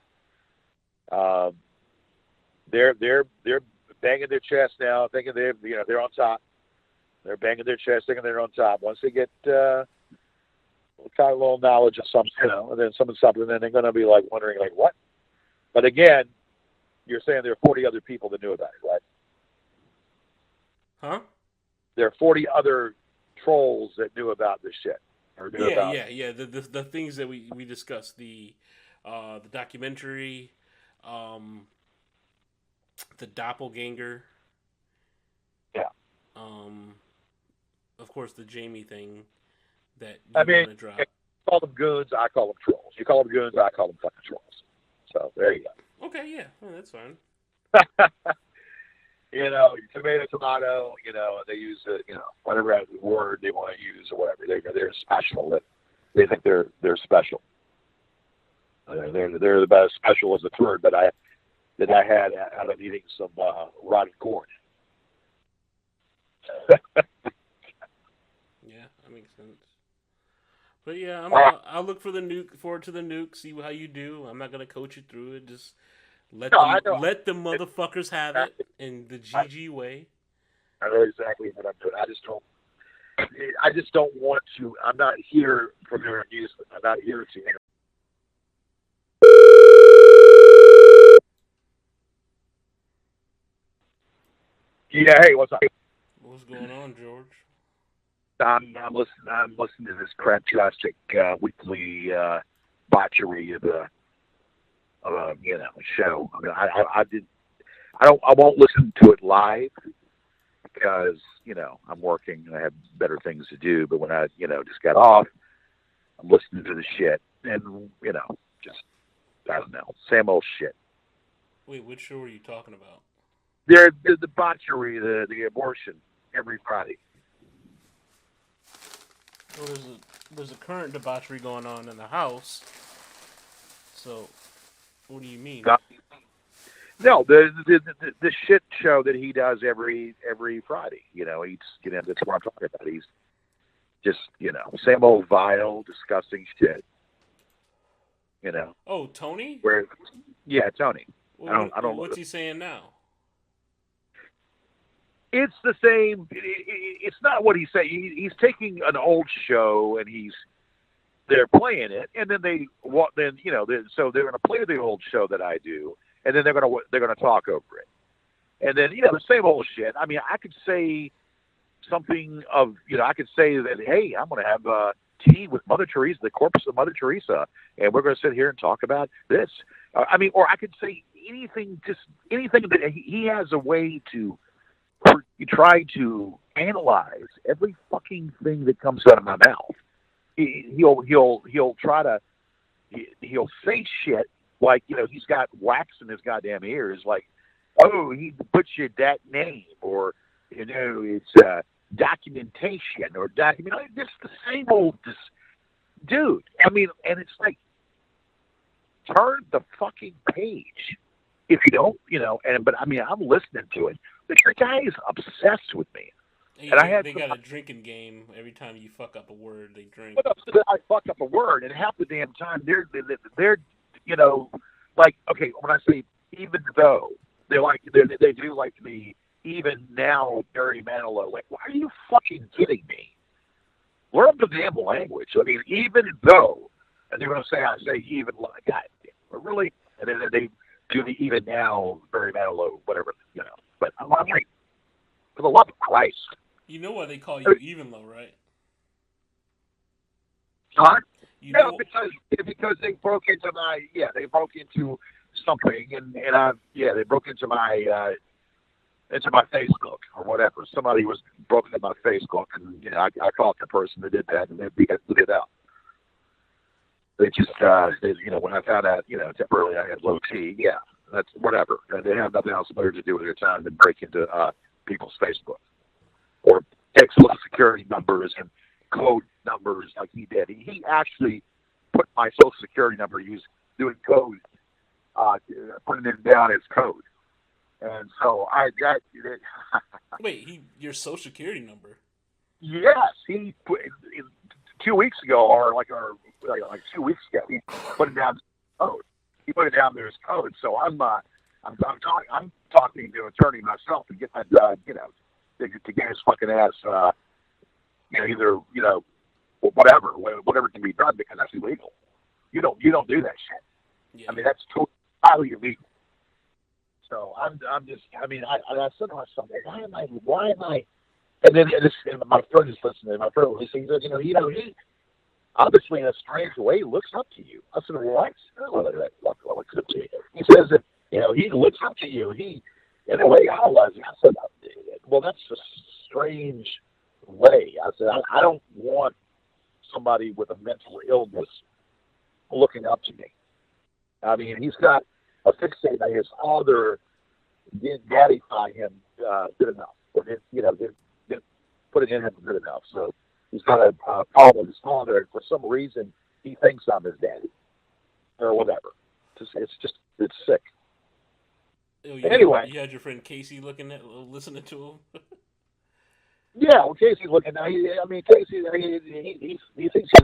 Um, they're banging their chest now, thinking they're on top. They're banging their chest, thinking they're on top. Once they get kind of little knowledge of something, and then something, then they're going to be like wondering, like, what? But again, you're saying there are 40 other people that knew about it, right? Huh? There are 40 other trolls that knew about this shit, or knew Yeah, about. yeah. The things that we discussed, the documentary, um, the Doppelganger, Yeah. um, of course the Jamie thing that I you mean, want to drop. you call them goons, I call them trolls. You call them goons, I call them fucking trolls. So there you Okay, yeah, well, that's fine. go. Tomato, they use whatever word they want to use or whatever. They're special. They think they're special. They're the best. Special is the word that I had out of eating some rotten corn. Yeah, that makes sense. But yeah, Uh, I'll look for the nuke. Forward to the nuke. See how you do. I'm not gonna coach you through it. Just no, I know. let the motherfuckers have it in the GG way. I know exactly what I'm doing. I just don't want to. I'm not here for their amusement. I'm not here to. Yeah. Hey, what's up? What's going on, George? I'm listening to this fantastic weekly botchery of show. I mean, I won't listen to it live because I'm working and I have better things to do. But when I just got off, I'm listening to the shit and just I don't know, same old shit. Wait, which show are you talking about? They're the botchery, the abortion every Friday. Well, there's a current debauchery going on in the house. So, what do you mean? No, the shit show that he does every Friday. That's what I'm talking about. He's just same old vile, disgusting shit. Oh, Tony? Where, yeah, Tony. Well, I don't. what's he saying now? It's the same. It's not what he's saying. He's taking an old show and they're playing it, and then so they're going to play the old show that I do, and then they're going to talk over it, and then the same old shit. I mean, I could say something of I could say that, hey, I'm going to have tea with Mother Teresa, the corpse of Mother Teresa, and we're going to sit here and talk about this. I mean, or I could say anything, just anything that he has a way to. You try to analyze every fucking thing that comes out of my mouth. He'll try to he'll say shit like he's got wax in his goddamn ears, like, oh, he puts you that name, or it's documentation or document. It's the same old dude. I mean, and it's like, turn the fucking page. If you don't, but I mean, I'm listening to it. The guy is obsessed with me. Hey, And they got a drinking game. Every time you fuck up a word, they drink. I fuck up a word, and half the damn time they're like, okay, when I say even though, they do like the even now Barry Manilow. Like, why are you fucking kidding me? Learn the damn language. I mean, even though, and they're going to say I say even like, God, really, and then they do the even now Barry Manilow, whatever, But I'm like, for the love of Christ. You know why they call you even low, right? Huh? You know, because they broke into they broke into something, and they broke into my Facebook or whatever. Somebody was broken into my Facebook, and I called the person that did that, and they beat it out. They just when I found out temporarily I had low T, that's whatever. And they have nothing else better to do with their time than break into people's Facebook or take Social Security numbers and code numbers like he did. He actually put my Social Security number. He was doing code, putting it down as code. And so I got it. Wait, your Social Security number? Yes, he put 2 weeks ago, or like 2 weeks ago, he put it down as code. he put it down there as code. So I'm talking to an attorney myself to get that to get his fucking ass either whatever can be done, because that's illegal. You don't do that shit. Yeah. I mean, that's totally illegal. So I'm just, I mean, I said to myself, why am I? And then my friend is listening. My friend was listening. He said, he obviously in a strange way looks up to you. I said, well, I looks up to you. He says that he looks up to you. He in a way I was. I said, well, that's a strange way. I said, I don't want somebody with a mental illness looking up to me. I mean, he's got a fixate that his father didn't daddify him good enough, or didn't put it in him good enough. So he's got a problem with his father, and for some reason he thinks I'm his daddy, or whatever. It's sick. Anyway, you had your friend Casey listening to him. Yeah, well, Casey's looking now. Casey, he thinks he's